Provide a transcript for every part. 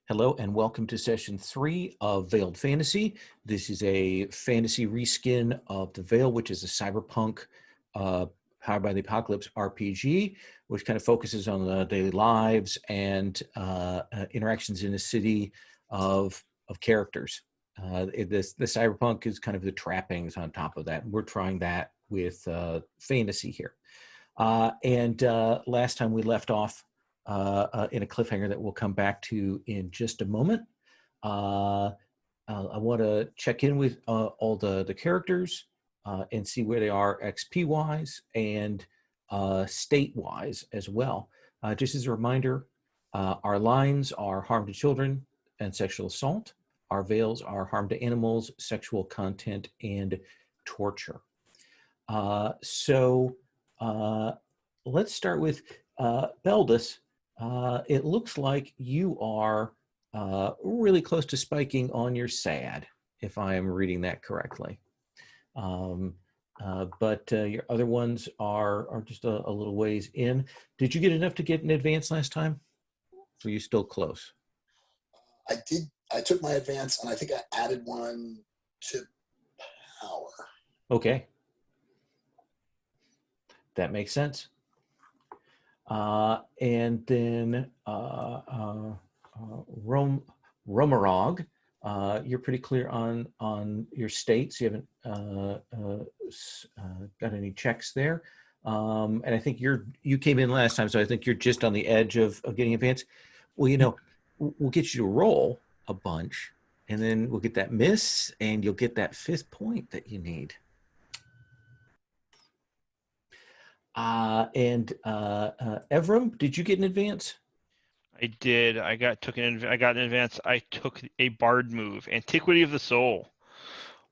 Hello and welcome to session 3 of Veiled Fantasy. This is a fantasy reskin of the Veil, which is a cyberpunk Powered by the Apocalypse RPG, which kind of focuses on the daily lives and interactions in a city of characters. The cyberpunk is kind of the trappings on top of that. We're trying that with fantasy here. And last time we left off in a cliffhanger that we'll come back to in just a moment. I want to check in with all the characters and see where they are XP-wise and state-wise as well. Just as a reminder, our lines are harm to children and sexual assault. Our veils are harm to animals, sexual content, and torture. So let's start with Beldis. It looks like you are really close to spiking on your SAD, if I am reading that correctly. But your other ones are just a little ways in. Did you get enough to get in advance last time? Or are you still close? I did. I took my advance, and I think I added one to power. Okay. That makes sense. And then Romarog, you're pretty clear on your states. You haven't got any checks there. And I think you came in last time, so I think you're just on the edge of getting advanced. Well, we'll get you to roll a bunch, and then we'll get that miss, and you'll get that 5th point that you need. And Evram, did you get an advance? I did. I got an advance. I took a bard move, Antiquity of the Soul.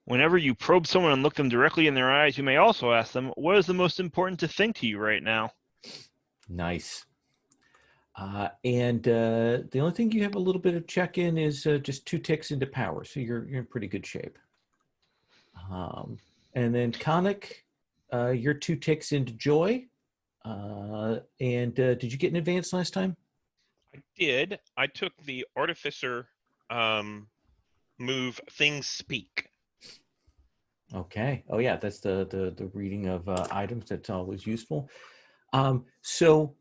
Whenever you probe someone and look them directly in their eyes, you may also ask them, what is the most important thing to you right now? Nice. And the only thing you have a little bit of check-in is just 2 ticks into power, so you're in pretty good shape. And then Conic, you're 2 ticks into joy. And did you get an advance last time? I did. I took the artificer move, Things Speak. Okay. Oh yeah, that's the reading of items. That's always useful. So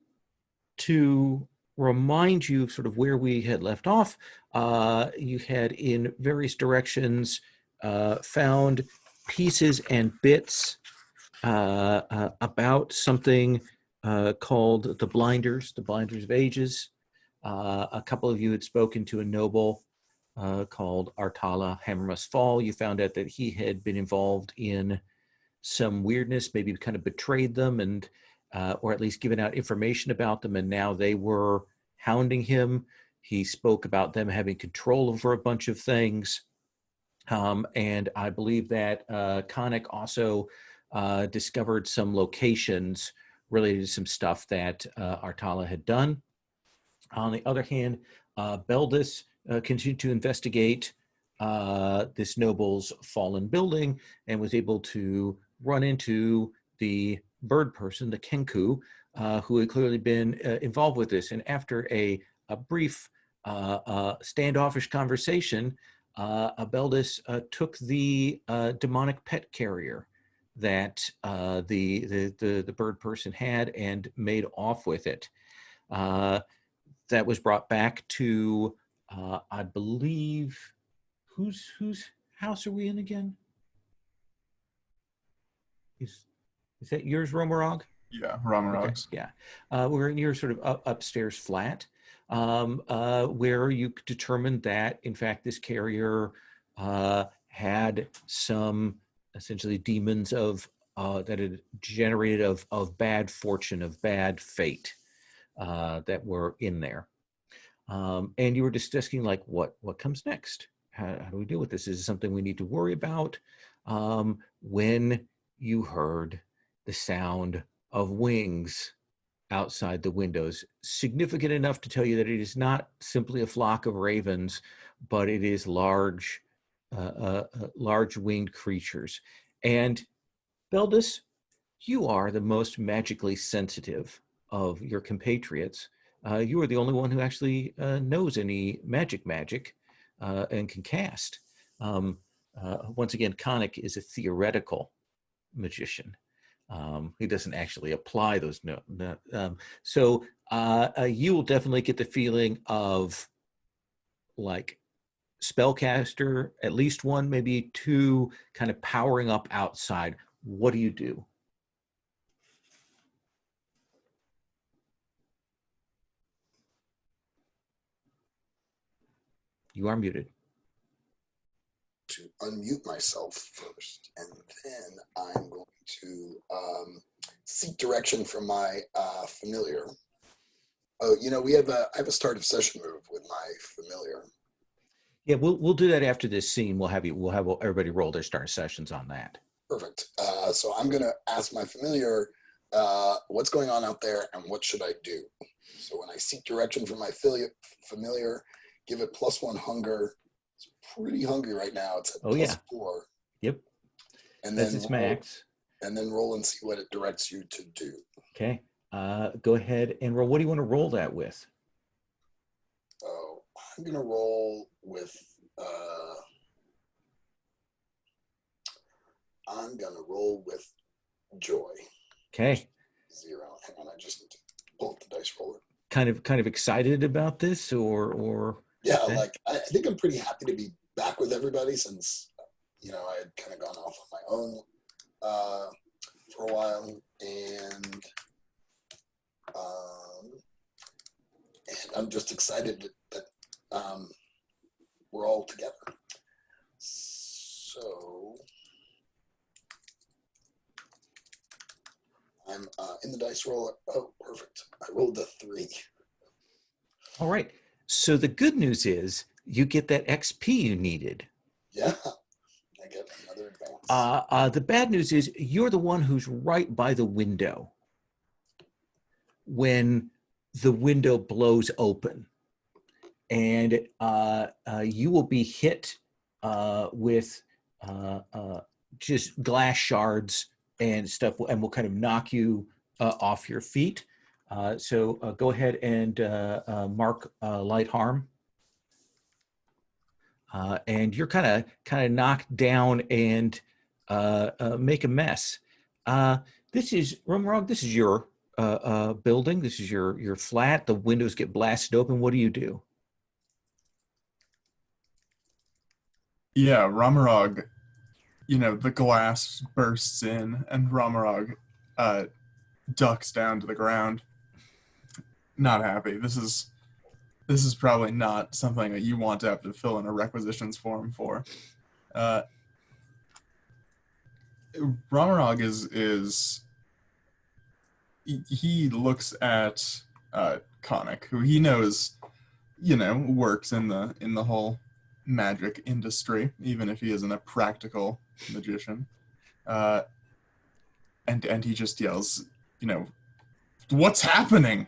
to remind you of sort of where we had left off, you had in various directions found pieces and bits about something called the Blinders of Ages. A couple of you had spoken to a noble called Artala Hammer Must Fall. You found out that he had been involved in some weirdness, maybe kind of betrayed them, and or at least given out information about them, and now they were hounding him. He spoke about them having control over a bunch of things. And I believe that Conic also discovered some locations related to some stuff that Artala had done. On the other hand, Beldis continued to investigate this noble's fallen building and was able to run into the bird person, the Kenku, who had clearly been involved with this. And after a brief standoffish conversation, Beldis took the demonic pet carrier that the bird person had and made off with it. That was brought back to, I believe, whose house are we in again? Is that yours, Romarog? Yeah, Romarog's. Okay, yeah. We're in your sort of upstairs flat, where you determined that, in fact, this carrier had some essentially demons of that had generated of bad fortune, of bad fate that were in there. And you were discussing like what comes next. How do we deal with this? Is it something we need to worry about? When you heard the sound of wings outside the windows, significant enough to tell you that it is not simply a flock of ravens, but it is large winged creatures. And Beldis, you are the most magically sensitive of your compatriots, you are the only one who actually knows any magic and can cast. Once again, Conic is a theoretical magician. He doesn't actually apply those. So you will definitely get the feeling of like spellcaster, at least one, maybe two, kind of powering up outside. What do you do? You are muted. To unmute myself first, and then I'm going to seek direction from my familiar. Oh, I have a start of session move with my familiar. Yeah, we'll do that after this scene. We'll have everybody roll their start sessions on that. Perfect. So I'm going to ask my familiar, what's going on out there, and what should I do? So when I seek direction from my familiar, give it +1 hunger. It's pretty hungry right now. It's at +4. Yep. And that's then its max. And then roll and see what it directs you to do. Okay. Go ahead and roll. What do you want to roll that with? Oh, I'm gonna roll with. I'm gonna roll with joy. Okay. 0. Hang on, I just need to pull up the dice roller. Kind of excited about this, or yeah, like I think I'm pretty happy to be back with everybody since I had kind of gone off on my own for a while, and I'm just excited that we're all together. So I'm in the dice roller. Oh, perfect. I rolled a 3. All right. So the good news is you get that XP you needed. Yeah, I get another advance. The bad news is you're the one who's right by the window when the window blows open, and you will be hit with just glass shards and stuff, and will kind of knock you off your feet. So go ahead and mark light harm. And you're kind of knocked down and make a mess. This is Rumrog. This is your building. This is your flat. The windows get blasted open. What do you do? Yeah, Ramarog, the glass bursts in, and Ramarog ducks down to the ground. Not happy. This is probably not something that you want to have to fill in a requisitions form for. Ramarog is he looks at Conic, who he knows, works in the whole magic industry, even if he isn't a practical magician. And he just yells, what's happening?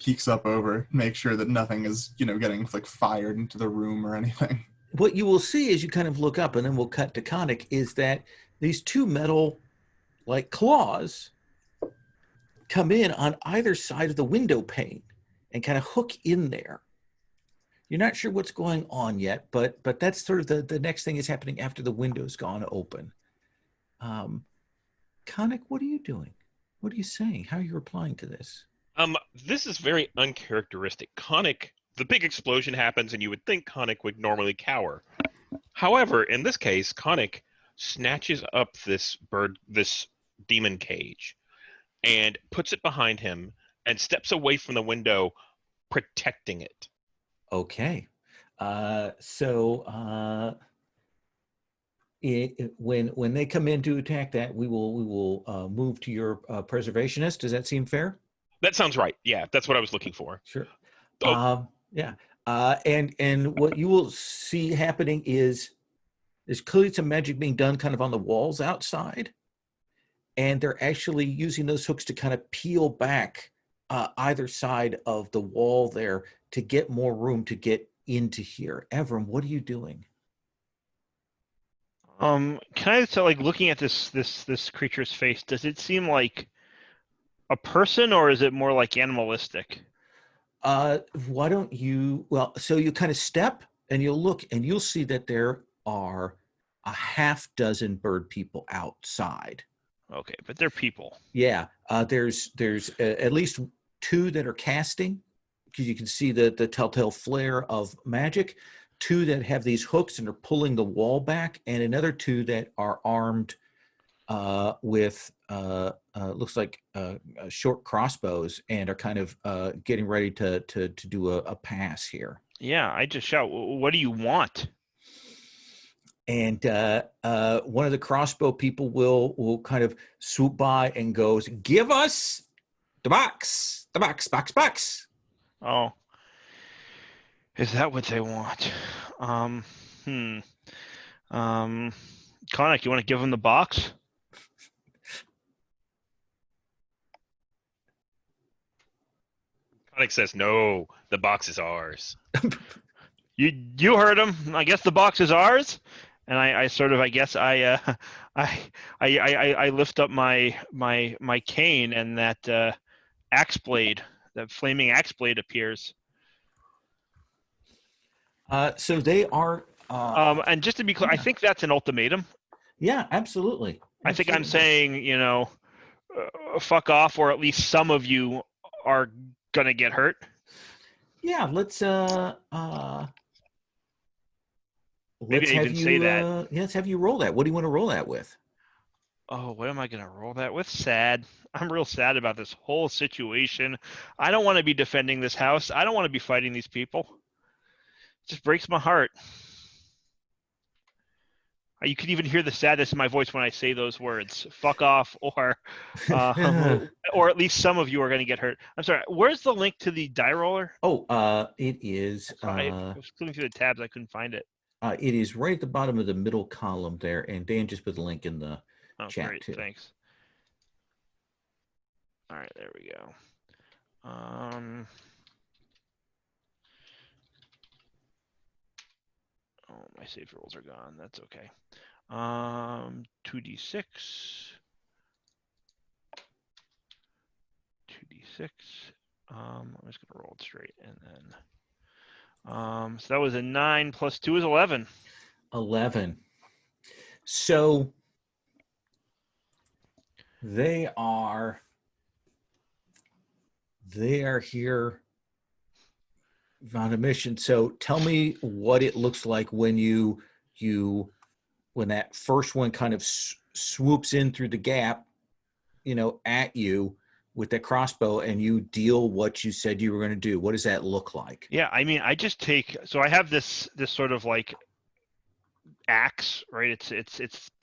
Peeks up over, make sure that nothing is, getting like fired into the room or anything. What you will see as you kind of look up, and then we'll cut to Conic, is that these two metal like claws come in on either side of the window pane and kind of hook in there. You're not sure what's going on yet, but that's sort of the next thing is happening after the window's gone open. Conic, what are you doing? What are you saying? How are you replying to this? This is very uncharacteristic. Conic, the big explosion happens, and you would think Conic would normally cower. However, in this case, Conic snatches up this demon cage, and puts it behind him, and steps away from the window, protecting it. Okay. When they come in to attack that, we will move to your preservationist. Does that seem fair? That sounds right. Yeah, that's what I was looking for. Sure. Oh. Yeah. And what you will see happening is there's clearly some magic being done kind of on the walls outside. And they're actually using those hooks to kind of peel back either side of the wall there to get more room to get into here. Evram, what are you doing? Can I tell, like, looking at this creature's face, does it seem like a person, or is it more like animalistic? Why don't you? Well, so you kind of step and you'll look and you'll see that there are a half dozen bird people outside. Okay, but they're people. Yeah, there's at least two that are casting because you can see the telltale flare of magic. Two that have these hooks and are pulling the wall back, and another two that are armed with looks like short crossbows and are kind of getting ready to do a pass here. Yeah, I just shout, what do you want? And one of the crossbow people will kind of swoop by and goes, "Give us the box, box." Oh, is that what they want? Hmm. Conic, you want to give him the box? Conic says, "No, the box is ours." You heard him. I guess the box is ours. And I sort of, I guess I lift up my cane, and that axe blade, that flaming axe blade appears. So they are. And just to be clear, I Yeah. think that's an ultimatum. Yeah, absolutely. I think I'm Absolutely. saying, fuck off, or at least some of you are gonna get hurt. Yeah, let's Maybe I even say that. let's have you roll that. What do you want to roll that with? Oh, what am I gonna roll that with? Sad. I'm real sad about this whole situation. I don't want to be defending this house. I don't want to be fighting these people. It just breaks my heart. You can even hear the sadness in my voice when I say those words. Fuck off, or or at least some of you are going to get hurt. I'm sorry. Where's the link to the die roller? It is I was clicking through the tabs. I couldn't find it. it is right at the bottom of the middle column there, and Dan just put the link in the Oh, chat great. too. Thanks. All right, there we go. Oh, my save rules are gone. That's okay. 2d6. 2d6. I'm just gonna roll it straight, and then so that was a 9 plus 2 is 11. 11. So they are here on a mission. So tell me what it looks like when when that first one kind of swoops in through the gap, at you with that crossbow, and you deal what you said you were going to do. What does that look like? Yeah, I mean, I just take, so I have this sort of like axe, right? It's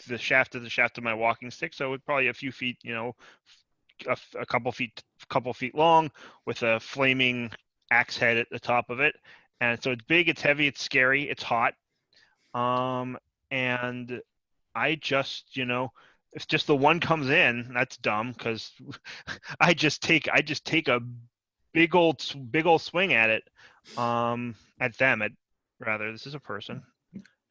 the shaft of my walking stick, so it's probably a few feet, a couple feet long, with a flaming axe head at the top of it. And so it's big, it's heavy, it's scary, it's hot. And I just, if just the one comes in, that's dumb, because I just take a big old swing at it, at them. Rather, this is a person,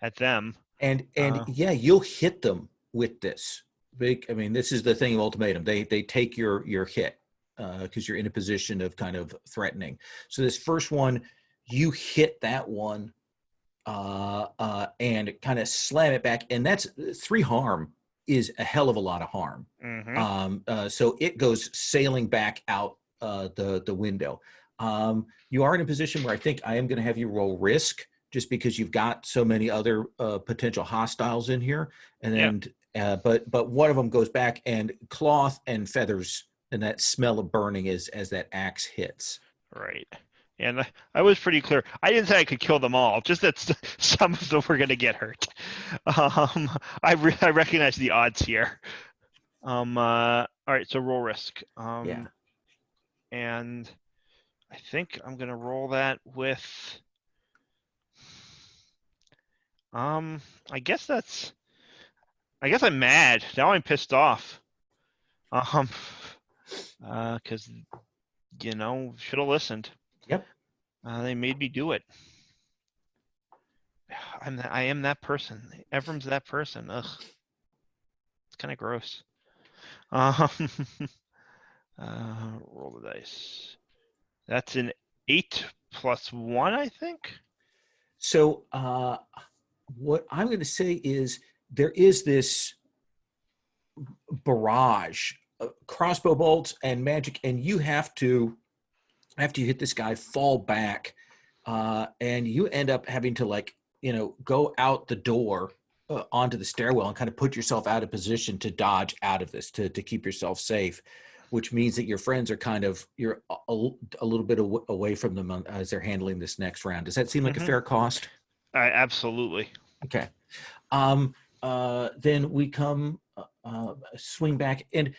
at them. And yeah, you'll hit them with this. I mean, this is the thing of ultimatum. They take your hit because you're in a position of kind of threatening. So this first one, you hit that one and kind of slam it back, and that's 3 harm is a hell of a lot of harm. Mm-hmm. So it goes sailing back out the window. You are in a position where I think I am going to have you roll risk, just because you've got so many other potential hostiles in here, and then but one of them goes back, and cloth and feathers and that smell of burning as that axe hits. Right. And I was pretty clear. I didn't say I could kill them all, just that some of them were going to get hurt. I recognize the odds here. All right, so roll risk. Yeah. And I think I'm going to roll that with, I guess I'm mad. Now I'm pissed off. Because, should have listened. Yep. They made me do it. I am that person. Evram's that person. Ugh. It's kind of gross. Roll the dice. That's an 8 plus 1, I think. So what I'm going to say is there is this barrage of crossbow bolts and magic, and you have to, after you hit this guy, fall back, and you end up having to, like, go out the door onto the stairwell and kind of put yourself out of position to dodge out of this, to keep yourself safe, which means that your friends are kind of, you're a little bit away from them as they're handling this next round. Does that seem like a fair cost? Absolutely. Okay. Then we come swing back, and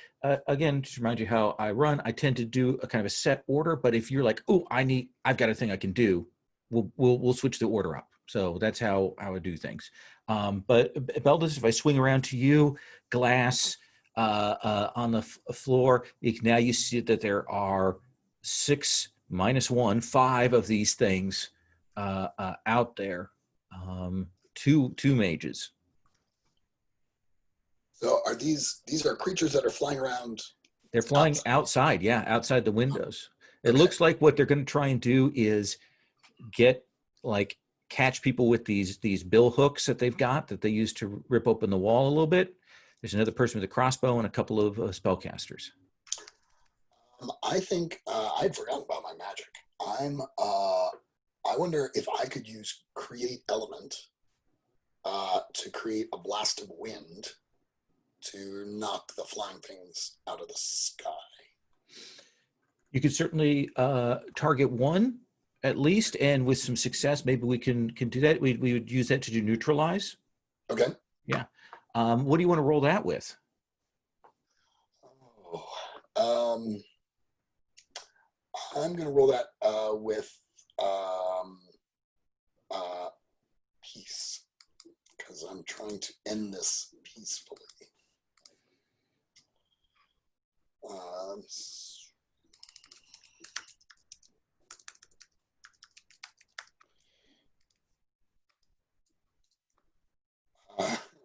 again, just remind you how I run. I tend to do a kind of a set order, but if you're like, oh, I've got a thing I can do, we'll switch the order up. So that's how I do things. But Beldis, if I swing around to you, glass on the floor, now you see that there are 6 minus 1, 5 of these things out there. Two mages. So are these are creatures that are flying around? They're flying outside, yeah, outside the windows. It Okay. looks like what they're going to try and do is catch people with these bill hooks that they've got that they use to rip open the wall a little bit. There's another person with a crossbow and a couple of spellcasters. I think I'd forgotten about my magic. I wonder if I could use create element to create a blast of wind to knock the flying things out of the sky. You could certainly target one at least, and with some success, maybe we can do that. We would use that to do neutralize. Okay. Yeah. What do you want to roll that with? I'm going to roll that with peace, because I'm trying to end this peacefully.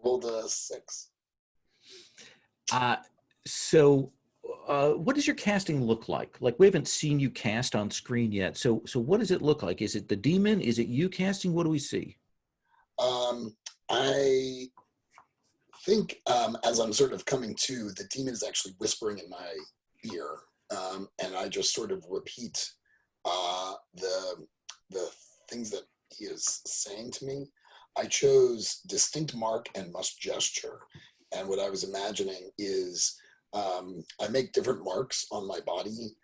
Rolled a 6. So what does your casting look like? Like, we haven't seen you cast on screen yet. So what does it look like? Is it the demon? Is it you casting? What do we see? I think as I'm sort of coming to, the demon is actually whispering in my ear, and I just sort of repeat the things that he is saying to me. I chose distinct mark and must gesture, and what I was imagining is I make different marks on my body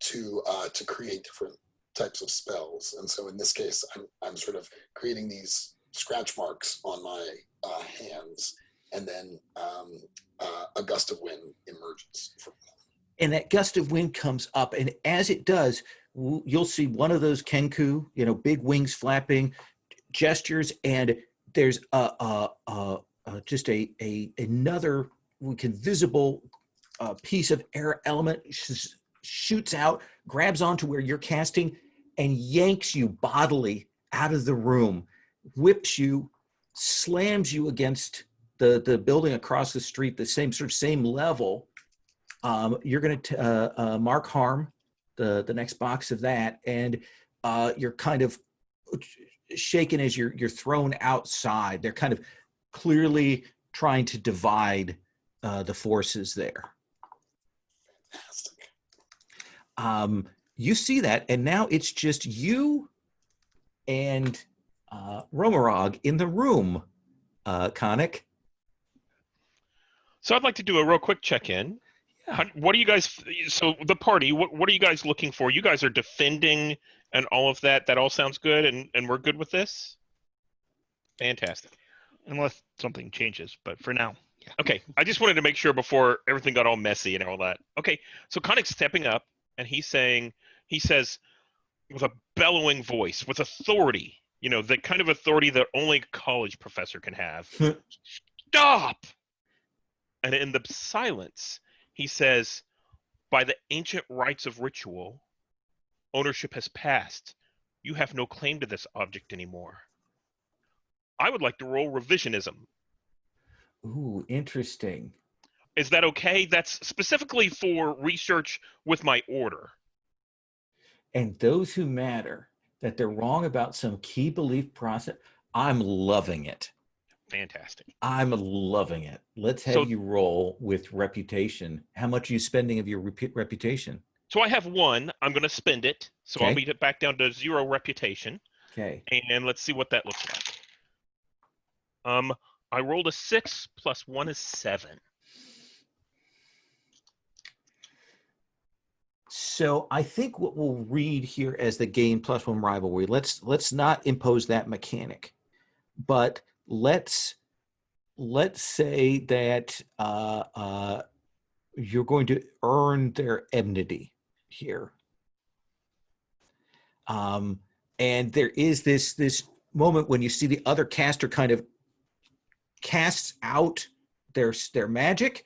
to create different types of spells, and so in this case, I'm sort of creating these scratch marks on my hands, and then a gust of wind emerges from them. And that gust of wind comes up, and as it does, you'll see one of those kenku, big wings flapping, gestures, and there's just another visible piece of air element shoots out, grabs onto where you're casting, and yanks you bodily out of the room, whips you, slams you against the building across the street, the same level. You're going to mark harm, the next box of that, and you're kind of shaken as you're thrown outside. They're kind of clearly trying to divide the forces there. Fantastic. You see that, and now it's just you and Romarog in the room, Conic. So I'd like to do a real quick check-in. Yeah. What are you guys? So the party. What are you guys looking for? You guys are defending and all of that. That all sounds good, and we're good with this. Fantastic. Unless something changes, but for now, yeah. Okay, I just wanted to make sure before everything got all messy and all that. Okay, so Conic's stepping up, and he says with a bellowing voice, with authority, the kind of authority that only a college professor can have. Stop! And in the silence, he says, by the ancient rites of ritual, ownership has passed. You have no claim to this object anymore. I would like to roll revisionism. Ooh, interesting. Is that okay? That's specifically for research with my order. And those who matter, that they're wrong about some key belief process. I'm loving it. Fantastic. I'm loving it. Let's have So- you roll with reputation. How much are you spending of your reputation? So I have 1. I'm going to spend it. So I'll Okay. beat it back down to 0 reputation. Okay. And let's see what that looks like. I rolled a 6 plus 1 is 7. So I think what we'll read here as the gain +1 rivalry. Let's not impose that mechanic, but let's say that you're going to earn their enmity here. And there is this moment when you see the other caster kind of casts out their magic,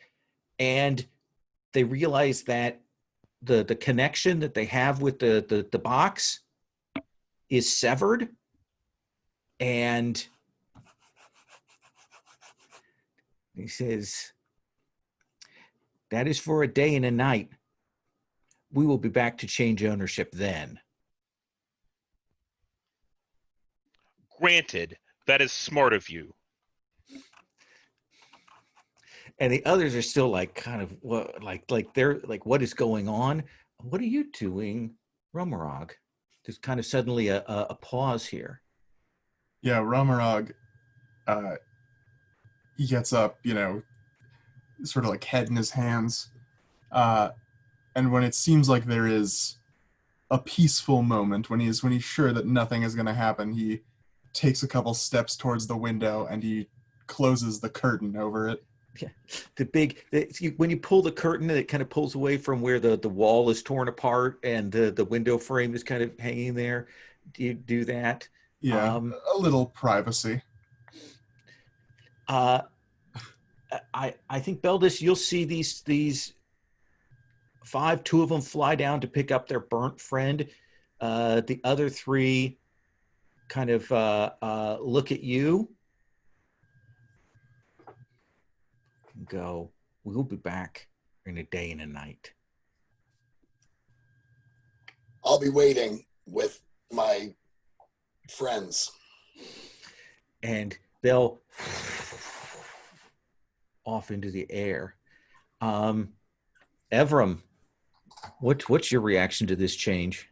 and they realize that the connection that they have with the box is severed, and he says, "That is for a day and a night. We will be back to change ownership then." Granted, that is smart of you. And the others are still like kind of what, like they're like, what is going on? What are you doing, Romarog? There's kind of suddenly a pause here. Yeah, Ramarog, he gets up, sort of like head in his hands. And when it seems like there is a peaceful moment, when he's sure that nothing is going to happen, he takes a couple steps towards the window and he closes the curtain over it. Yeah, when you pull the curtain, it kind of pulls away from where the wall is torn apart and the window frame is kind of hanging there. Do you do that? Yeah, a little privacy. I think, Beldis, you'll see these 5, 2 of them fly down to pick up their burnt friend. The other 3 kind of look at you and go, "We'll be back in a day and a night." I'll be waiting with my friends. And they'll off into the air. Evram, what's your reaction to this change?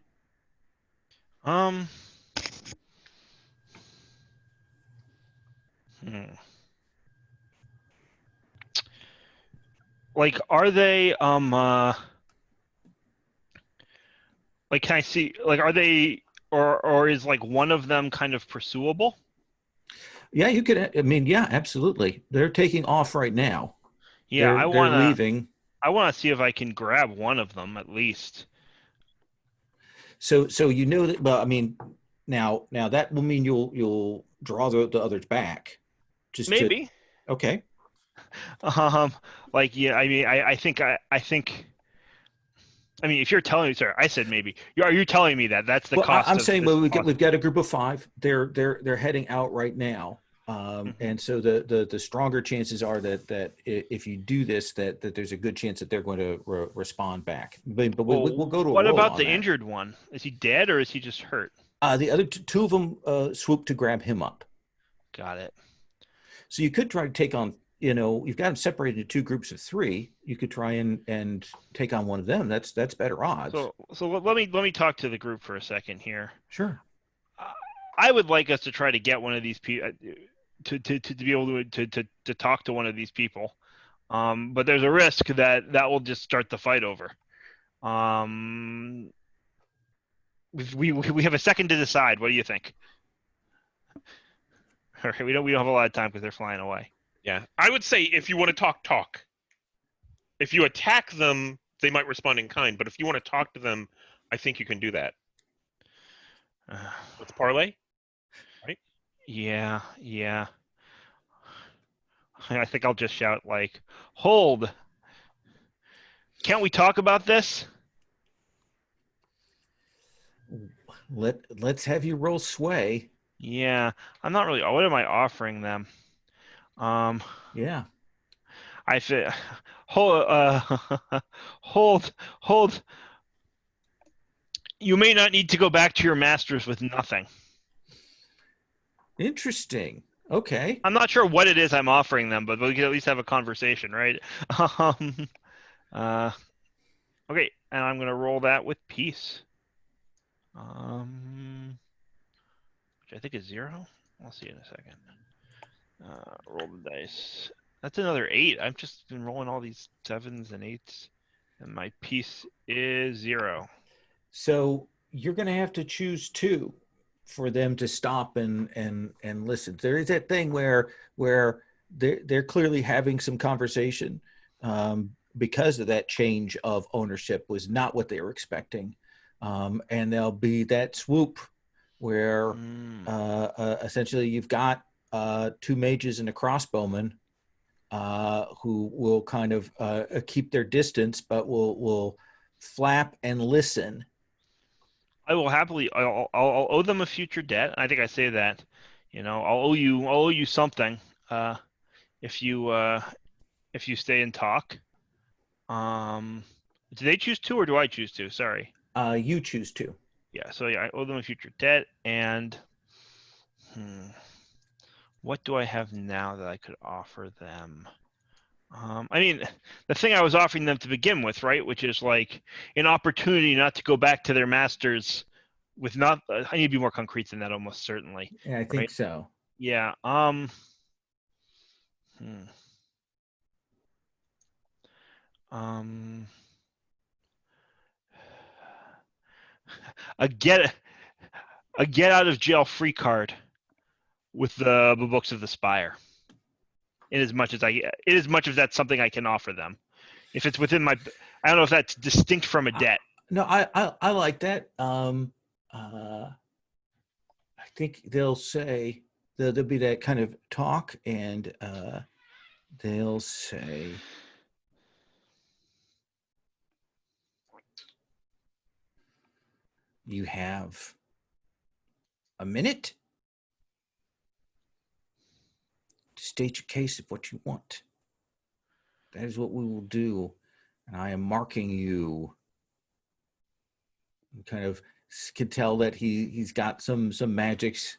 Like, are they like, can I see, like, are they, or is like one of them kind of pursuable? Yeah, you could. I mean, yeah, absolutely. They're taking off right now. Yeah, they're leaving. I want to see if I can grab one of them at least. So that. Well, I mean, now that will mean you'll draw the others back. Maybe. Okay. Like, yeah, I mean, I think I mean, if you're telling me, sorry, I said maybe. Are you telling me that that's the cost? I'm saying, well, we've got a group of 5. They're heading out right now, and so the stronger chances are that if you do this, that there's a good chance that they're going to respond back. But we'll go to. What about the injured one? Is he dead or is he just hurt? The other 2 of them swoop to grab him up. Got it. So you could try to take on. You've got them separated into 2 groups of 3. You could try and take on one of them. That's better odds. So let me talk to the group for a second here. Sure. I would like us to try to get one of these people to be able to talk to one of these people. But there's a risk that will just start the fight over. We have a second to decide. What do you think? All right, we don't have a lot of time because they're flying away. Yeah, I would say if you want to talk. If you attack them, they might respond in kind. But if you want to talk to them, I think you can do that. Let's parlay, right? Yeah. I think I'll just shout like, "Hold! Can't we talk about this?" Let's have you roll sway. Yeah, I'm not really. What am I offering them? Yeah. I feel hold hold. You may not need to go back to your masters with nothing. Interesting. Okay. I'm not sure what it is I'm offering them, but we can at least have a conversation, right? Um, uh, okay, and I'm gonna roll that with peace. Which I think is 0. I'll see in a second. Roll the dice. That's another 8. I've just been rolling all these 7s and 8s, and my peace is 0. So you're going to have to choose two for them to stop and listen. There is that thing where they're clearly having some conversation because of that change of ownership was not what they were expecting, and there'll be that swoop where essentially you've got two mages and a crossbowman who will kind of keep their distance, but will flap and listen. I will happily. I'll owe them a future debt. I think I say that. I'll owe you something. If you stay and talk. Do they choose to, or do I choose to? Sorry. You choose to. Yeah. So yeah, I owe them a future debt, and what do I have now that I could offer them? I mean, the thing I was offering them to begin with, right, which is like an opportunity not to go back to their masters with not. I need to be more concrete than that, almost certainly. Yeah, I think right? so. Yeah. A get out of jail free card with the books of the Spire. In as much as that's something I can offer them. If it's within my, I don't know if that's distinct from a debt. No, I like that. I think they'll say there'll be that kind of talk, and they'll say, "You have a minute to state your case of what you want. That is what we will do, and I am marking you." You kind of can tell that he's got some magics.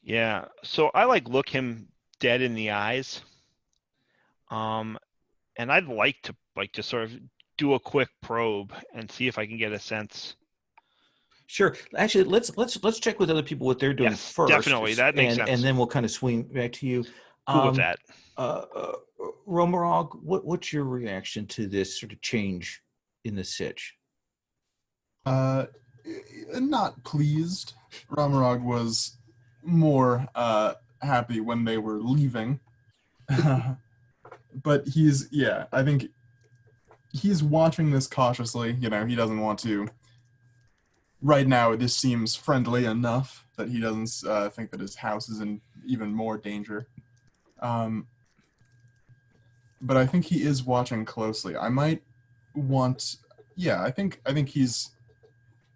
Yeah. So I look him dead in the eyes. And I'd like to sort of do a quick probe and see if I can get a sense. Sure. Actually, let's check with other people what they're doing Yes, first. definitely. That makes sense. And then we'll kind of swing back to you. Cool with that. Romarog, what's your reaction to this sort of change in the sitch? Not pleased. Ramarog was more happy when they were leaving. But I think he's watching this cautiously. He doesn't want to. Right now, this seems friendly enough that he doesn't think that his house is in even more danger. But I think he is watching closely. I might want. Yeah, I think he's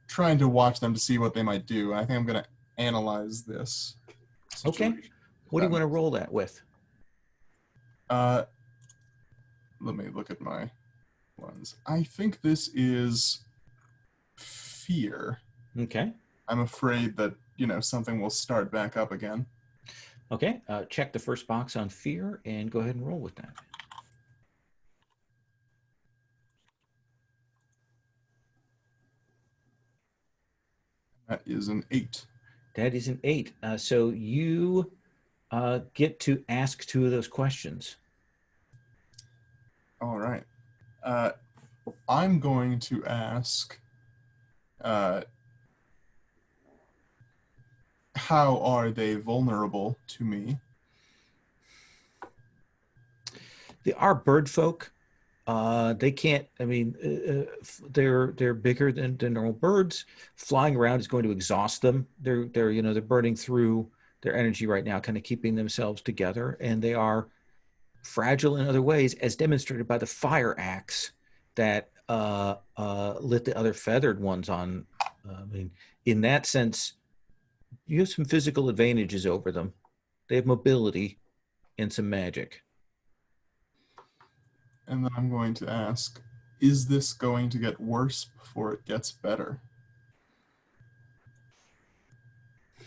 trying to watch them to see what they might do. I think I'm going to analyze this situation. Okay. What do you want to roll that with? Let me look at my ones. I think this is fear. Okay. I'm afraid that, something will start back up again. Okay. Check the first box on fear and go ahead and roll with that. That is an 8. That is an 8. So you get to ask two of those questions. All right. I'm going to ask, how are they vulnerable to me? They are bird folk. They can't. I mean, they're bigger than normal birds. Flying around is going to exhaust them. They're burning through their energy right now, kind of keeping themselves together, and they are fragile in other ways, as demonstrated by the fire axe that lit the other feathered ones on. I mean, in that sense, you have some physical advantages over them. They have mobility and some magic. And then I'm going to ask, is this going to get worse before it gets better?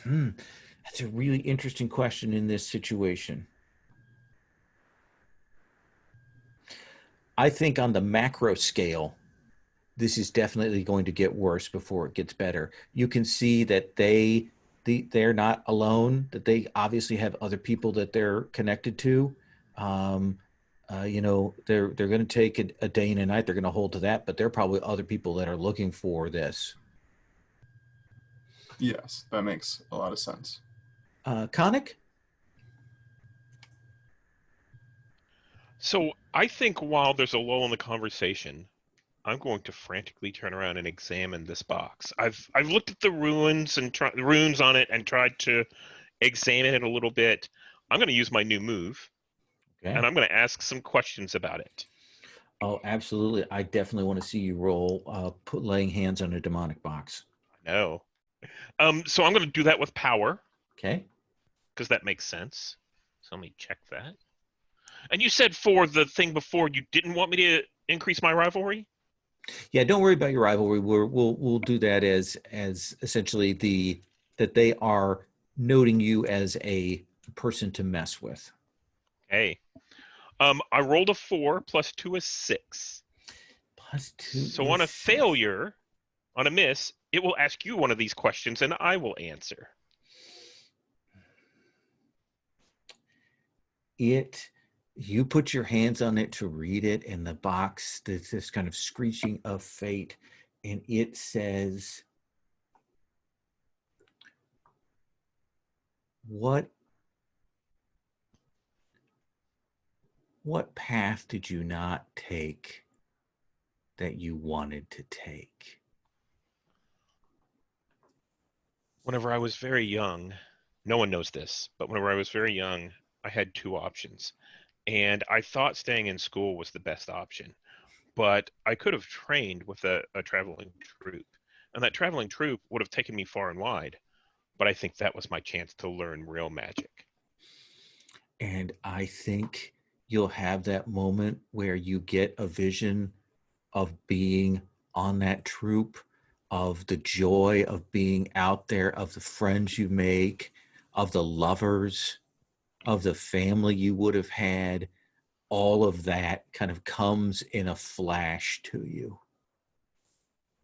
That's a really interesting question in this situation. I think on the macro scale, this is definitely going to get worse before it gets better. You can see that they're not alone, that they obviously have other people that they're connected to. They're going to take a day and a night. They're going to hold to that, but there are probably other people that are looking for this. Yes, that makes a lot of sense. Connick? So I think while there's a lull in the conversation, I'm going to frantically turn around and examine this box. I've looked at the runes and runes on it and tried to examine it a little bit. I'm going to use my new move, Okay. and I'm going to ask some questions about it. Oh, absolutely. I definitely want to see you roll laying hands on a demonic box. No. So I'm going to do that with power, Okay. because that makes sense. So let me check that. And you said for the thing before, you didn't want me to increase my rivalry? Yeah, don't worry about your rivalry. We'll do that as essentially that they are noting you as a person to mess with. Okay. I rolled a 4 plus 2 is 6. +2 So is on a 6. failure, on a miss, it will ask you one of these questions and I will answer. You put your hands on it to read it, and the box, there's this kind of screeching of fate, and it says, what path did you not take that you wanted to take? Whenever I was very young, no one knows this, but whenever I was very young, I had 2 options. And I thought staying in school was the best option. But I could have trained with a traveling troupe. And that traveling troupe would have taken me far and wide. But I think that was my chance to learn real magic. And I think you'll have that moment where you get a vision of being on that troop, of the joy of being out there, of the friends you make, of the lovers, of the family you would have had. All of that kind of comes in a flash to you.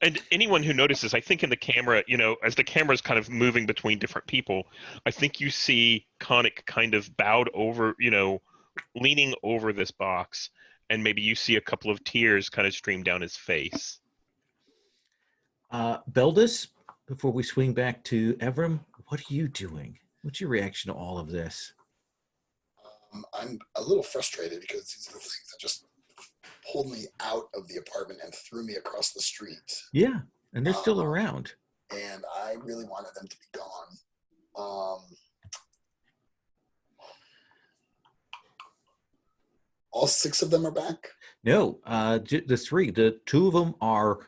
And anyone who notices, I think in the camera, as the camera's kind of moving between different people, I think you see Connick kind of bowed over, leaning over this box, and maybe you see a couple of tears kind of stream down his face. Beldis, before we swing back to Evrim, what are you doing? What's your reaction to all of this? I'm a little frustrated because these are the things that just pulled me out of the apartment and threw me across the street. Yeah, and they're still around. And I really wanted them to be gone. All 6 of them are back? No, the 2 of them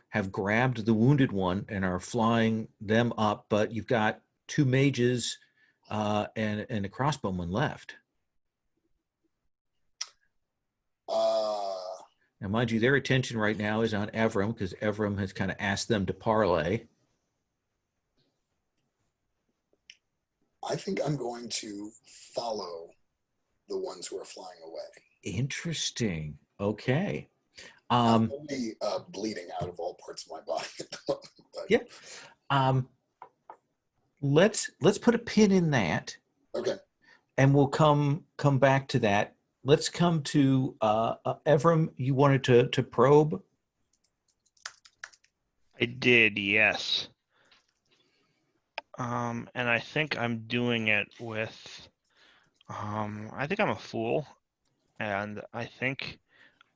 have grabbed the wounded one and are flying them up, but you've got 2 mages and a crossbowman left. Now, mind you, their attention right now is on Evrim because Evrim has kind of asked them to parlay. I think I'm going to follow the ones who are flying away. Interesting. Okay. I'll be bleeding out of all parts of my body at the moment. But... Yeah. Let's put a pin in that. Okay. And we'll come back to that. Let's come to Evrim. You wanted to probe? I did, yes. And I think I'm doing it with, I think I'm a fool, and I think,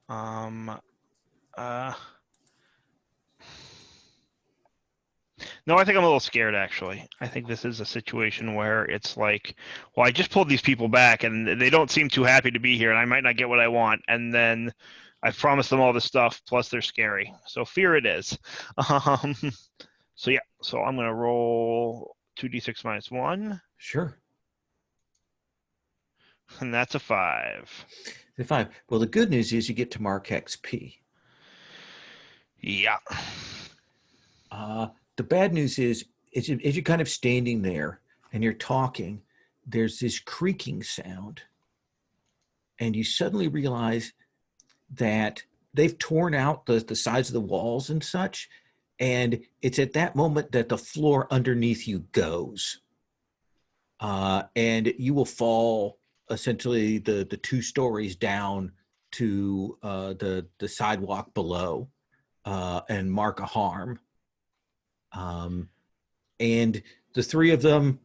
no, I think I'm a little scared, actually. I think this is a situation where it's like, well, I just pulled these people back, and they don't seem too happy to be here, and I might not get what I want, and then I've promised them all this stuff, plus they're scary. So fear it is. So yeah, so I'm going to roll 2d6 minus 1. Sure. And that's a 5. The 5. Well, the good news is you get to mark XP. Yeah. The bad news is, as you're kind of standing there and you're talking, there's this creaking sound, and you suddenly realize that they've torn out the sides of the walls and such, and it's at that moment that the floor underneath you goes, and you will fall essentially the 2 stories down to the sidewalk below, and mark a harm. And the 3 of them,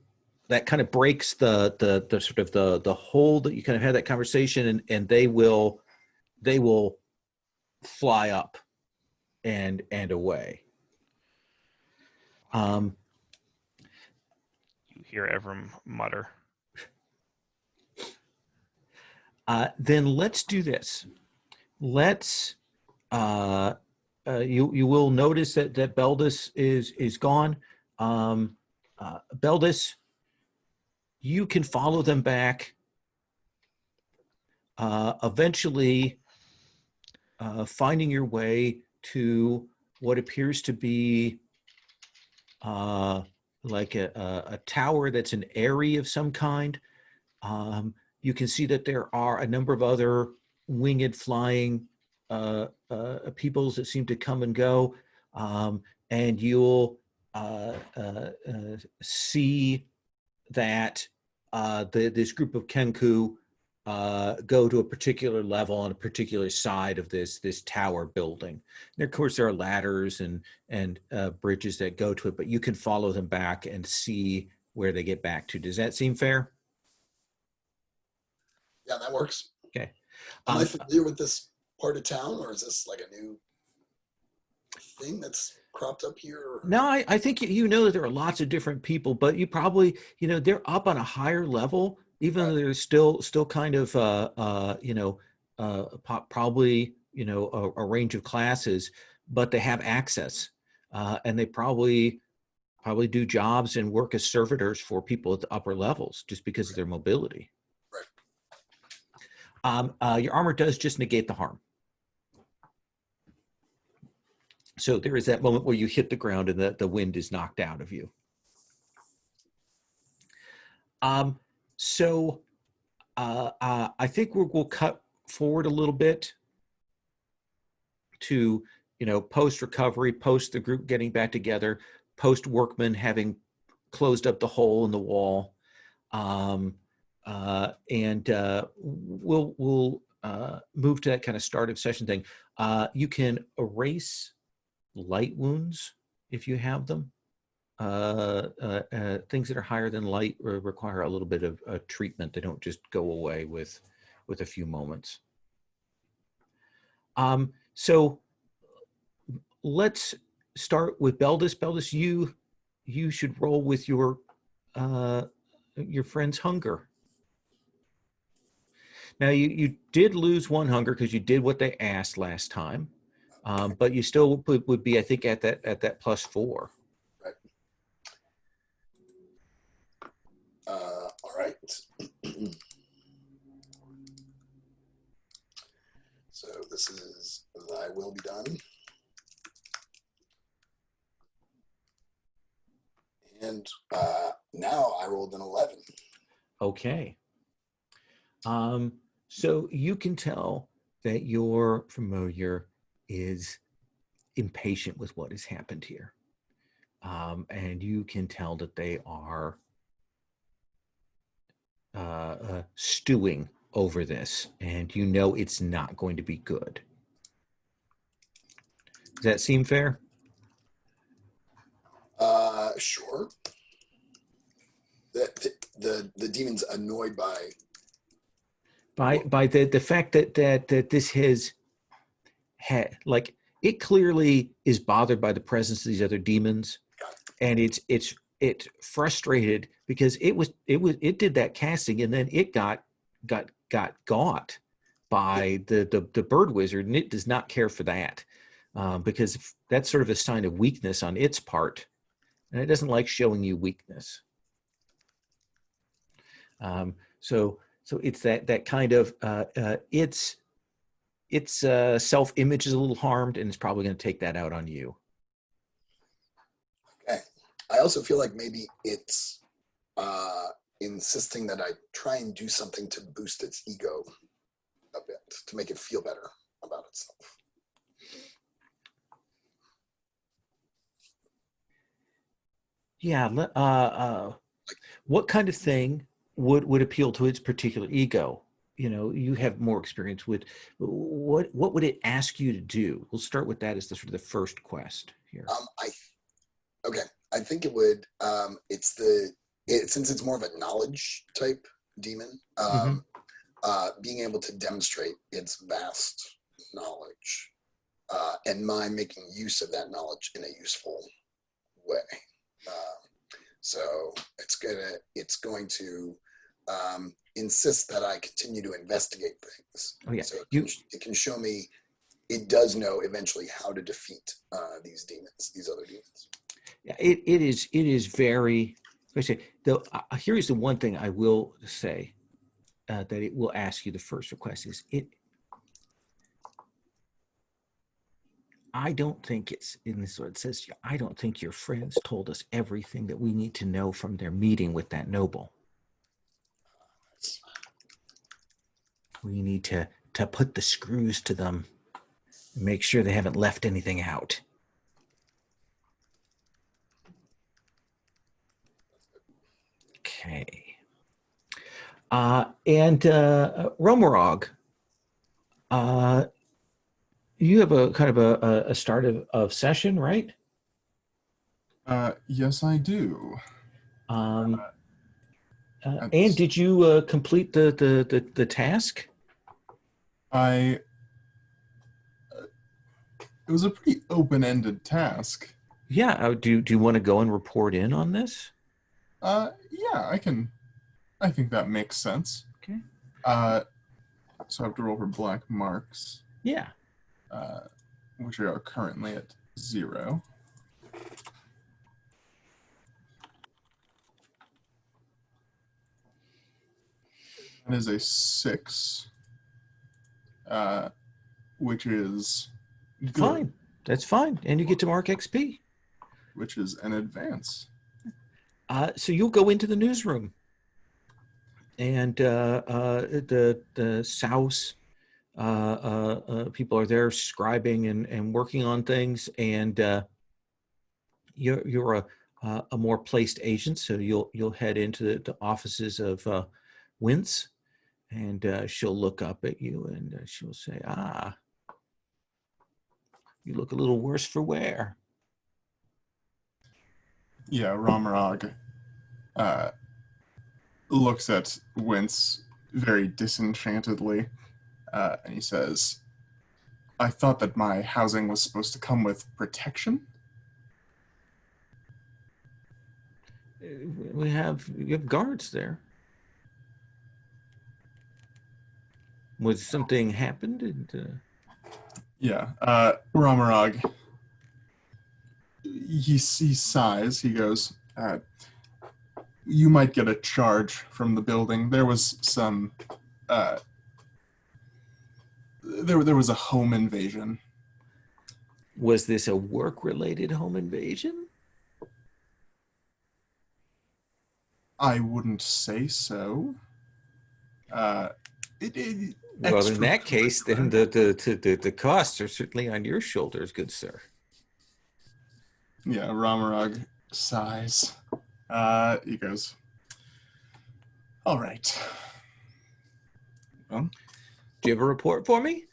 that kind of breaks the sort of the hold that you kind of had that conversation, and they will fly up and away. You hear Evram mutter. Then let's do this. Let's you will notice that Beldis is gone. Beldis, you can follow them back. Eventually, finding your way to what appears to be like a tower that's an eyrie of some kind. You can see that there are a number of other winged flying peoples that seem to come and go, and you'll see that this group of Kenku go to a particular level on a particular side of this tower building. And of course, there are ladders and bridges that go to it, but you can follow them back and see where they get back to. Does that seem fair? Yeah, that works. Okay. Am I familiar with this part of town, or is this like a new thing that's cropped up here? Or? No, I think you know that there are lots of different people, but you probably, they're up on a higher level, even though they're still kind of, probably, a range of classes, but they have access, and they probably do jobs and work as servitors for people at the upper levels just because of their mobility. Your armor does just negate the harm. So there is that moment where you hit the ground and the wind is knocked out of you. So I think we'll cut forward a little bit to, post recovery, post the group getting back together, post workmen having closed up the hole in the wall. And we'll move to that kind of start of session thing. You can erase light wounds if you have them. Things that are higher than light require a little bit of treatment. They don't just go away with a few moments. So let's start with Beldis. Beldis, you should roll with your friend's hunger. Now, you did lose 1 hunger because you did what they asked last time, but you still would be, I think, at that +4. Right. All right. So this is "Thy will be done," and now I rolled an 11. Okay. So you can tell that your familiar is impatient with what has happened here. And you can tell that they are stewing over this, and it's not going to be good. Does that seem fair? Sure. The demon's annoyed by the fact that this has had, like, it clearly is bothered by the presence of these other demons, and it's frustrated because it did that casting, and then it got by the bird wizard, and it does not care for that, because that's sort of a sign of weakness on its part, and it doesn't like showing you weakness. So So it's that kind of its self-image is a little harmed, and it's probably going to take that out on you. Okay. I also feel like maybe it's insisting that I try and do something to boost its ego a bit, to make it feel better about itself. Yeah. What kind of thing would appeal to its particular ego? You know, you have more experience with what would it ask you to do? We'll start with that as the sort of the first quest here. I think it would. Since it's more of a knowledge type demon, being able to demonstrate its vast knowledge and my making use of that knowledge in a useful way. So it's going to insist that I continue to investigate things. Oh yeah, So it can show me it does know eventually how to defeat these demons, these other demons. Yeah, it is very. Here is the one thing I will say that it will ask you. The first request is it. I don't think it's in this what it says. I don't think your friends told us everything that we need to know from their meeting with that noble. We need to put the screws to them and make sure they haven't left anything out. Okay. And Romarog, you have a kind of a start of session, right? Yes, I do. And did you complete the task? It was a pretty open-ended task. Yeah. Do you want to go and report in on this? Yeah, I think that makes sense. Okay. So I have to roll for black marks. Yeah. Which are currently at 0. That is a 6, which is good, Fine. That's fine. And you get to mark XP. which is an advance. So you'll go into the newsroom, and the Souse people are there scribing and working on things, and you're a more placed agent, so you'll head into the offices of Wince, and she'll look up at you and she'll say, you look a little worse for wear. Yeah, Romarog looks at Wince very disenchantedly, and he says, I thought that my housing was supposed to come with protection? You have guards there. Was something happened? And, Yeah, Ramarog, he sighs, he goes, you might get a charge from the building. There was some, there was a home invasion. Was this a work-related home invasion? I wouldn't say so. Well, in that case, then the costs are certainly on your shoulders, good sir. Yeah, Ramarog sighs. He goes, all right. Well, Do you have a report for me?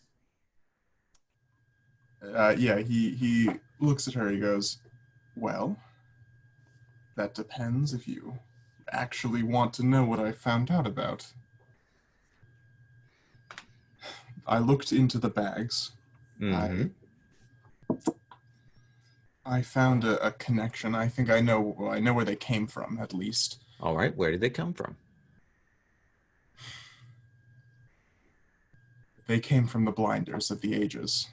yeah, he looks at her, he goes, well, that depends if you actually want to know what I found out about. I looked into the bags. Mm-hmm. I found a connection. I think I know where they came from, at least. All right, where did they come from? They came from the blinders of the ages.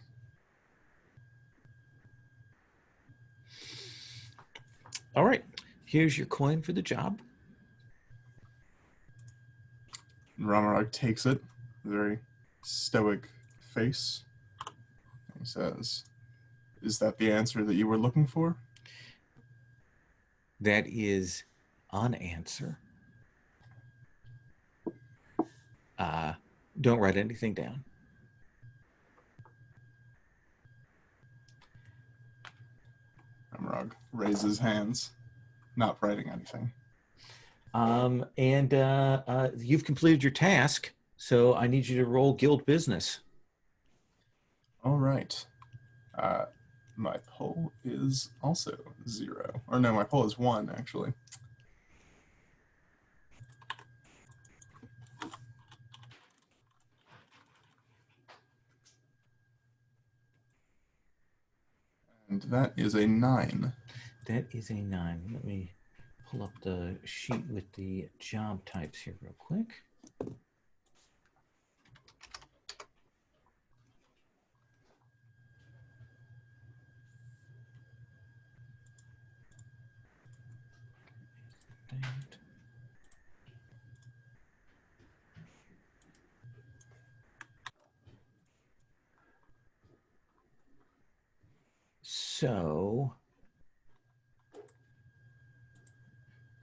All right, here's your coin for the job. Ramarog takes it, with a very stoic face. He says, "Is that the answer that you were looking for?" That is an answer. Don't write anything down. Ramarog raises hands, not writing anything. And you've completed your task, so I need you to roll guild business. All right. My poll is also 0. Or no, my poll is 1, actually. And that is a 9. That is a 9. Let me pull up the sheet with the job types here real quick. So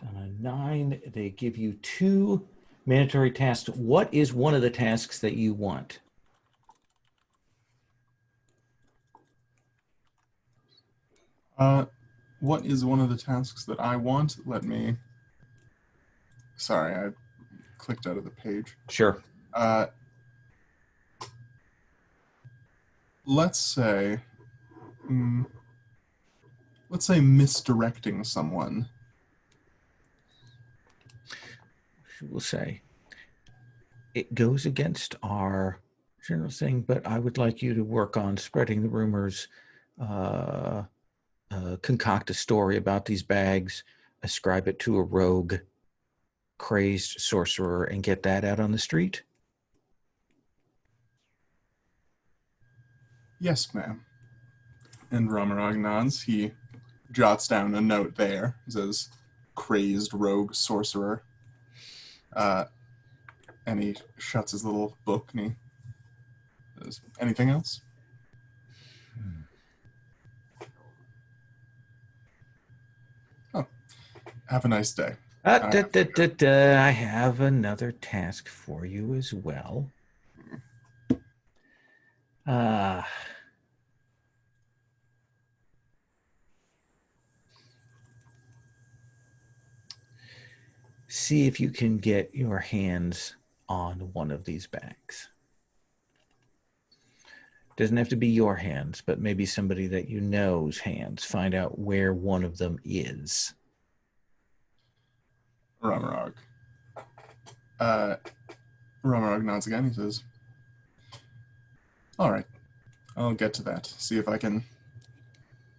on a 9, they give you 2 mandatory tasks. What is one of the tasks that you want? What is one of the tasks that I want? Let me... Sorry, I clicked out of the page. Sure. Let's say misdirecting someone. We'll say it goes against our general thing, but I would like you to work on spreading the rumors, concoct a story about these bags, ascribe it to a rogue, crazed sorcerer, and get that out on the street. Yes, ma'am. And Ramarog nods. He jots down a note there. It says, "Crazed rogue sorcerer." And he shuts his little book and he says, "Anything else?" Oh, have a nice day. I have another task for you as well. See if you can get your hands on one of these bags. Doesn't have to be your hands, but maybe somebody that you know's hands. Find out where one of them is. Ramarog. Ramarog nods again. He says, "All right, I'll get to that. See if I can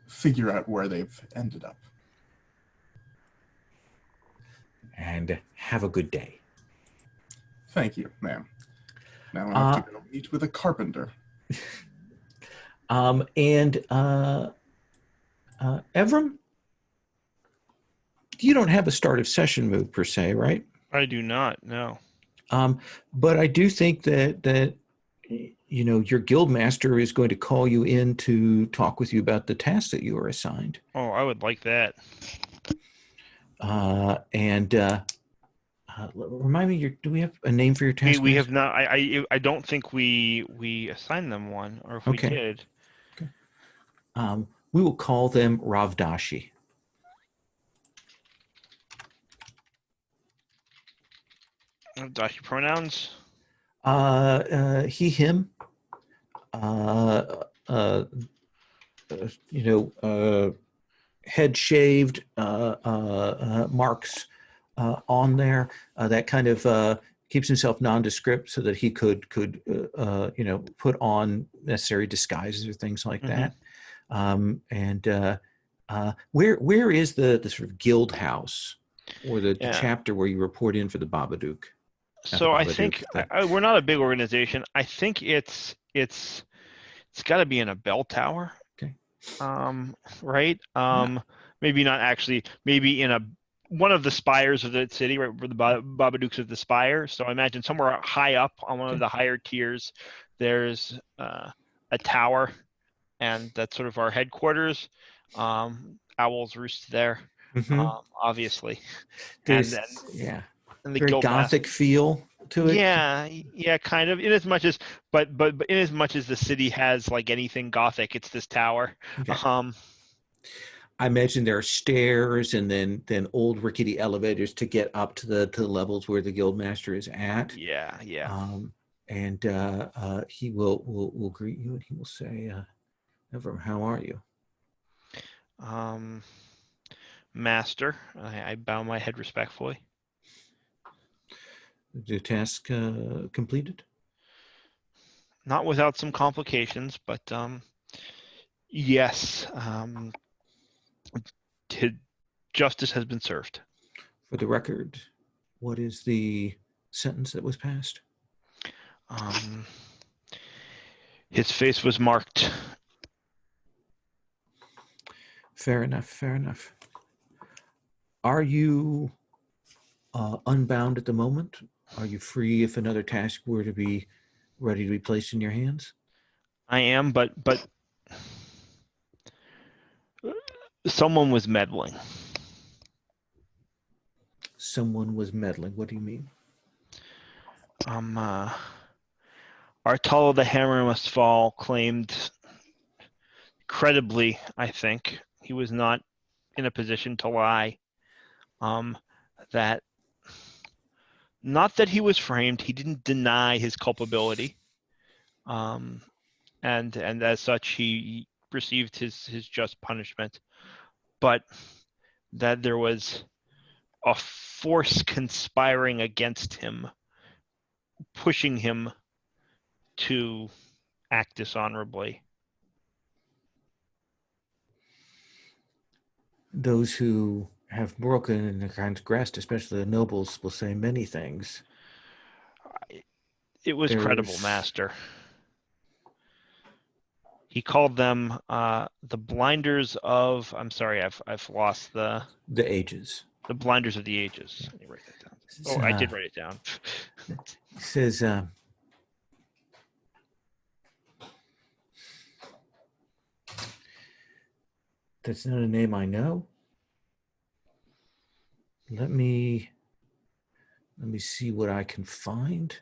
figure out where they've ended up." And have a good day. Thank you, ma'am. Now I have to go meet with a carpenter. Evram, you don't have a start of session move per se, right? I do not, no. But I do think that your guild master is going to call you in to talk with you about the task that you were assigned. Oh, I would like that. Remind me, do we have a name for your task? We have not. I don't think we assigned them one, or if we did. Okay. We will call them Ravdashi. Dashi pronouns? He, him. Head shaved, marks on there. That kind of keeps himself nondescript so that he could put on necessary disguises or things like that. Where is the sort of guild house or the chapter where you report in for the Babadook? So I think we're not a big organization. I think it's got to be in a bell tower. Okay. Right. Maybe not actually. Maybe in one of the spires of the city, right where the Babadooks of the spire. So I imagine somewhere high up on one of the higher tiers, there's a tower, and that's sort of our headquarters. Owls roost there, obviously, There's and the very guildmaster. gothic feel to it. Yeah, kind of. In as much as, but in as much as the city has like anything gothic, it's this tower. Okay. I imagine there are stairs and then old rickety elevators to get up to the levels where the guildmaster is at. Yeah. And he will greet you, and he will say, "Ephraim, how are you?" Master, I bow my head respectfully. The task completed? Not without some complications, but yes, justice has been served. For the record, what is the sentence that was passed? His face was marked. Fair enough. Are you unbound at the moment? Are you free if another task were to be ready to be placed in your hands? I am, but someone was meddling. Someone was meddling. What do you mean? Artala the Hammer Must Fall claimed, credibly, I think, he was not in a position to lie, that not that he was framed, he didn't deny his culpability, and as such he received his just punishment, but that there was a force conspiring against him, pushing him to act dishonorably. Those who have broken and transgressed, especially the nobles, will say many things. It was credible, Master. He called them the blinders of. I'm sorry, I've lost the ages. The blinders of the ages. Let me write that down. Oh, I did write it down. He says, "That's not a name I know. Let me see what I can find."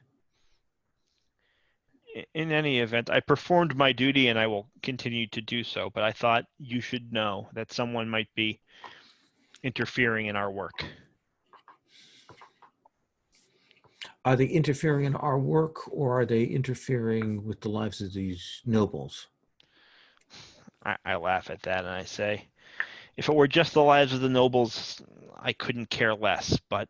In any event, I performed my duty and I will continue to do so, but I thought you should know that someone might be interfering in our work. Are they interfering in our work, or are they interfering with the lives of these nobles? I laugh at that and I say, if it were just the lives of the nobles, I couldn't care less, but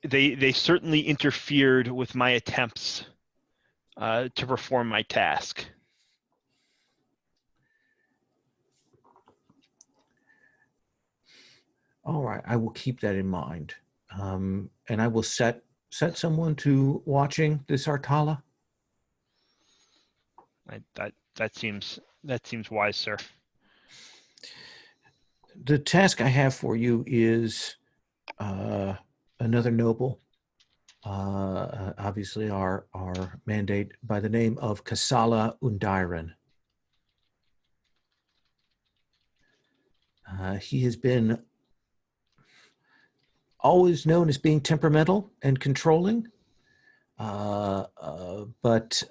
they certainly interfered with my attempts to perform my task. All right, I will keep that in mind, and I will set someone to watching this Artala. That seems wise, sir. The task I have for you is another noble. Obviously, our mandate, by the name of Kasala Undairan. He has been always known as being temperamental and controlling, but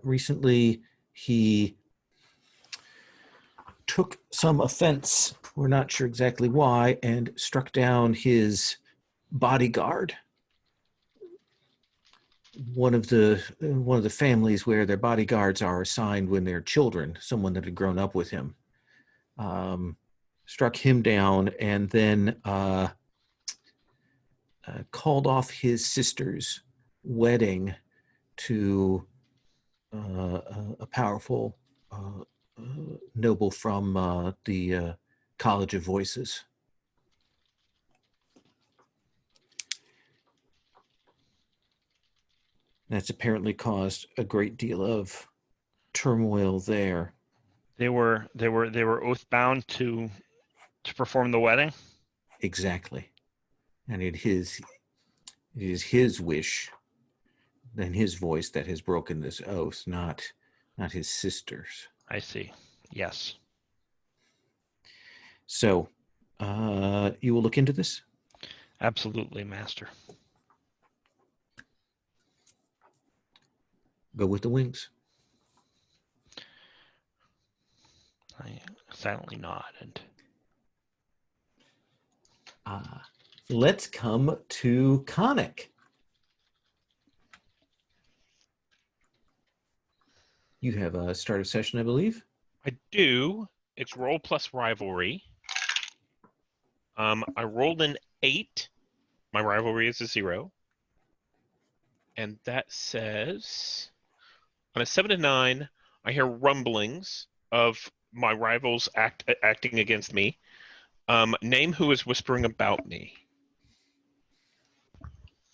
recently he took some offense, we're not sure exactly why, and struck down his bodyguard. One of the families where their bodyguards are assigned when they're children, someone that had grown up with him, struck him down, and then called off his sister's wedding to a powerful noble from the College of Voices. That's apparently caused a great deal of turmoil there. They were oath bound to perform the wedding. Exactly. And it is his wish and his voice that has broken this oath, not his sister's. I see. Yes. So, you will look into this? Absolutely, Master. Go with the wings. I silently nod and Let's come to Conic. You have a start a session, I believe. I do. It's roll plus rivalry. I rolled an 8. My rivalry is a 0. And that says on a 7 to 9, I hear rumblings of my rivals acting against me. Name who is whispering about me.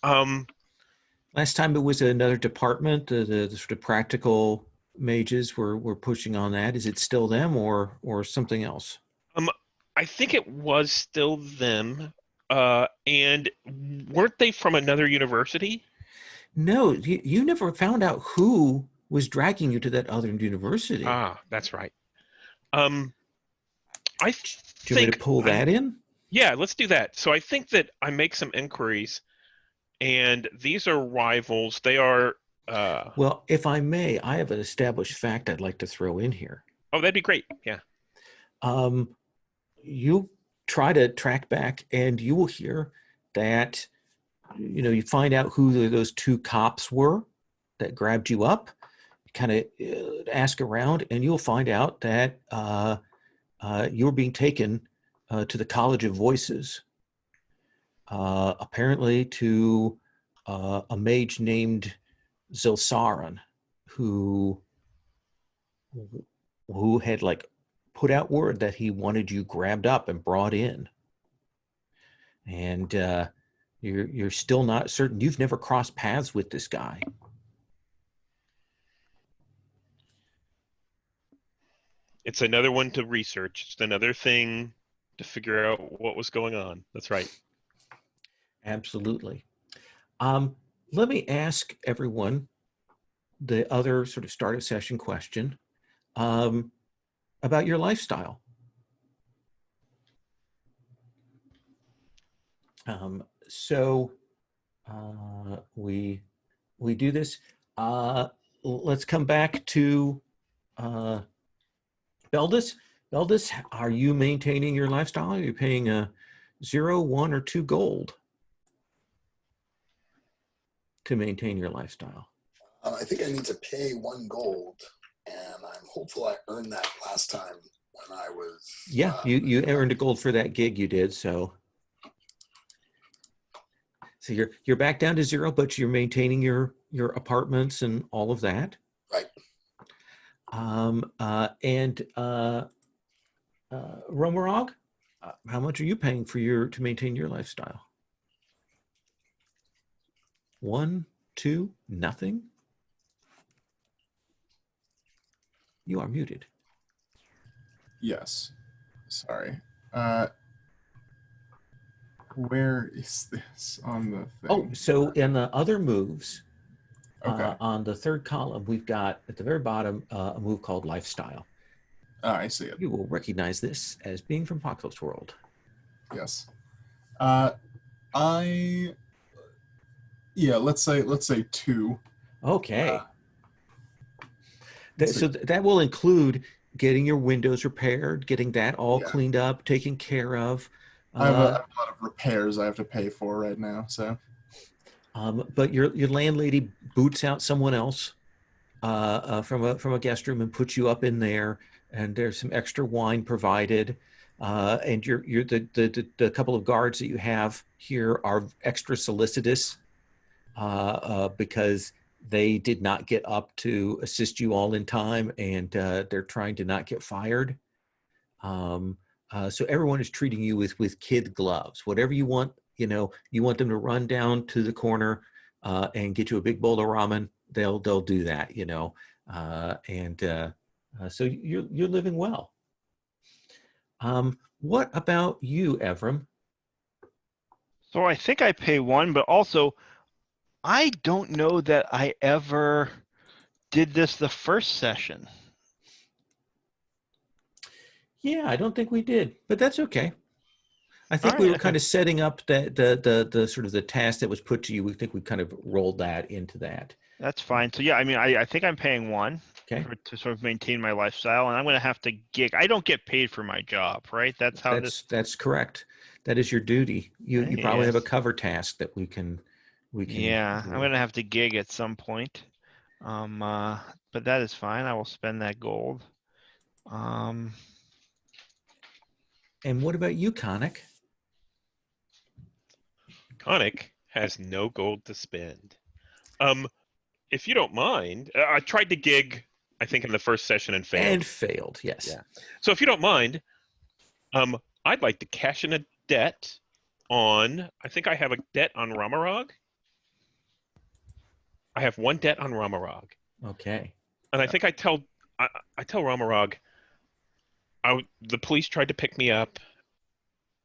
Last time it was another department. The sort of practical mages were pushing on that. Is it still them or something else? I think it was still them. And weren't they from another university? No, you never found out who was dragging you to that other university. Ah, that's right. I Do you want me think to pull that in? Yeah, let's do that. So I think that I make some inquiries, and these are rivals. They are. Well, if I may, I have an established fact I'd like to throw in here. Oh, that'd be great. Yeah. You try to track back, and you will hear that, you find out who those two cops were that grabbed you up. Kind of ask around, and you'll find out that you're being taken to the College of Voices, apparently to a mage named Zilsaran, who had put out word that he wanted you grabbed up and brought in. And you're still not certain. You've never crossed paths with this guy. It's another one to research. It's another thing to figure out what was going on. That's right. Absolutely. Let me ask everyone the other sort of start of session question about your lifestyle. So we do this. Let's come back to Beldis. Beldis, are you maintaining your lifestyle? Are you paying 0, 1, or 2 gold to maintain your lifestyle? I think I need to pay 1 gold, and I'm hopeful I earned that last time when I was. Yeah, you earned a gold for that gig you did, so you're back down to 0, but you're maintaining your apartments and all of that. Right. Romarog, how much are you paying to maintain your lifestyle? 1, 2, nothing? You are muted. Yes. Sorry. Where is this on the thing? Oh, so in the other moves, Okay. on the third column, we've got at the very bottom a move called Lifestyle. I see it. You will recognize this as being from Apocalypse World. Yes. Let's say 2. Okay. So that will include getting your windows repaired, getting that all cleaned up, taken care of. I have a lot of repairs I have to pay for right now, so. But your landlady boots out someone else from a guest room and puts you up in there, and there's some extra wine provided. And the couple of guards that you have here are extra solicitous because they did not get up to assist you all in time, and they're trying to not get fired. So everyone is treating you with kid gloves. Whatever you want, you want them to run down to the corner and get you a big bowl of ramen, they'll do that, So you're living well. What about you, Evram? So I think I pay 1, but also I don't know that I ever did this the first session. Yeah, I don't think we did, but that's okay. I think All we right, were okay. kind of setting up the sort of the task that was put to you. We think we kind of rolled that into that. That's fine. So yeah, I mean, I think I'm paying 1 Okay. to sort of maintain my lifestyle, and I'm going to have to gig. I don't get paid for my job, right? That's how this. That's correct. That is your duty. You probably have a Yes. cover task that we can Yeah, deal I'm with. going to have to gig at some point. But that is fine. I will spend that gold. And what about you, Conic? Conic has no gold to spend. If you don't mind, I tried to gig, I think, in the first session and failed. And failed, yes. Yeah. So if you don't mind, I'd like to cash in a debt on. I think I have a debt on Ramarog. I have 1 debt on Ramarog, Okay. and I think I tell Ramarog, the police tried to pick me up,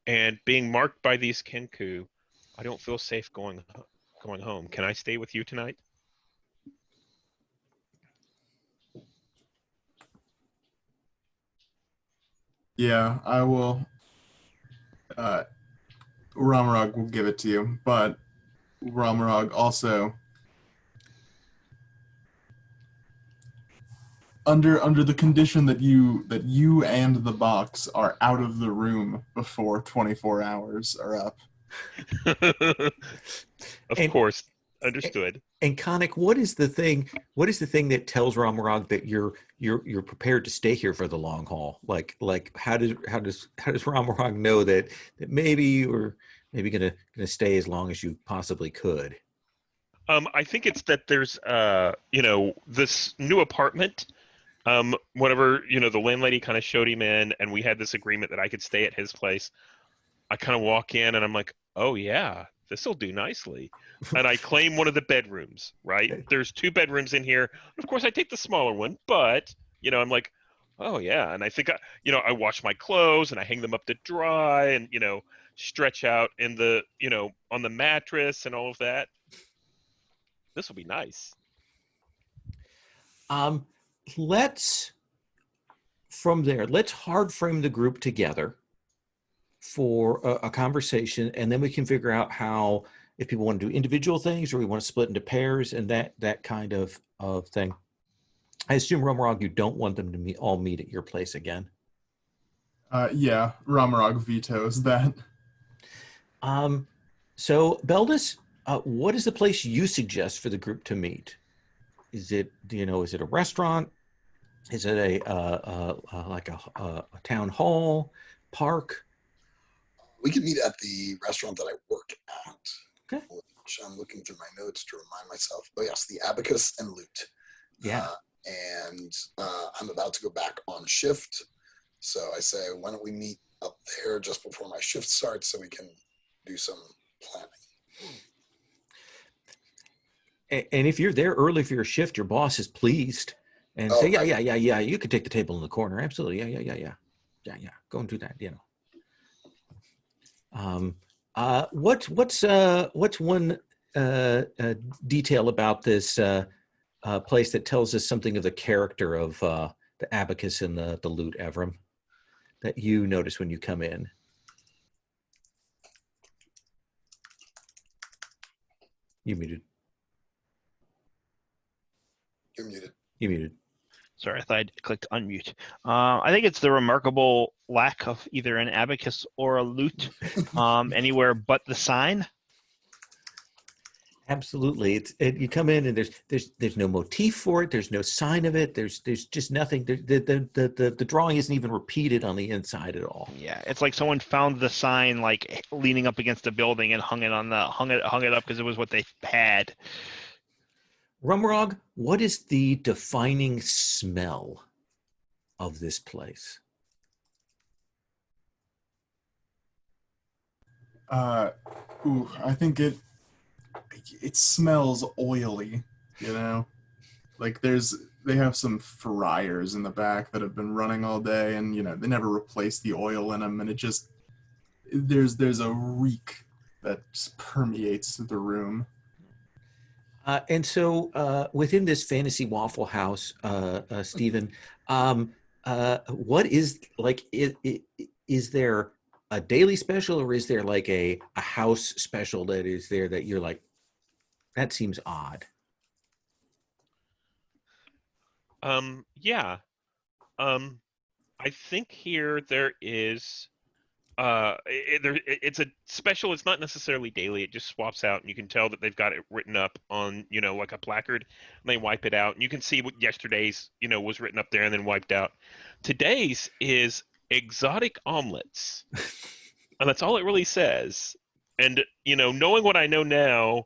and being marked by these Kenku, I don't feel safe going home. Can I stay with you tonight? Yeah, I will. Ramarog will give it to you, but Ramarog also under the condition that you and the box are out of the room before 24 hours are up. Of And- course, understood. And Conic, what is the thing that tells Ramarog that you're prepared to stay here for the long haul? Like how does Ramarog know that maybe you're gonna stay as long as you possibly could? I think it's that there's this new apartment. Whenever the landlady kind of showed him in, and we had this agreement that I could stay at his place. I kind of walk in and I'm like, oh yeah, this will do nicely. And I claim one of the bedrooms, right? Okay. There's 2 bedrooms in here. Of course, I take the smaller one, but, I'm like, oh yeah. And I think, I wash my clothes and I hang them up to dry and, stretch out in the, on the mattress and all of that. This will be nice. Let's hard frame the group together for a conversation, and then we can figure out how, if people want to do individual things or we want to split into pairs and that kind of thing. I assume, Romarog, you don't want them to all meet at your place again. Yeah, Ramarog vetoes that. So Beldis, what is the place you suggest for the group to meet? Is it a restaurant? Is it like a town hall, park? We could meet at the restaurant that I work at. Okay. Which I'm looking through my notes to remind myself. Oh yes, the Abacus and Loot. Yeah. And I'm about to go back on shift, so I say, why don't we meet up there just before my shift starts so we can do some planning. And if you're there early for your shift, your boss is pleased and say, yeah, you could take the table in the corner. Absolutely. Yeah. Go and do that, What's one detail about this place that tells us something of the character of the Abacus and the Loot, Evram, that you notice when you come in? You muted. You're muted. You muted. Sorry, I thought I clicked unmute. I think it's the remarkable lack of either an abacus or a loot anywhere but the sign. Absolutely. You come in and there's no motif for it. There's no sign of it. There's just nothing. The drawing isn't even repeated on the inside at all. Yeah, it's like someone found the sign like leaning up against a building and hung it up because it was what they had. Rumrog, what is the defining smell of this place? I think it smells oily, like there's they have some fryers in the back that have been running all day, and they never replace the oil in them, and it just there's a reek that just permeates the room. And so within this fantasy Waffle House, Stephen, what is like? Is there a daily special, or is there like a house special that is there that you're like, that seems odd? Yeah. I think here there is it's a special. It's not necessarily daily. It just swaps out, and you can tell that they've got it written up on, like a placard, and they wipe it out, and you can see what yesterday's, was written up there and then wiped out. Today's is exotic omelets, and that's all it really says. And knowing what I know now,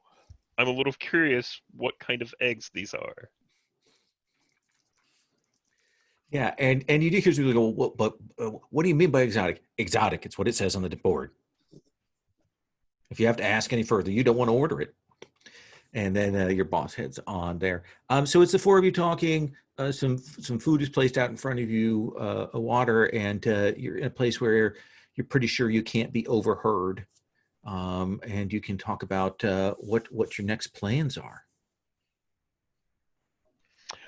I'm a little curious what kind of eggs these are. Yeah, and you do hear people go, well, but what do you mean by exotic? Exotic, it's what it says on the board. If you have to ask any further, you don't want to order it. And then your boss heads on there. So it's the four of you talking. Some food is placed out in front of you, a water, and you're in a place where you're pretty sure you can't be overheard. And you can talk about what your next plans are.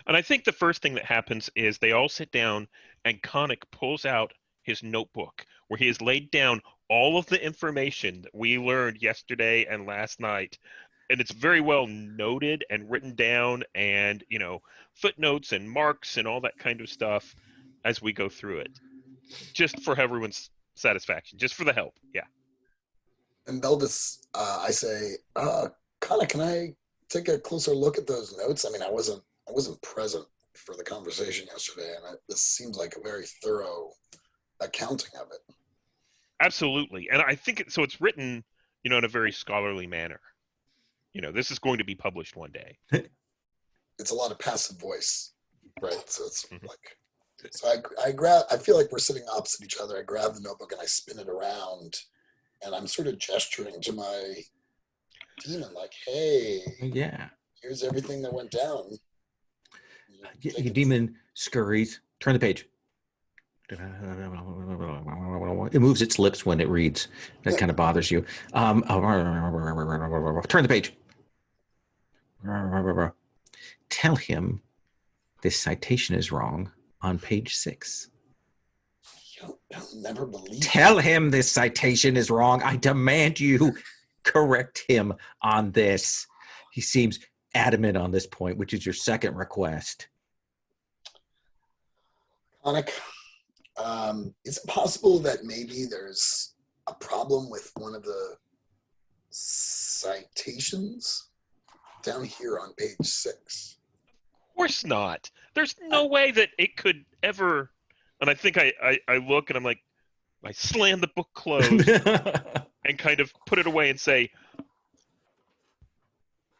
And I think the first thing that happens is they all sit down, and Connick pulls out his notebook where he has laid down all of the information that we learned yesterday and last night. And it's very well noted and written down, and, footnotes and marks and all that kind of stuff as we go through it. Just for everyone's satisfaction, just for the help. Yeah. And Belvis, I say, Kana, can I take a closer look at those notes? I mean, I wasn't present for the conversation yesterday, and this seems like a very thorough accounting of it. Absolutely. And I think so it's written, in a very scholarly manner. This is going to be published one day. It's a lot of passive voice, right? So it's like, so I feel like we're sitting opposite each other. I grab the notebook and I spin it around, and I'm sort of gesturing to my demon, like, hey, Yeah. here's everything that went down. Your demon scurries. Turn the page. It moves its lips when it reads. That kind of bothers you. Turn the page. Tell him this citation is wrong on page 6. You'll never believe Tell him this citation is wrong. I demand you correct him on this. He seems adamant on this point, which is your second request. Connick, is it possible that maybe there's a problem with one of the citations down here on page 6? Of course not. There's no way that it could ever. And I think I look and I'm like, I slam the book closed and kind of put it away and say,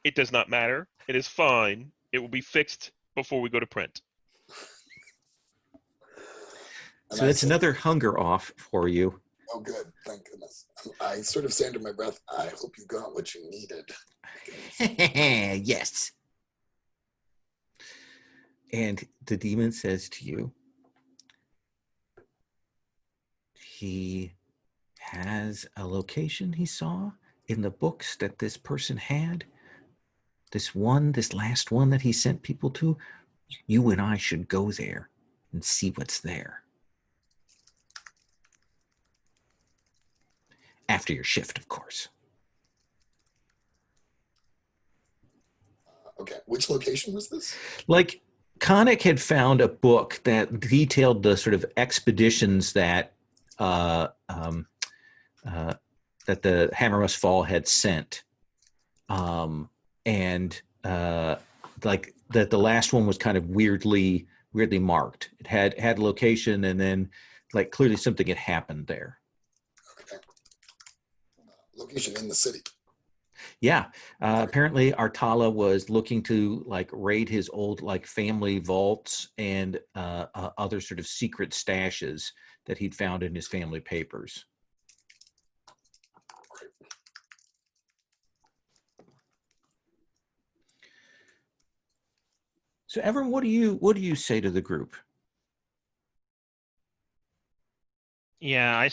it does not matter. It is fine. It will be fixed before we go to print. So that's another hunger off for you. Oh, good. Thank goodness. I sort of say under my breath, I hope you got what you needed. Yes. And the demon says to you, he has a location he saw in the books that this person had. This last one that he sent people to. You and I should go there and see what's there. After your shift, of course. Okay, which location was this? Like, Connick had found a book that detailed the sort of expeditions that that the Hammer Must Fall had sent, and like that the last one was kind of weirdly marked. It had location, and then like clearly something had happened there. Okay. Location in the city. Yeah. Apparently Artala was looking to like raid his old like family vaults and other sort of secret stashes that he'd found in his family papers. So, Everett, what do you say to the group? Yeah, I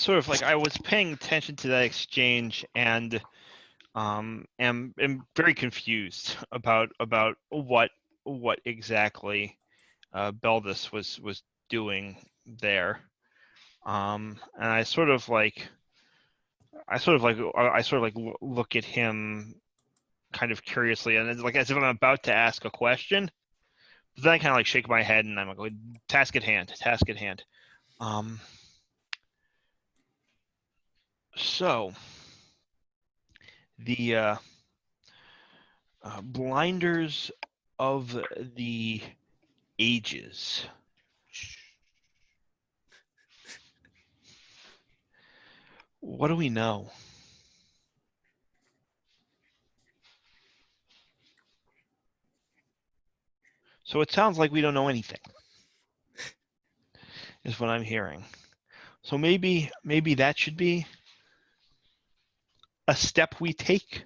was paying attention to that exchange and am very confused about what exactly Beldis was doing there. And I sort of like look at him kind of curiously, and it's like as if I'm about to ask a question. But then I kind of like shake my head, and I'm like, task at hand, task at hand. So the blinders of the ages. What do we know? So it sounds like we don't know anything, is what I'm hearing. So maybe that should be a step we take.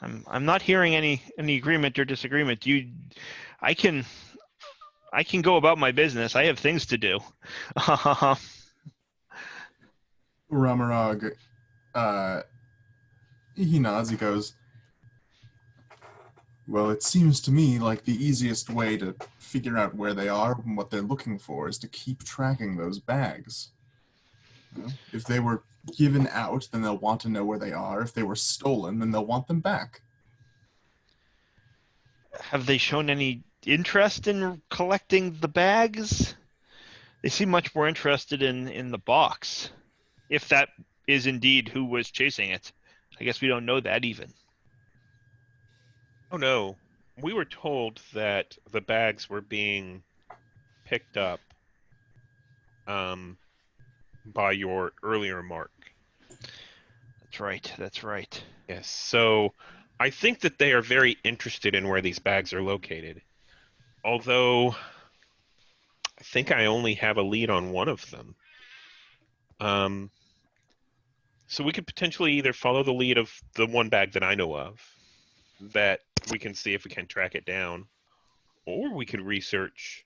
I'm not hearing any agreement or disagreement. I can go about my business. I have things to do. Ramarog, he nods. He goes, "Well, it seems to me like the easiest way to figure out where they are and what they're looking for is to keep tracking those bags. You know, if they were given out, then they'll want to know where they are. If they were stolen, then they'll want them back." Have they shown any interest in collecting the bags? They seem much more interested in the box, if that is indeed who was chasing it. I guess we don't know that even. Oh no, we were told that the bags were being picked up by your earlier mark. That's right. That's right. Yes, so I think that they are very interested in where these bags are located. Although I think I only have a lead on one of them. So we could potentially either follow the lead of the one bag that I know of, that we can see if we can track it down, or we could research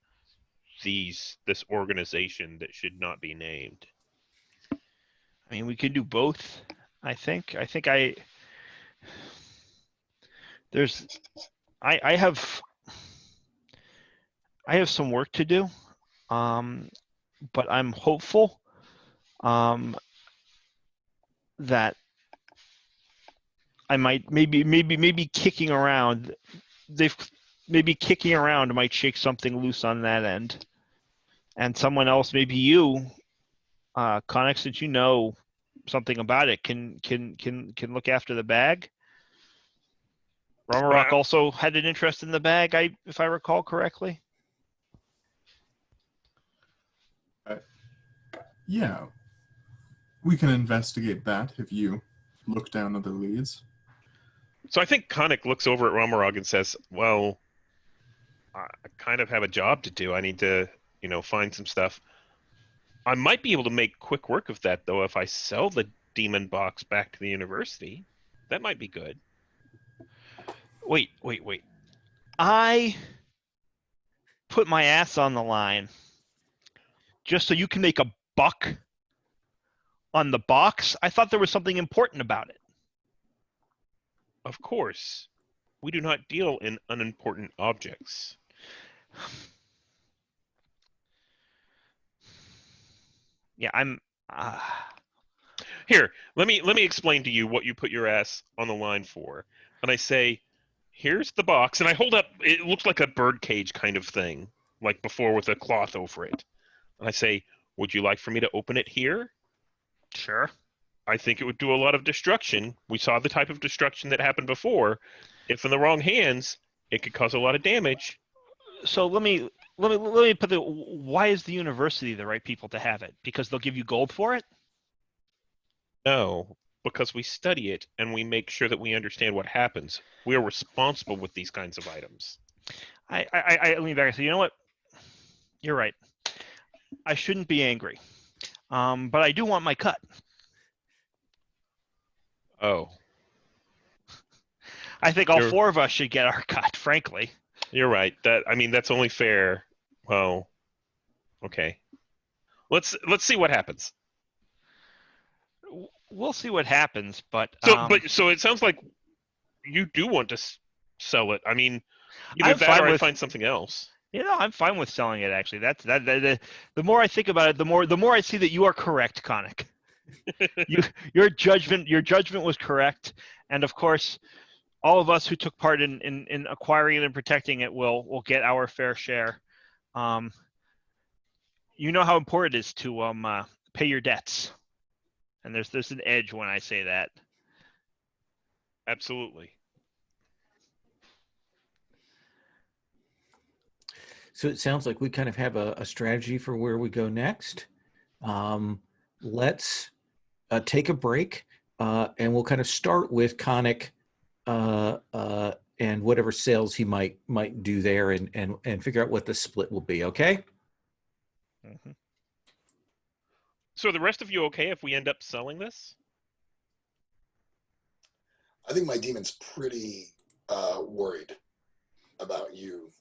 this organization that should not be named. I mean, we could do both. I think there's I have some work to do, but I'm hopeful that I might maybe kicking around. They've maybe kicking around might shake something loose on that end, and someone else, maybe you, Connix, since you know something about it, can look after the bag. Romarock also had an interest in the bag, if I recall correctly. Yeah, we can investigate that if you look down at the leads. So I think Konik looks over at Romarog and says, well, I kind of have a job to do. I need to, find some stuff. I might be able to make quick work of that, though, if I sell the demon box back to the university. That might be good. Wait. I put my ass on the line just so you can make a buck on the box. I thought there was something important about it. Of course. We do not deal in unimportant objects. Yeah, I'm... Here, let me explain to you what you put your ass on the line for. And I say, here's the box, and I hold up, it looks like a bird cage kind of thing, like before with a cloth over it. And I say, would you like for me to open it here? Sure. I think it would do a lot of destruction. We saw the type of destruction that happened before. If in the wrong hands, it could cause a lot of damage. So let me put why is the university the right people to have it? Because they'll give you gold for it? No, because we study it and we make sure that we understand what happens. We are responsible with these kinds of items. I lean back and say, you know what? You're right. I shouldn't be angry. But I do want my cut. Oh. I think all You're- 4 of us should get our cut, frankly. You're right. That's only fair. Well, okay. Let's see what happens. We'll see what happens, but So it sounds like you do want to sell it. I mean, either I'm that fine or I with- find something else. I'm fine with selling it. Actually, the more I think about it, the more I see that you are correct, Connick. Your judgment was correct, and of course, all of us who took part in acquiring it and protecting it will get our fair share. You know how important it is to pay your debts, and there's an edge when I say that. Absolutely. So it sounds like we kind of have a strategy for where we go next. Let's take a break, and we'll kind of start with Connick and whatever sales he might do there, and figure out what the split will be. Okay. Mm-hmm. So are the rest of you okay if we end up selling this? I think my demon's pretty worried about you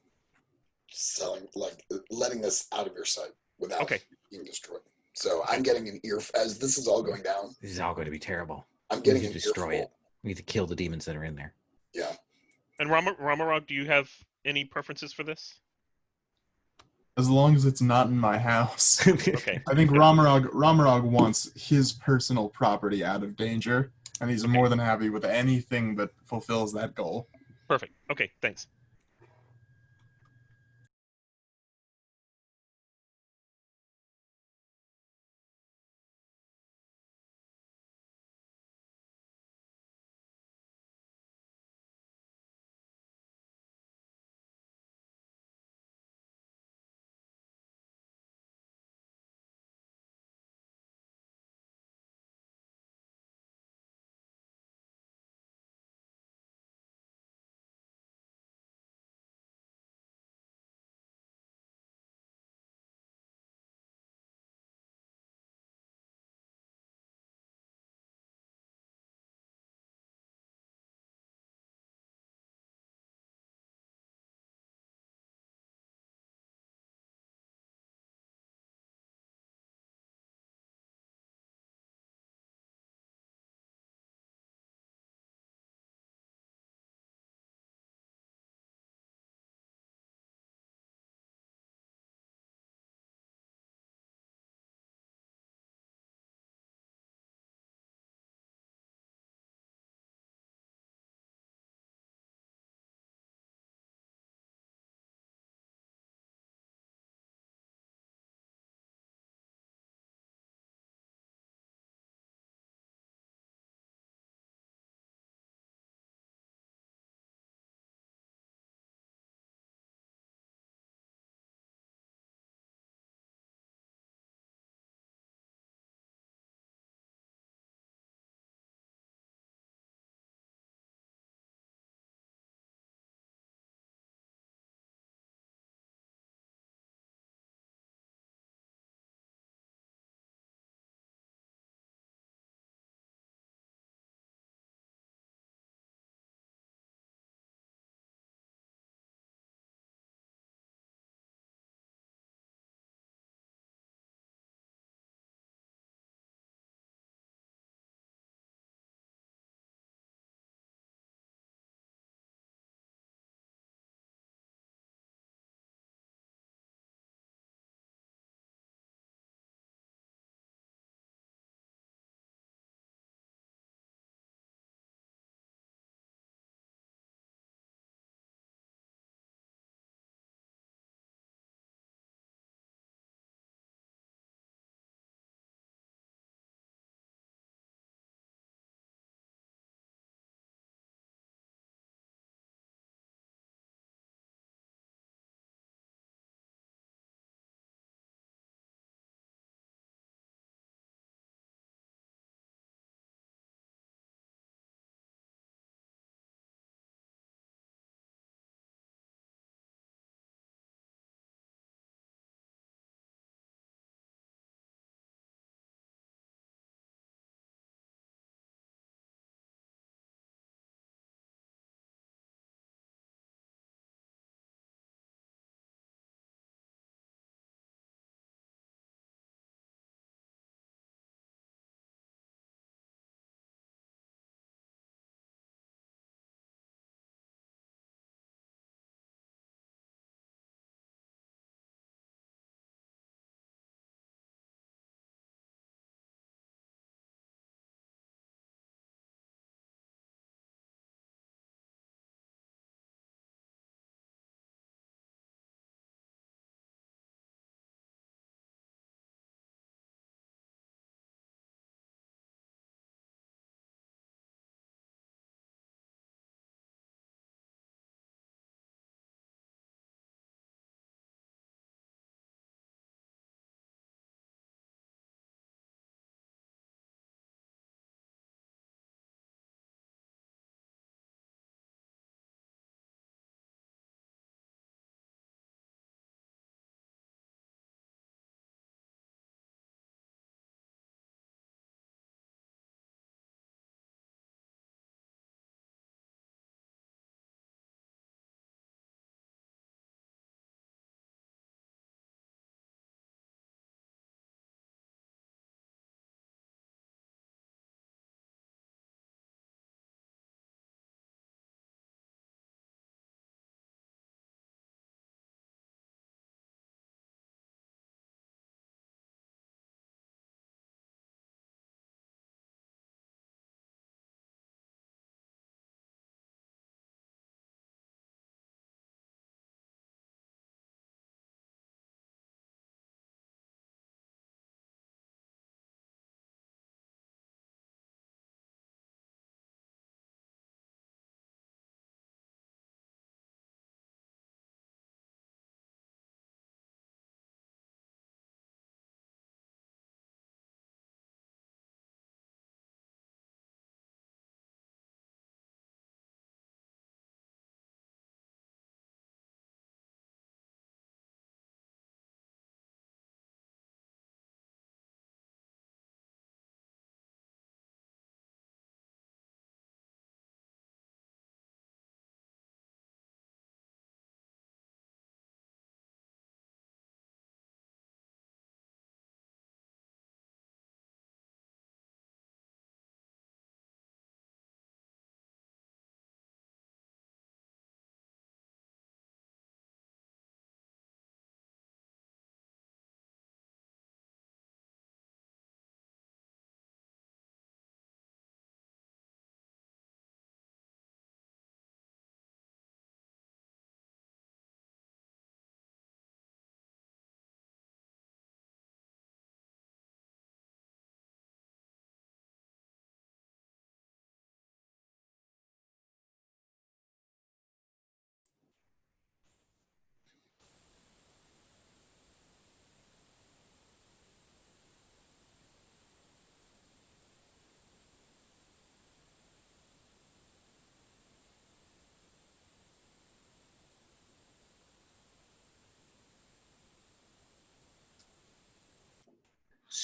selling, like letting this out of your sight without being destroyed. So I'm getting an ear as this is all going down. This is all going to be terrible. I'm getting we an need to destroy earful. it. We need to kill the demons that are in there. Yeah. And Ramarog, do you have any preferences for this? As long as it's not in my house. Okay. I think Ramarog wants his personal property out of danger, and he's more than happy with anything that fulfills that goal. Perfect. Okay, thanks.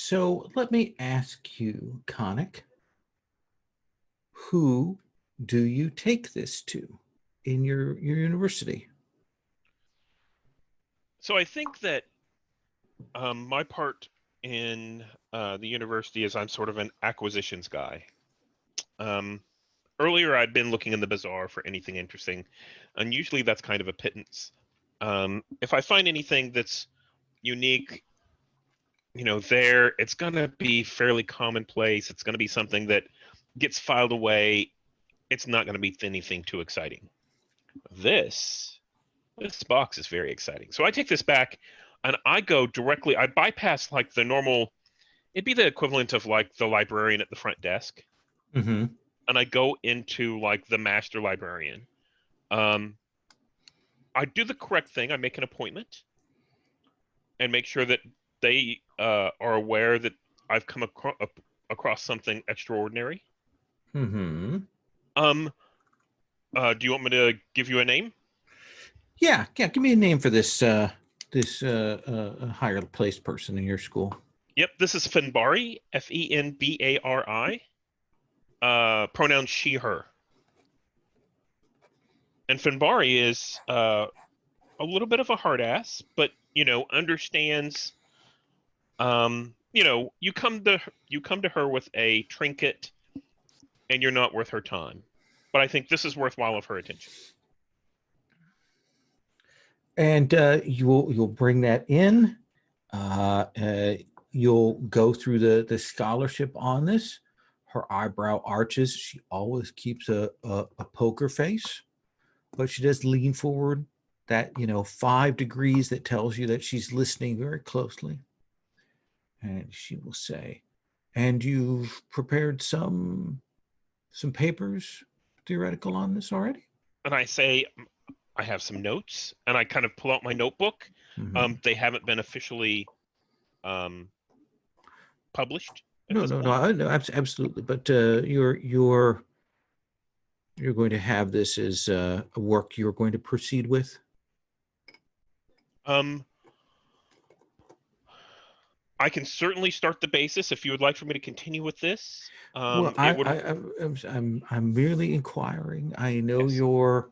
So let me ask you, Conic, who do you take this to in your university? So I think that my part in the university is I'm sort of an acquisitions guy. Um, Earlier, I'd been looking in the bazaar for anything interesting, and usually that's kind of a pittance. If I find anything that's unique, there, it's going to be fairly commonplace. It's going to be something that gets filed away. It's not going to be anything too exciting. This box is very exciting. So I take this back and I go directly, I bypass like the normal, it'd be the equivalent of like the librarian at the front desk. Mm-hmm. And I go into like the master librarian. Um, I do the correct thing. I make an appointment and make sure that they are aware that I've come across something extraordinary. Mm-hmm. Do you want me to give you a name? Yeah. Give me a name for this higher placed person in your school. Yep, this is Fenbari, Fenbari. Pronoun she, her. And Fenbari is a little bit of a hard ass, but understands. You come to her with a trinket, and you're not worth her time. But I think this is worthwhile of her attention. And you'll bring that in. Uh, uh, you'll go through the scholarship on this. Her eyebrow arches. She always keeps a poker face, but she does lean forward. That 5 degrees that tells you that she's listening very closely. And she will say, "And you've prepared some papers theoretical on this already?" And I say, I have some notes, and I kind of pull out my notebook. Mhm. They haven't been officially um, published at No, this no, no, point. no, absolutely. But you're going to have this as a work you're going to proceed with. Um, I can certainly start the basis if you would like for me to continue with this. Well, It would, I'm merely inquiring. I know yes,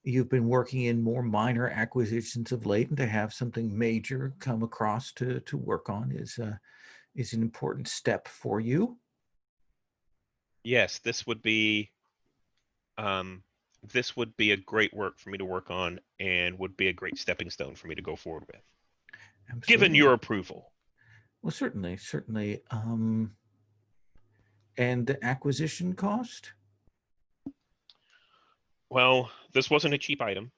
you've been working in more minor acquisitions of late, and to have something major come across to work on is an important step for you. yes, um, this would be a great work for me to work on, and would be a great stepping stone for me to go forward with, given Absolutely. your approval. Well, certainly, certainly. And the acquisition cost? Well, this wasn't a cheap item,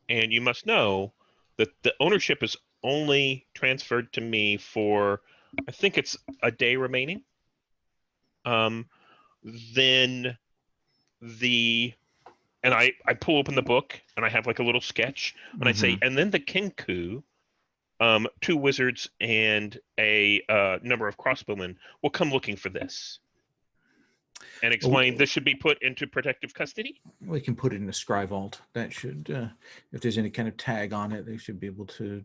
and you must know that the ownership is only transferred to me for, I think it's a day remaining. Um, then the and I pull open the book and I have like a little sketch and I say, Mhm. and then the Kenku, 2 wizards and a number of crossbowmen will come looking for this and Well, explain this should be put into protective custody. we can put it in a Scry Vault. That should, if there's any kind of tag on it, they should be able to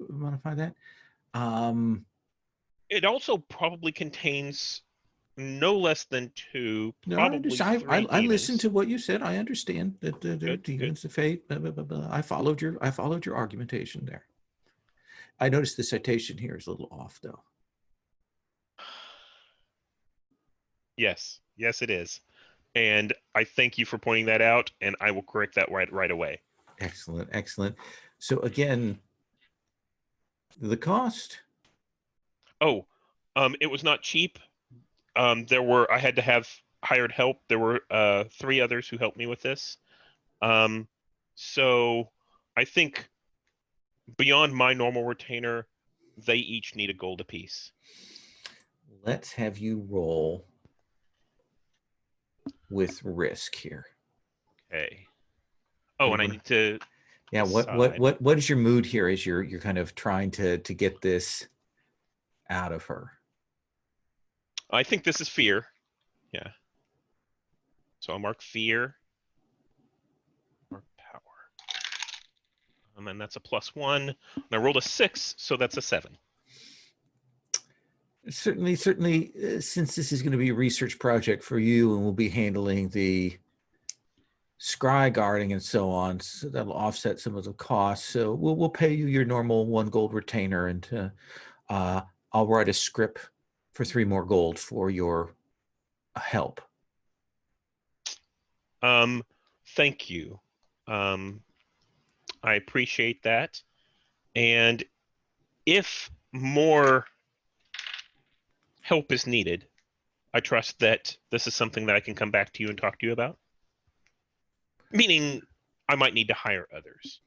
modify that. Um, It also probably contains no less than two, no, I probably understand. three I listened demons. to what you said. I understand that there are Good, good. demons of fate. Blah, blah, blah, blah. I followed your argumentation there. I noticed the citation here is a little off, though. Yes, yes, it is. And I thank you for pointing that out, and I will correct that right away. Excellent, excellent. So again, the cost. Oh, it was not cheap. I had to have hired help. There were 3 others who helped me with this. Um, so I think beyond my normal retainer, they each need a gold apiece. Let's have you roll with risk here. Okay. What Oh, do and you I want? need to Yeah. decide. What is your mood here as you're kind of trying to get this out of her? I think this is fear. Yeah. So I'll mark fear. Mark power. And that's a +1. And I rolled a 6, so that's a 7. Certainly, since this is going to be a research project for you, and we'll be handling the scry guarding and so on, so that'll offset some of the costs. So we'll pay you your normal 1 gold retainer, and I'll write a script for 3 more gold for your help. Thank you. I appreciate that. And if more help is needed, I trust that this is something that I can come back to you and talk to you about. Meaning, I might need to hire others.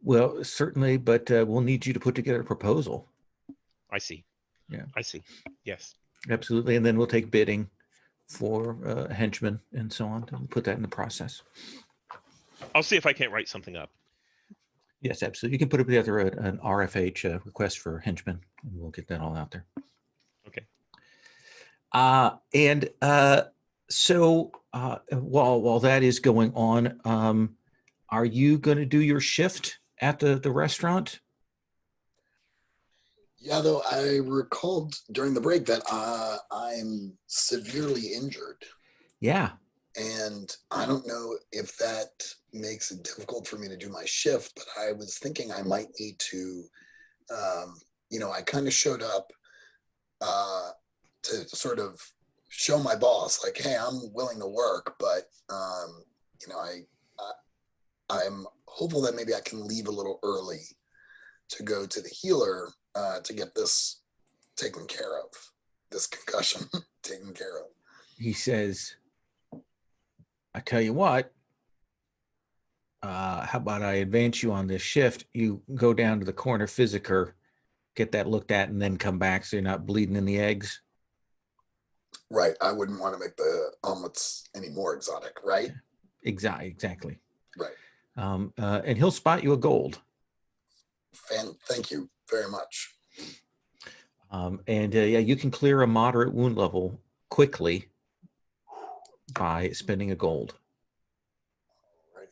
Well, certainly, but we'll need you to put together a proposal. I see. Yeah. I see. Yes. Absolutely, and then we'll take bidding for henchmen and so on, and put that in the process. I'll see if I can't write something up. Yes, absolutely. You can put together an RFH request for henchmen, and we'll get that all out there. Okay. So while that is going on, are you going to do your shift at the restaurant? Yeah, though I recalled during the break that I'm severely injured. Yeah. And I don't know if that makes it difficult for me to do my shift, but I was thinking I might need to, I kind of showed up to sort of show my boss, like, hey, I'm willing to work, but, I'm hopeful that maybe I can leave a little early to go to the healer to get this taken care of, this concussion taken care of. He says, I tell you what, how about I advance you on this shift? You go down to the corner physiker, get that looked at, and then come back so you're not bleeding in the eggs. Right. I wouldn't want to make the omelets any more exotic, right? Exactly. Right. And he'll spot you a gold. Thank you very much. You can clear a moderate wound level quickly by spending a gold. Right.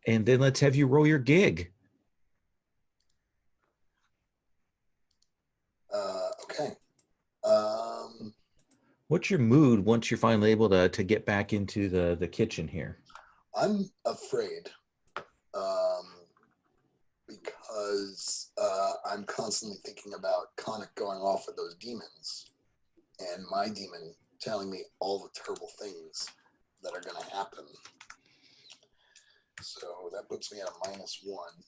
And then let's have you roll your gig. Okay. What's your mood once you're finally able to get back into the kitchen here? I'm afraid because I'm constantly thinking about Conic going off with those demons and my demon telling me all the terrible things that are going to happen. So that puts me at a -1.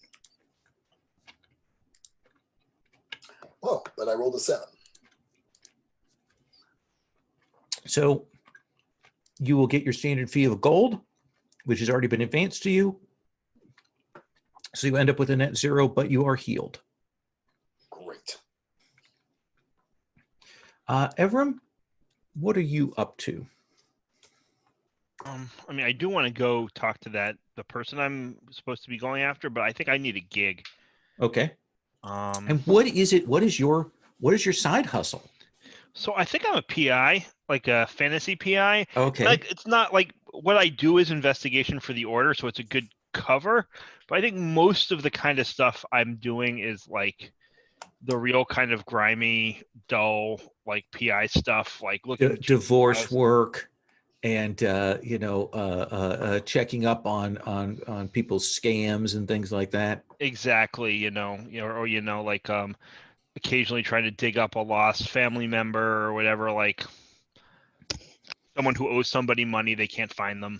Oh, but I rolled a 7. So you will get your standard fee of gold, which has already been advanced to you. So you end up with a net 0, but you are healed. Great. Evram, what are you up to? I do want to go talk to the person I'm supposed to be going after, but I think I need a gig. Okay. And what is it? What is your side hustle? So I think I'm a PI, like a fantasy PI. Okay. Like, it's not like what I do is investigation for the order, so it's a good cover. But I think most of the kind of stuff I'm doing is like the real kind of grimy, dull, like PI stuff, like looking divorce work, and checking up on people's scams and things like that. Exactly, like occasionally trying to dig up a lost family member or whatever, like someone who owes somebody money, they can't find them.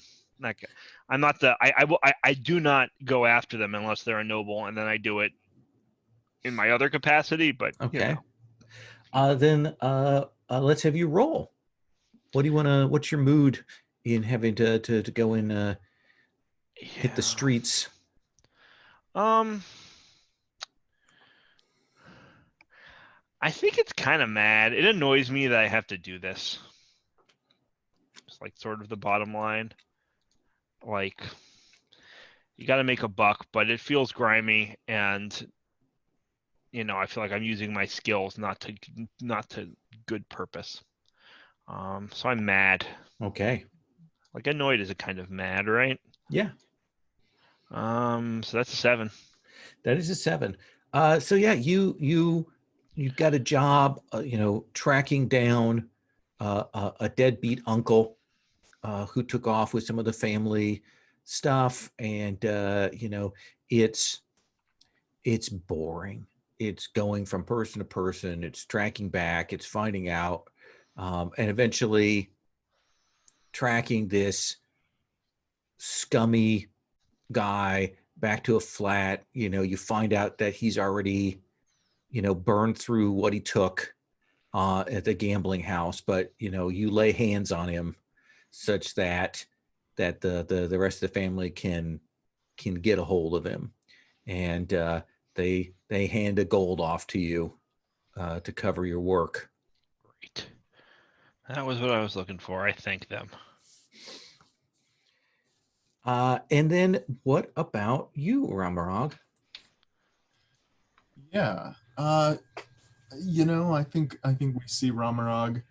I'm not I do not go after them unless they're a noble, and then I do it in my other capacity. But okay, then let's have you roll. What do you want to? What's your mood in having to go and hit the streets? I think it's kind of mad. It annoys me that I have to do this. It's like sort of the bottom line. Like, you got to make a buck, but it feels grimy, and I feel like I'm using my skills not to good purpose. So I'm mad. Okay. Like, annoyed is a kind of mad, right? Yeah. So that's a 7. That is a 7. So yeah, you've got a job, tracking down a deadbeat uncle who took off with some of the family stuff, and it's boring. It's going from person to person. It's tracking back. It's finding out, and eventually tracking this scummy guy back to a flat. You find out that he's already burned through what he took at the gambling house, but you lay hands on him such that the rest of the family can get a hold of him, and they hand a gold off to you to cover your work. Great. That was what I was looking for. I thank them. And then what about you, Ramarog? Yeah. I think we see Ramarog.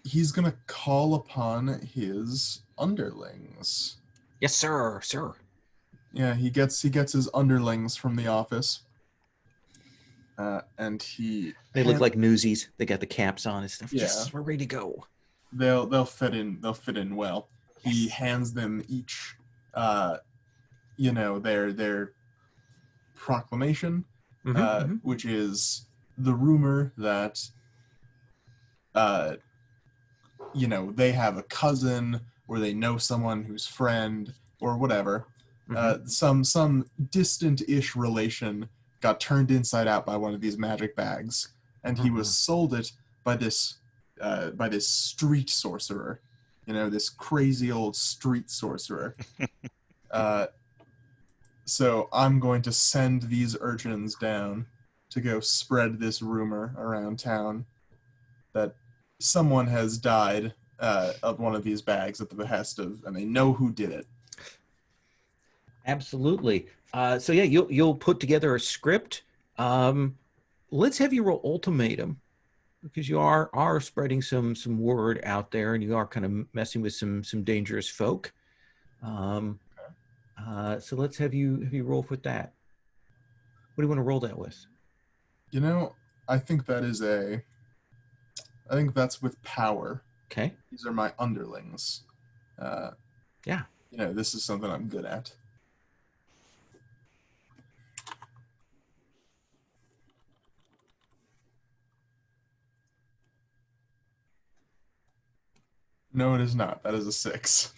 He's gonna call upon his underlings. Yes, sir. Yeah, he gets his underlings from the office. And They look like newsies. They got the caps on and stuff. Yeah. Yes, we're ready to go. They'll fit in well. He hands them each their proclamation, which is the rumor that they have a cousin or they know someone who's friend or whatever. Some distant-ish relation got turned inside out by one of these magic bags, and he was sold it by this street sorcerer, this crazy old street sorcerer. So I'm going to send these urchins down to go spread this rumor around town that someone has died of one of these bags at the behest of, and they know who did it. Absolutely. So yeah, you'll put together a script. Let's have you roll ultimatum, because you are spreading some word out there, and you are kind of messing with some dangerous folk. So let's have you roll with that. What do you want to roll that with? I think that's with power. Okay. These are my underlings. Yeah. This is something I'm good at. No, it is not. That is a 6.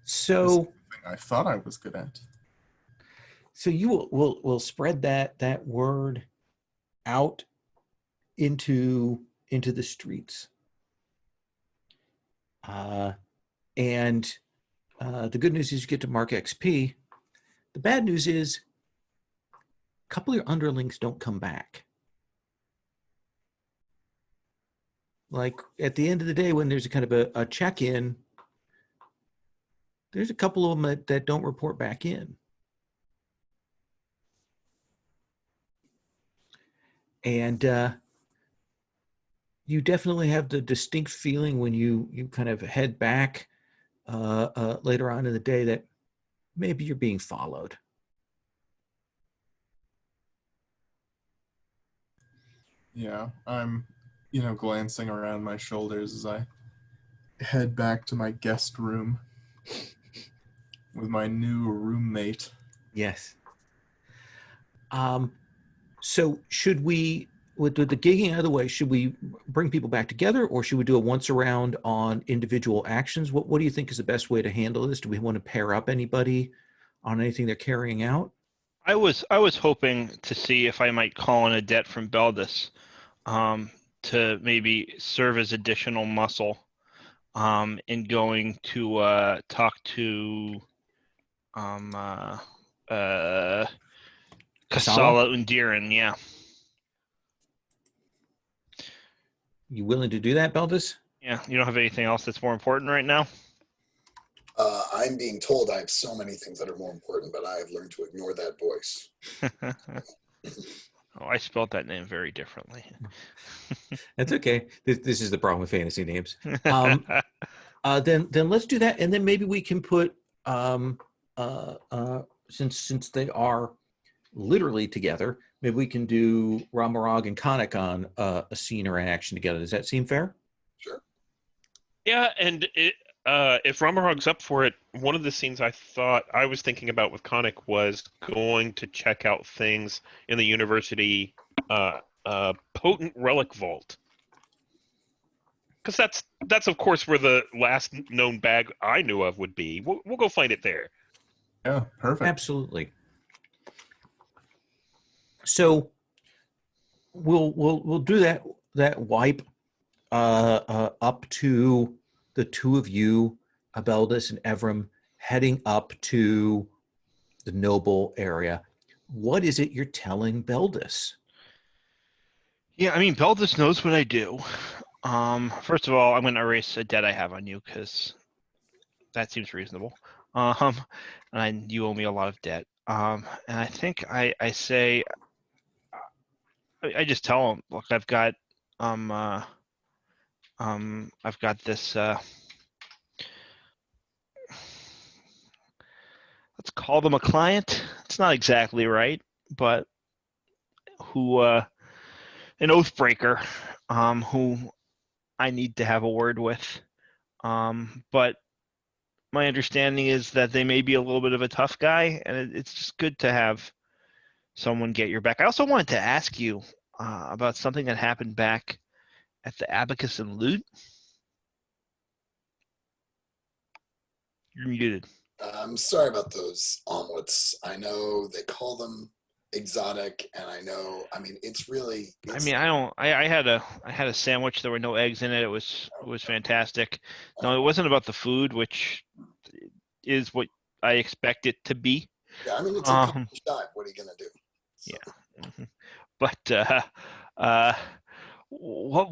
So I thought I was good at. So you will spread that word out into the streets. And the good news is you get to mark XP. The bad news is a couple of your underlings don't come back. Like at the end of the day, when there's a kind of a check-in, there's a couple of them that don't report back in. And you definitely have the distinct feeling when you kind of head back later on in the day that maybe you're being followed. Yeah, I'm, glancing around my shoulders as I head back to my guest room with my new roommate. Yes. So should we, with the gigging out of the way, should we bring people back together, or should we do a once around on individual actions? What do you think is the best way to handle this? Do we want to pair up anybody on anything they're carrying out? I was hoping to see if I might call in a debt from Beldis to maybe serve as additional muscle in going to talk to Kasala Undiran, yeah. You willing to do that, Beldis? Yeah, you don't have anything else that's more important right now? I'm being told I have so many things that are more important, but I have learned to ignore that voice. Oh, I spelled that name very differently. That's okay. This is the problem with fantasy names. Then let's do that, and then maybe we can put since they are literally together, maybe we can do Ramarog and Konik on a scene or an action together. Does that seem fair? Sure. Yeah, and if Ramarog's up for it, one of the scenes I was thinking about with Konik was going to check out things in the university potent relic vault. Because that's of course where the last known bag I knew of would be. We'll go find it there. Yeah, perfect. Absolutely. So we'll do that wipe up to the two of you, Abeldis and Evram, heading up to the noble area. What is it you're telling Beldis? Yeah, I mean, Beldis knows what I do. First of all, I'm going to erase a debt I have on you because that seems reasonable. And you owe me a lot of debt. And I think I say, I just tell him, look, I've got this. Let's call them a client. It's not exactly right, but who an oath breaker, who I need to have a word with. But my understanding is that they may be a little bit of a tough guy, and it's just good to have someone get your back. I also wanted to ask you about something that happened back at the Abacus and Loot. You're muted. I'm sorry about those omelets. I know they call them exotic, and I know. I mean, it's really. I mean, I had a sandwich. There were no eggs in it. It was fantastic. No, it wasn't about the food, which is what I expect it to be. Yeah, I mean, it's a college dive. What are you gonna do? So. Yeah, but what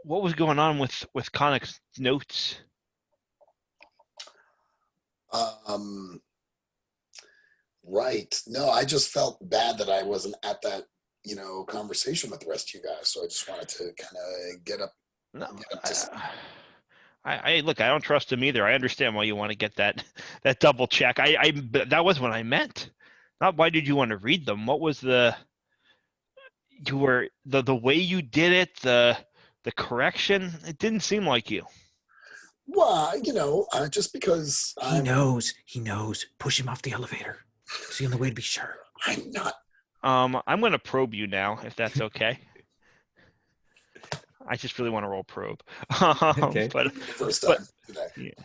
was going on with Connick's notes? Right. No, I just felt bad that I wasn't at that, conversation with the rest of you guys. So I just wanted to kind of get up. No, I look. I don't trust him either. I understand why you want to get that double check. That was what I meant. Not why did you want to read them? What was the way you did it? The correction. It didn't seem like you. Well, just because He knows. Push him off the elevator. Is he on the way to be sure? I'm not. I'm going to probe you now, if that's okay. I just really want to roll probe. Okay. But first time today.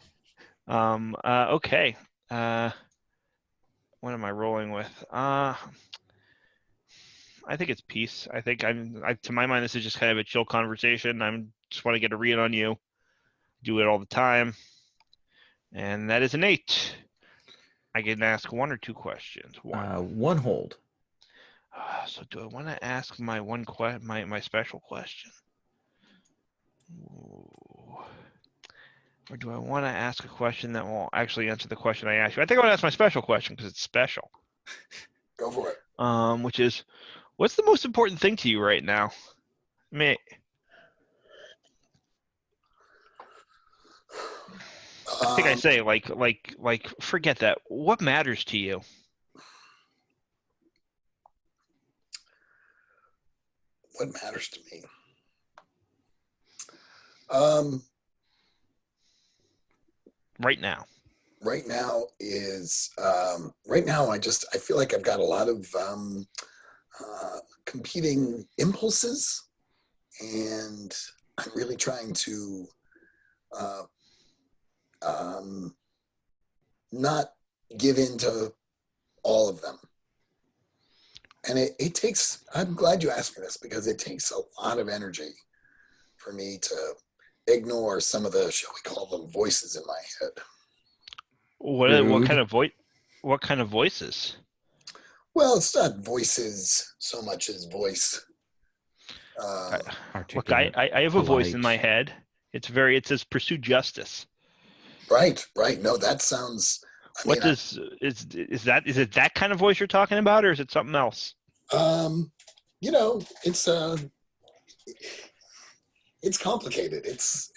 Yeah. Okay. What am I rolling with? I think it's peace. I think to my mind, this is just kind of a chill conversation. I just want to get a read on you. Do it all the time. And that is an 8. I can ask 1 or 2 questions. One hold. So do I want to ask my my special question? Or do I want to ask a question that will actually answer the question I asked you? I think I want to ask my special question because it's special. Go for it. Which is, what's the most important thing to you right now? I think I say like forget that. What matters to you? What matters to me? Right now. Right now is I feel like I've got a lot of competing impulses, and I'm really trying to not give in to all of them. And it takes, I'm glad you asked me this, because it takes a lot of energy for me to ignore some of the, shall we call them, voices in my head. What kind of voices? Well, it's not voices so much as voice. Look, I have a voice in my head. It says pursue justice. Right. No, that sounds. Is it that kind of voice you're talking about, or is it something else? It's complicated. It's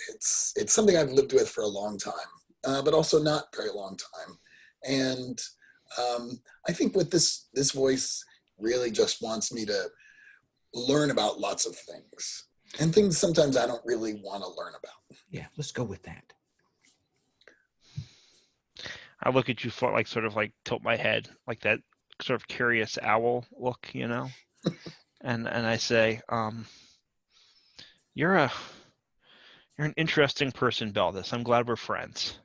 something I've lived with for a long time, but also not very long time. And I think with this voice really just wants me to learn about lots of things, and things sometimes I don't really want to learn about. Yeah, let's go with that. I look at you for like sort of like tilt my head like that sort of curious owl look, you know, and I say, you're an interesting person, Beldis. I'm glad we're friends.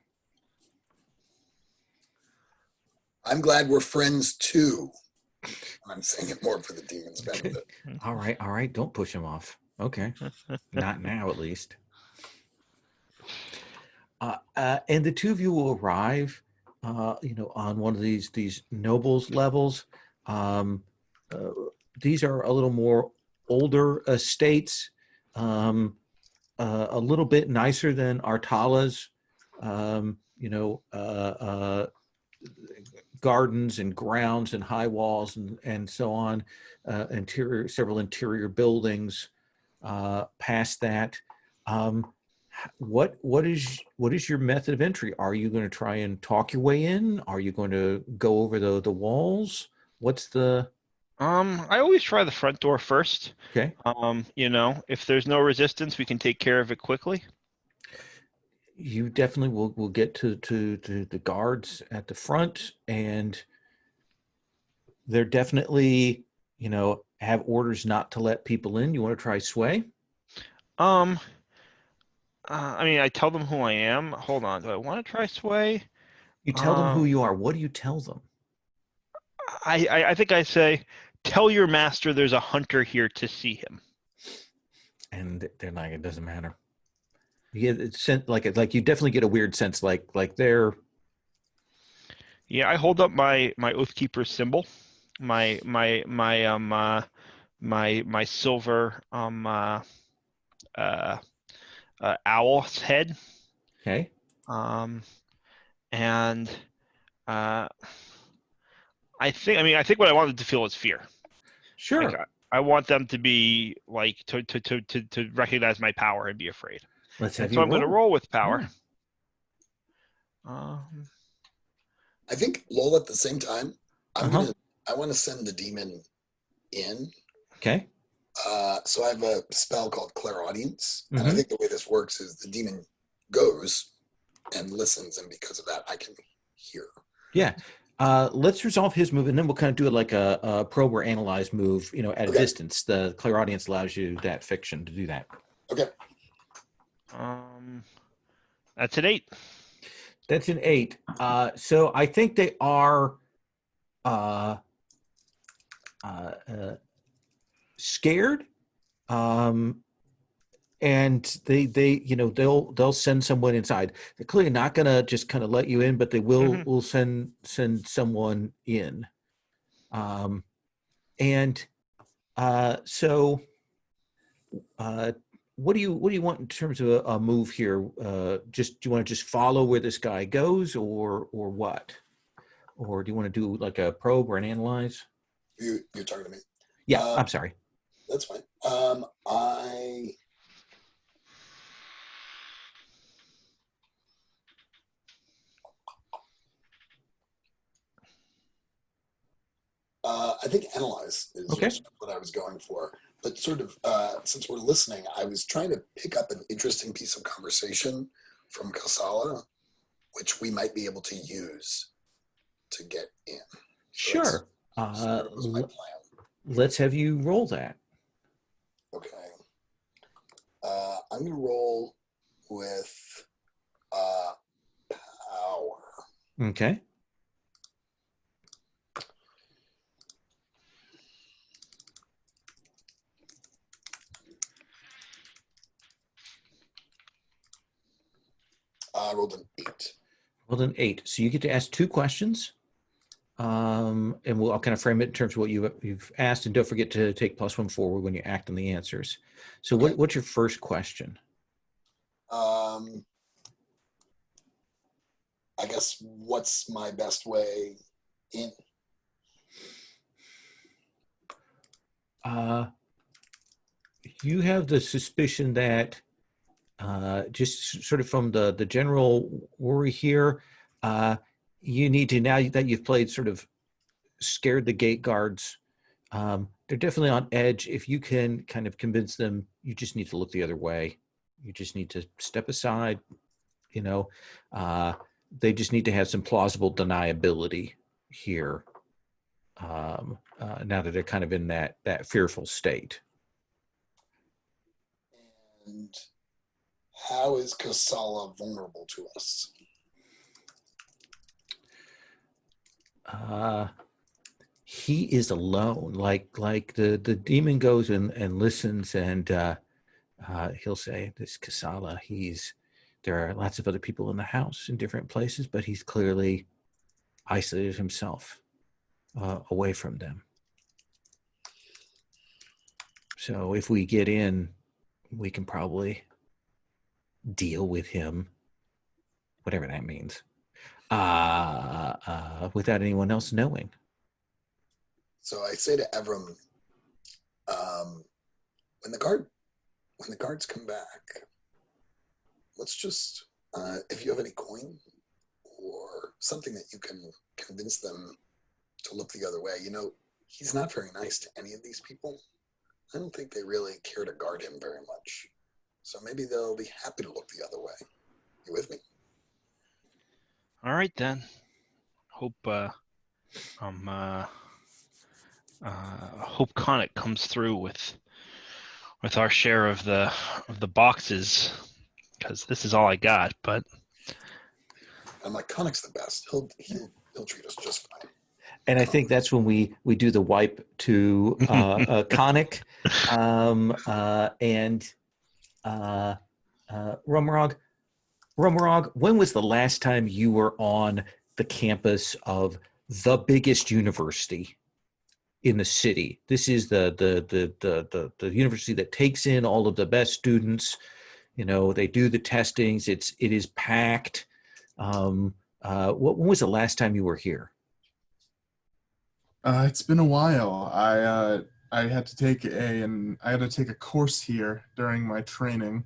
I'm glad we're friends too. I'm saying it more for the demon's benefit. All right. Don't push him off. Okay, not now, at least. And the two of you will arrive, on one of these nobles levels. These are a little more older estates, a little bit nicer than Artala's. Gardens and grounds and high walls and so on. Several interior buildings. Past that. What is your method of entry? Are you going to try and talk your way in? Are you going to go over the walls? What's the I always try the front door first. okay? If there's no resistance, we can take care of it quickly. You definitely will get to the guards at the front, and they're definitely have orders not to let people in. You want to try sway? I tell them who I am. Hold on. Do I want to try sway? You tell them who you are. What do you tell them? I think I say, tell your master there's a hunter here to see him. And they're like, it doesn't matter. You get like you definitely get a weird sense like they're. Yeah, I hold up my Oathkeeper symbol, my silver owl's head. Okay. And I think what I wanted to feel is fear. Sure. Like, I want them to be like to recognize my power and be afraid. Let's have and you so I'm roll. going to roll with power. Yeah. I think, Lowell, at the same time, I want to send the demon in. Okay. So I have a spell called Clairaudience, and I think the way this works is the demon goes and listens, and because of that, I can hear. Yeah. Let's resolve his move, and then we'll kind of do it like a probe or analyze move, at a distance. The Clairaudience allows you that fiction to do that. Okay. That's an 8. That's an 8. So I think they are scared. And they'll send someone inside. They're clearly not gonna just kind of let you in, but they will send someone in. So what do you want in terms of a move here? Do you want to just follow where this guy goes, or what? Or do you want to do like a probe or an analyze? You're talking to me. Yeah, I'm sorry. That's fine. I think analyze is Okay. what I was going for. But sort of, since we're listening, I was trying to pick up an interesting piece of conversation from Kasala, which we might be able to use to get in. So Sure. that was my plan. Let's have you roll that. Okay. I'm going to roll with power. Okay. I rolled an 8. Well, an 8. So you get to ask 2 questions. And I'll kind of frame it in terms of what you've asked, and don't forget to take +1 forward when you act on the answers. So Okay. what's your first question? I guess what's my best way in? You have the suspicion that just sort of from the general worry here, you need to, now that you've played sort of scared the gate guards, they're definitely on edge. If you can kind of convince them, you just need to look the other way. You just need to step aside. You know, they just need to have some plausible deniability here. Now that they're kind of in that fearful state. And how is Kasala vulnerable to us? He is alone. Like the demon goes and listens, and he'll say, "This Kasala, there are lots of other people in the house in different places, but he's clearly isolated himself away from them. So if we get in, we can probably deal with him, whatever that means, without anyone else knowing." So I say to Evram, when the guards come back, let's just, if you have any coin or something that you can convince them to look the other way. You know, he's not very nice to any of these people. I don't think they really care to guard him very much. So maybe they'll be happy to look the other way. You with me? All right then. Hope hope Conic comes through with our share of the boxes, because this is all I got. But I'm like, Conic's the best. He'll treat us just fine. And I think that's when we do the wipe to Conic and Rumrog. Rumrog, when was the last time you were on the campus of the biggest university in the city? This is the university that takes in all of the best students. You know, they do the testings. It is packed. When was the last time you were here? It's been a while. I had to take a course here during my training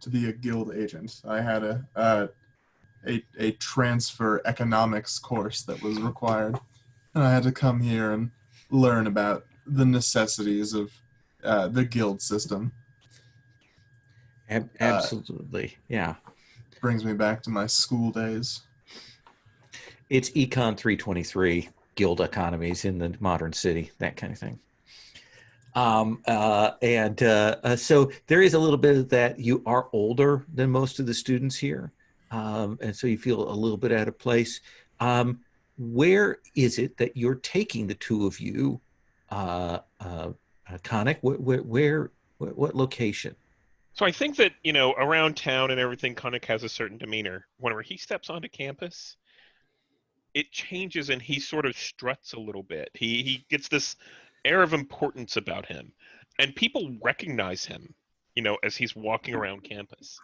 to be a guild agent. I had a transfer economics course that was required, and I had to come here and learn about the necessities of the guild system. Absolutely, yeah. Brings me back to my school days. It's Econ 323, guild economies in the modern city, that kind of thing. So there is a little bit of that. You are older than most of the students here, and so you feel a little bit out of place. Where is it that you're taking the two of you, Conic? What location? So I think that, around town and everything, Conic has a certain demeanor. Whenever he steps onto campus, it changes and he sort of struts a little bit. He gets this air of importance about him, and people recognize him, as he's walking around campus.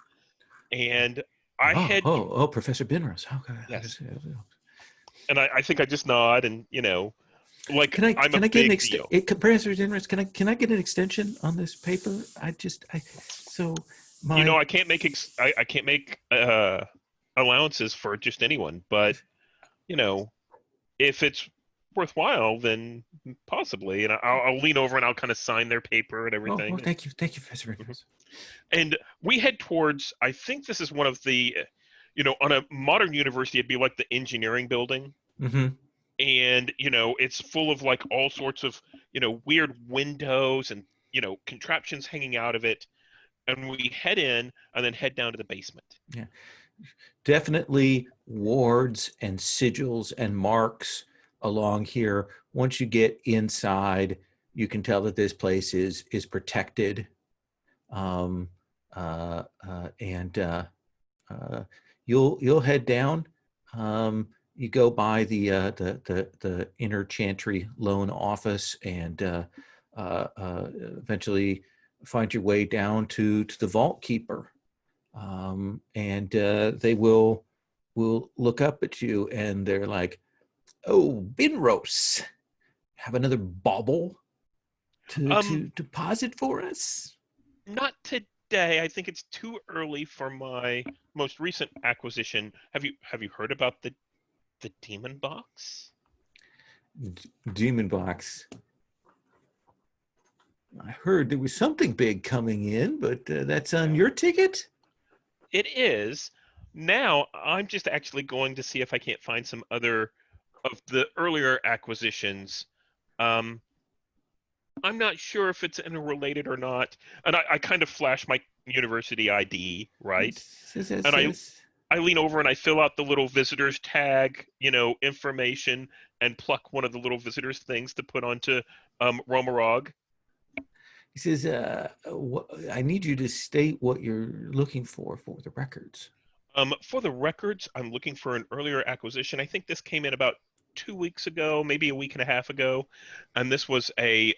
And Professor Binros. How can I? Yes. And I think I just nod and, like can I I'm can a I get big an deal. Professor Binros? Can I get an extension on this paper? I can't make I can't make allowances for just anyone, but if it's worthwhile, then possibly. And I'll lean over and I'll kind of sign their paper and everything. Thank you, Professor Binros. And we head towards, I think this is one of the, on a modern university, it'd be like the engineering building. Mm-hmm. And, it's full of like all sorts of, weird windows and, contraptions hanging out of it. And we head in and then head down to the basement. Yeah. Definitely wards and sigils and marks along here. Once you get inside, you can tell that this place is protected. You'll head down. You go by the inner chantry loan office and eventually find your way down to the vault keeper. And they will look up at you and they're like, "Oh, Binros, have another bauble to deposit for us?" Not today. I think it's too early for my most recent acquisition. Have you heard about the The demon box? Demon box. I heard there was something big coming in, but that's on your ticket? It is. Now, I'm just actually going to see if I can't find some other of the earlier acquisitions. I'm not sure if it's interrelated or not. And I kind of flash my university ID, right? And I lean over and I fill out the little visitor's tag, information, and pluck one of the little visitor's things to put onto Romarog. He says, I need you to state what you're looking for the records. For the records, I'm looking for an earlier acquisition. I think this came in about 2 weeks ago, maybe a week and a half ago, and this was a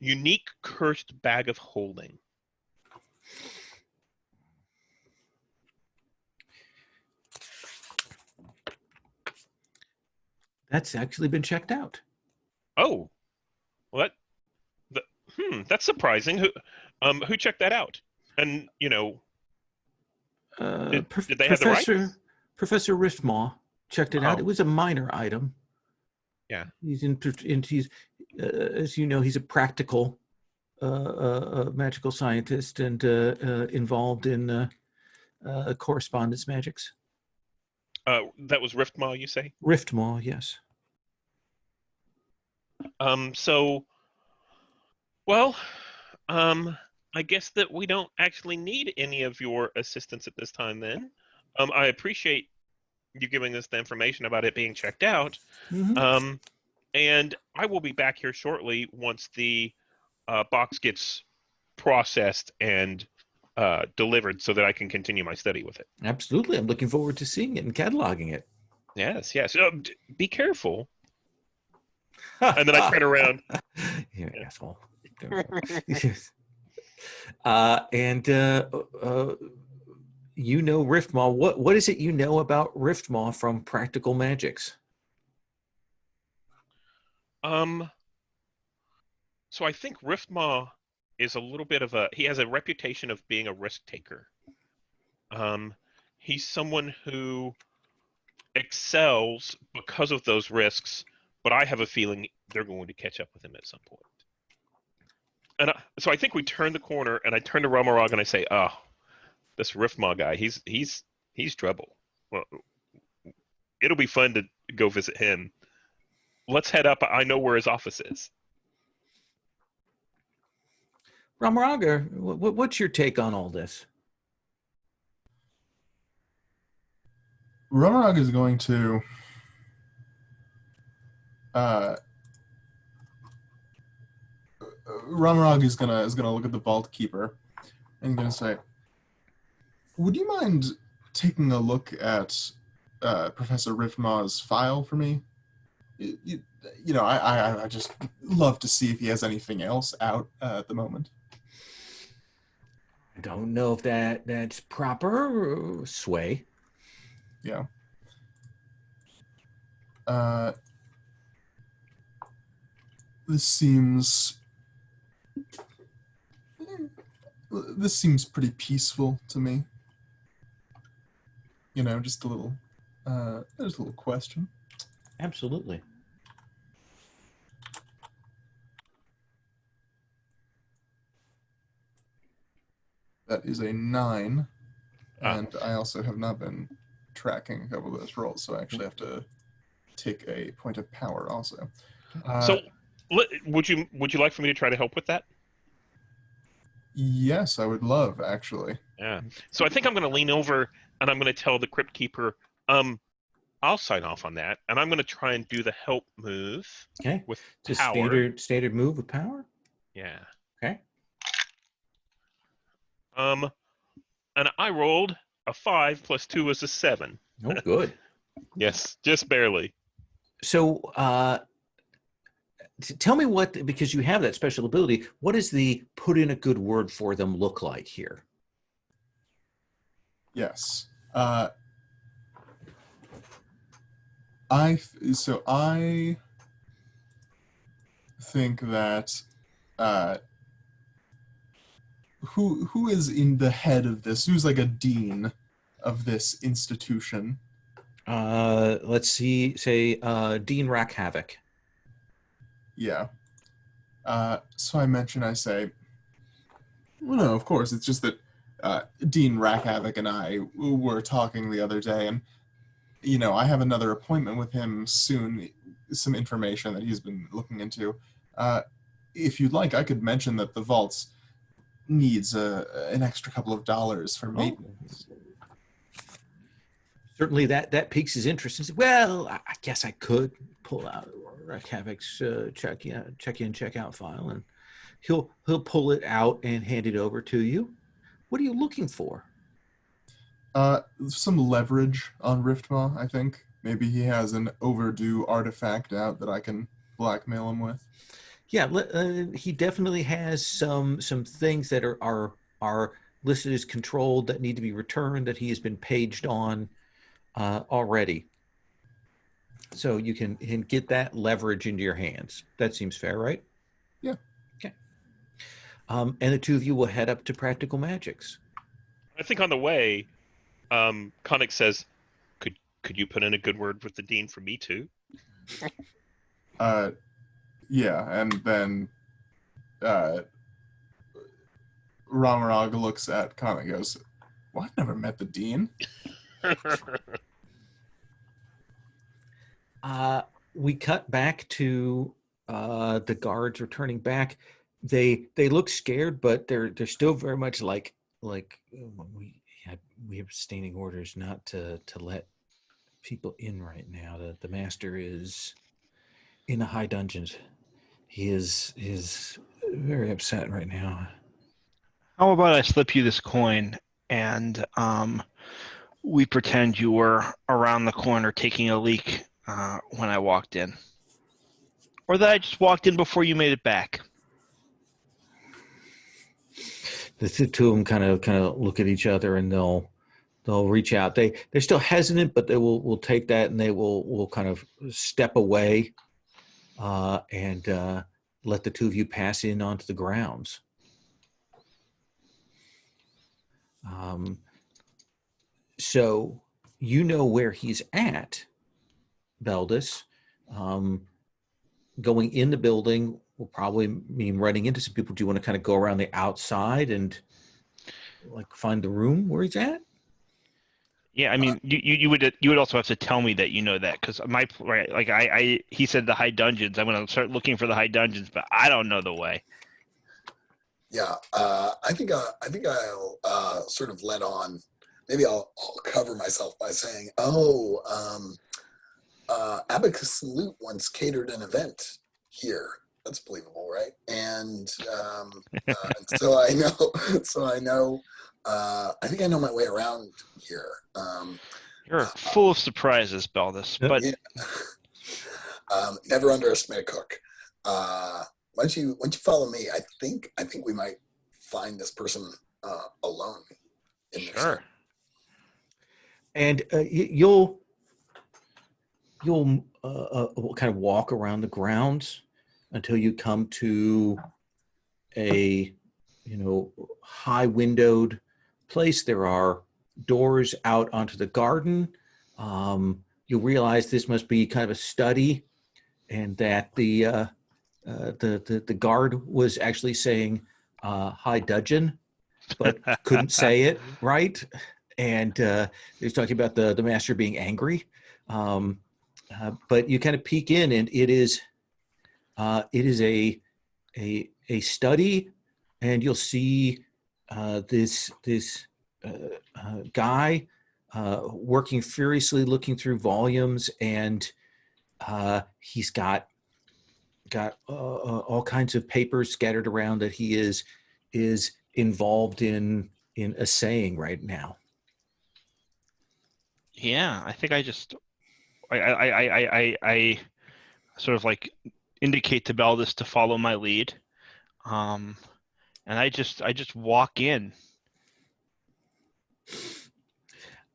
unique cursed bag of holding. That's actually been checked out. Oh, what? That's surprising. Who checked that out? And did they have the rights? Professor Riftmaw checked it out. Oh. It was a minor item. Yeah. He's as you know, he's a practical magical scientist and involved in correspondence magics. That was Riftmaw, you say? Riftmaw, yes. I guess that we don't actually need any of your assistance at this time then. I appreciate you giving us the information about it being checked out. Mm-hmm. And I will be back here shortly once the box gets processed and delivered so that I can continue my study with it. Absolutely. I'm looking forward to seeing it and cataloging it. Yes. Be careful. And then I turn around. You Yeah. asshole. Yes. You know Riftmaw. What is it you know about Riftmaw from Practical Magics? So I think Riftmaw is a little bit of he has a reputation of being a risk taker. He's someone who excels because of those risks, but I have a feeling they're going to catch up with him at some point. And so I think we turn the corner, and I turn to Romarog and I say, "Oh, this Riftmaw guy, he's trouble. Well, it'll be fun to go visit him. Let's head up. I know where his office is." Ramaraga, what's your take on all this? Romarog is going to Ramarog is gonna look at the vault keeper and gonna say, "Would you mind taking a look at Professor Riftmaw's file for me? I just love to see if he has anything else out at the moment." I don't know if that's proper, Sway. Yeah. This seems pretty peaceful to me. Just a little question. Absolutely. That is a 9, and I also have not been tracking a couple of those rolls, so I actually have to take a point of power also. So, would you like for me to try to help with that? Yes, I would love, actually. Yeah. So I think I'm going to lean over and I'm going to tell the Crypt Keeper, I'll sign off on that, and I'm going to try and do the help move. Okay. With Just power. standard move with power. Yeah. Okay. And I rolled a 5 plus 2 is a 7. Oh, good. Yes, just barely. So, tell me because you have that special ability, what does the put in a good word for them look like here? Yes. I think that who is in the head of this? Who's like a dean of this institution? Let's see. Say Dean Rack Havoc. Yeah. So I say, well, no, of course, it's just that Dean Rackhavoc and I were talking the other day, and, I have another appointment with him soon, some information that he's been looking into. Uh, if you'd like, I could mention that the vaults needs an extra couple of dollars for maintenance. Certainly that piques his interest. He said, well, I guess I could pull out Rack Havoc's check in, check out file, and he'll pull it out and hand it over to you. What are you looking for? Some leverage on Riftmaw, I think. Maybe he has an overdue artifact out that I can blackmail him with. Yeah, he definitely has some things that are listed as controlled that need to be returned that he has been paged on already. So you can get that leverage into your hands. That seems fair, right? Yeah. Okay. And the two of you will head up to Practical Magics. I think on the way, Conic says, "Could you put in a good word with the dean for me too?" Yeah, and then Ramarag looks at Conic and goes, well, I've never met the dean. We cut back to the guards returning back. They look scared, but they're still very much like we have standing orders not to let people in right now. The master is in the high dungeons. He is very upset right now. How about I slip you this coin and we pretend you were around the corner taking a leak when I walked in, or that I just walked in before you made it back. The two of them kind of look at each other, and they'll reach out. They're still hesitant, but they will take that, and they will kind of step away and let the two of you pass in onto the grounds. So you know where he's at, Beldis. Going in the building will probably mean running into some people. Do you want to kind of go around the outside and like find the room where he's at? Yeah, I mean, you would also have to tell me that you know that, because he said the high dungeons. I'm gonna start looking for the high dungeons, but I don't know the way. Yeah, I think I'll sort of let on. Maybe I'll cover myself by saying, Abacus Salute once catered an event here. That's believable, right? And so I know. I think I know my way around here. You're full of surprises, Beldis. But yeah. Never underestimate a cook. Once you follow me, I think we might find this person alone. Sure. And you'll kind of walk around the grounds until you come to a high windowed place. There are doors out onto the garden. You'll realize this must be kind of a study, and that the guard was actually saying high dudgeon, but couldn't say it right. And he's talking about the master being angry. But you kind of peek in, and it is a study, and you'll see this guy working furiously, looking through volumes, and he's got all kinds of papers scattered around that he is involved in assaying right now. Yeah, I think I sort of like indicate to Beldis to follow my lead, and I just walk in.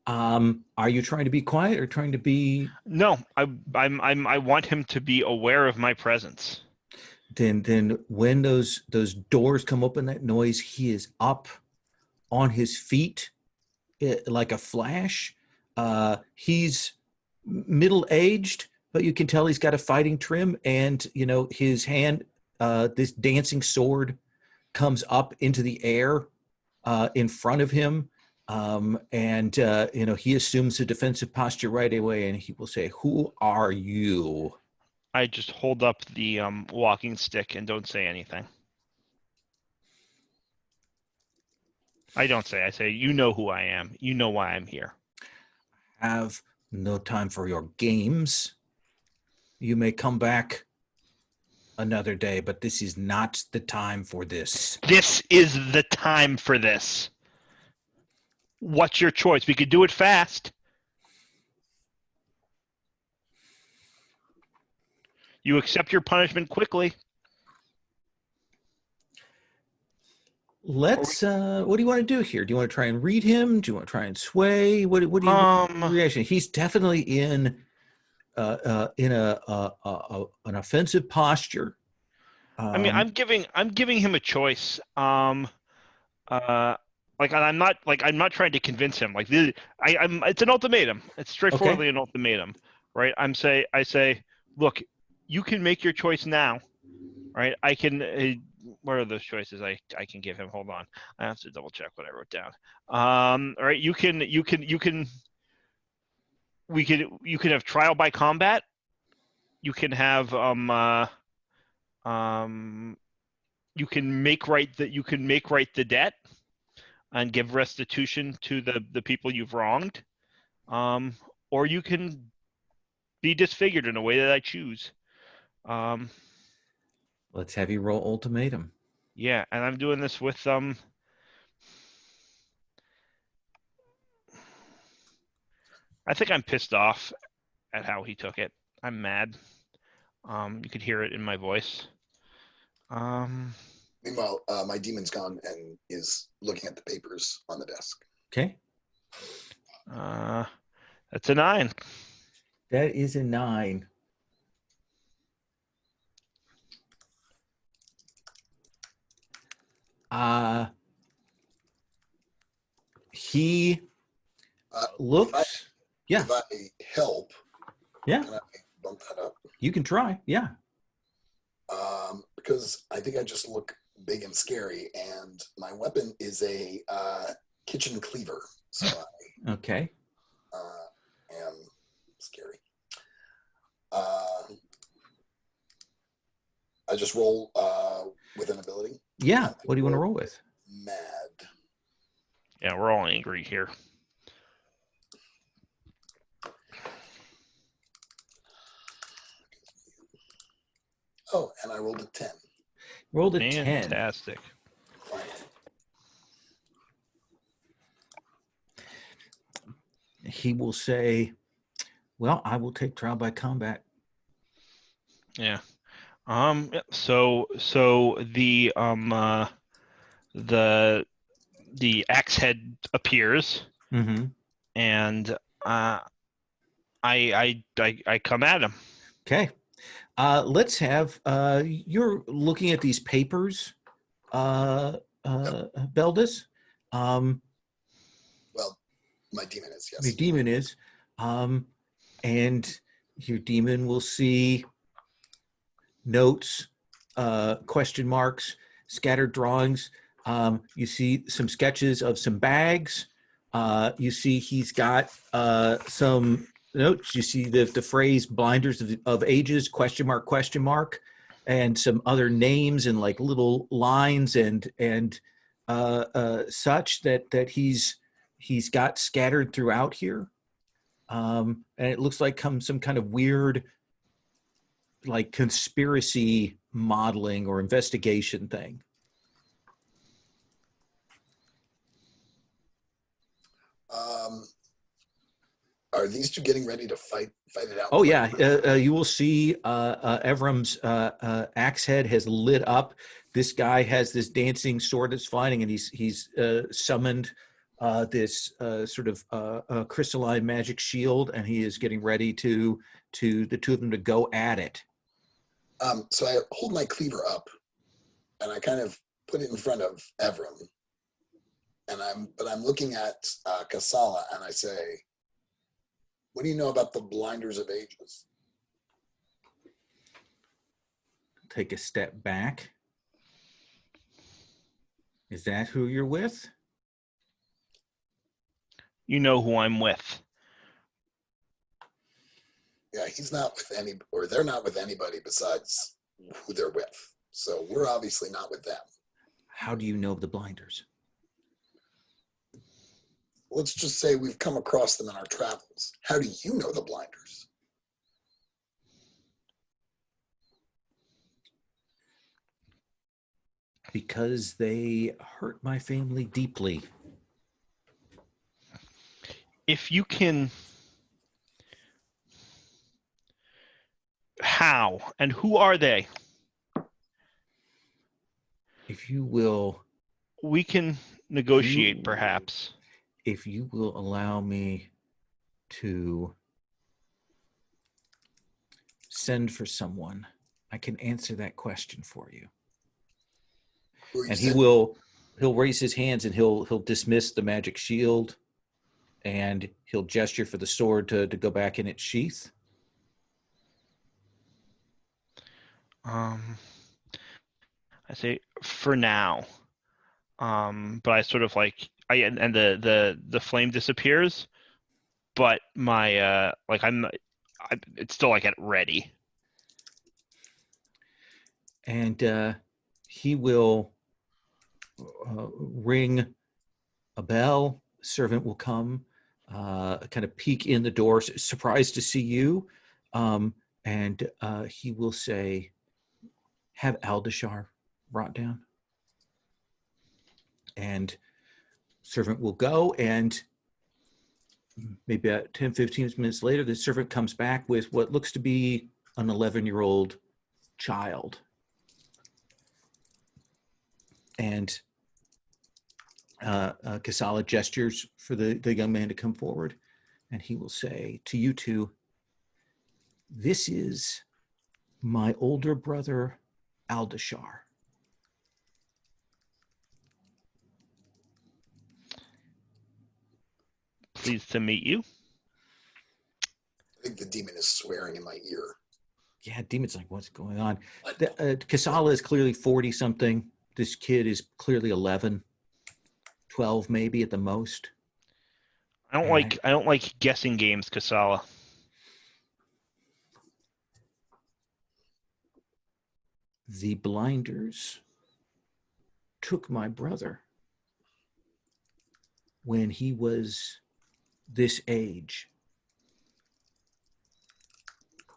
Are you trying to be quiet or trying to be? No, I want him to be aware of my presence. Then when those doors come open, that noise, he is up on his feet like a flash. He's middle-aged, but you can tell he's got a fighting trim, and his hand, this dancing sword, comes up into the air in front of him, and he assumes a defensive posture right away, and he will say, "Who are you?" I just hold up the walking stick and don't say anything. I don't say. I say, "You know who I am. You know why I'm here." Have no time for your games. You may come back another day, but this is not the time for this. This is the time for this. What's your choice? We could do it fast. You accept your punishment quickly. Let's. What do you want to do here? Do you want to try and read him? Do you want to try and sway? What do you reaction? He's definitely in an offensive posture. I mean, I'm giving him a choice. I'm not trying to convince him. It's an ultimatum. It's straightforwardly an ultimatum, right? I say, look, you can make your choice now, right? I can. What are those choices I can give him? Hold on, I have to double check what I wrote down. All right, you can have trial by combat. You can have you can make right the debt and give restitution to the people you've wronged, or you can be disfigured in a way that I choose. Let's have you roll ultimatum. Yeah, and I'm doing this with I think I'm pissed off at how he took it. I'm mad. You could hear it in my voice. Meanwhile, my demon's gone and is looking at the papers on the desk. Okay. That's a 9. That is a 9. He looks. If I help, yeah. Can I bump that up? You can try. Yeah. Because I think I just look big and scary, and my weapon is a kitchen cleaver. So I am scary. I just roll with an ability. Yeah. What do you want to roll with? Mad. Yeah, we're all angry here. Oh, and I rolled a 10. Rolled a Fantastic. 10. He will say, "Well, I will take trial by combat." Yeah. So the axe head appears, and I come at him. Okay. Let's have you're looking at these papers, Beldis. Well, my demon is, yes. Your demon is, and your demon will see notes, question marks, scattered drawings. You see some sketches of some bags. You see he's got some notes. You see the phrase "blinders of ages?" ? And some other names and like little lines and such that he's got scattered throughout here. And it looks like some kind of weird like conspiracy modeling or investigation thing. Are these two getting ready to fight it out? Oh yeah, you will see Evram's axe head has lit up. This guy has this dancing sword that's fighting, and he's summoned this sort of crystalline magic shield, and he is getting ready to the two of them to go at it. So I hold my cleaver up, and I kind of put it in front of Evram, and I'm looking at Kasala, and I say, What do you know about the Blinders of Ages? Take a step back. Is that who you're with? You know who I'm with. Yeah, he's not with any, or they're not with anybody besides who they're with. So we're obviously not with them. How do you know the Blinders? Let's just say we've come across them in our travels. How do you know the Blinders? Because they hurt my family deeply. If you can... How? And who are they? If you will, We can negotiate, perhaps. if you will allow me to send for someone, I can answer that question for you. Who are you And sending? he'll raise his hands and he'll dismiss the magic shield, and he'll gesture for the sword to go back in its sheath. I say for now. But I sort of like and the flame disappears, but my it's still like at ready. And he will ring a bell. A servant will come, kind of peek in the door, surprised to see you, and he will say, "Have Aldashar brought down." And servant will go, and maybe about 10, 15 minutes later, the servant comes back with what looks to be an 11-year-old child. And Kasala gestures for the young man to come forward, and he will say to you two, "This is my older brother, Aldashar." Pleased to meet you. I think the demon is swearing in my ear. Yeah, demon's like, what's going on? Kasala is clearly 40-something. This kid is clearly 11, 12 maybe at the most. I don't like guessing games, Kasala. The Blinders took my brother when he was this age,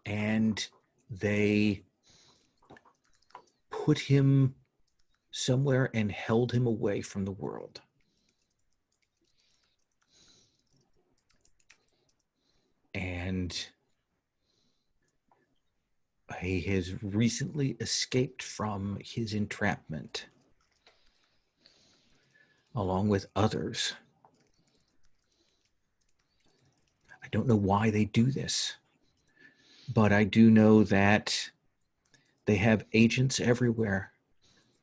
and they put him somewhere and held him away from the world. And he has recently escaped from his entrapment, along with others. I don't know why they do this, but I do know that they have agents everywhere.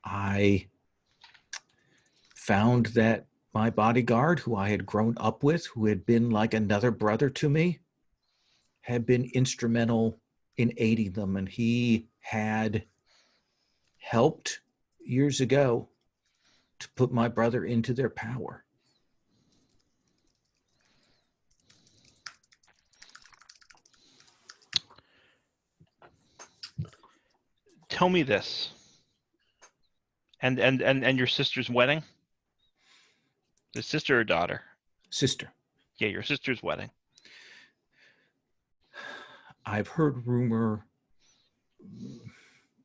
I found that my bodyguard, who I had grown up with, who had been like another brother to me, had been instrumental in aiding them, and he had helped years ago to put my brother into their power. Tell me this. And your sister's wedding? The sister or daughter? Sister. Yeah, your sister's wedding. I've heard rumor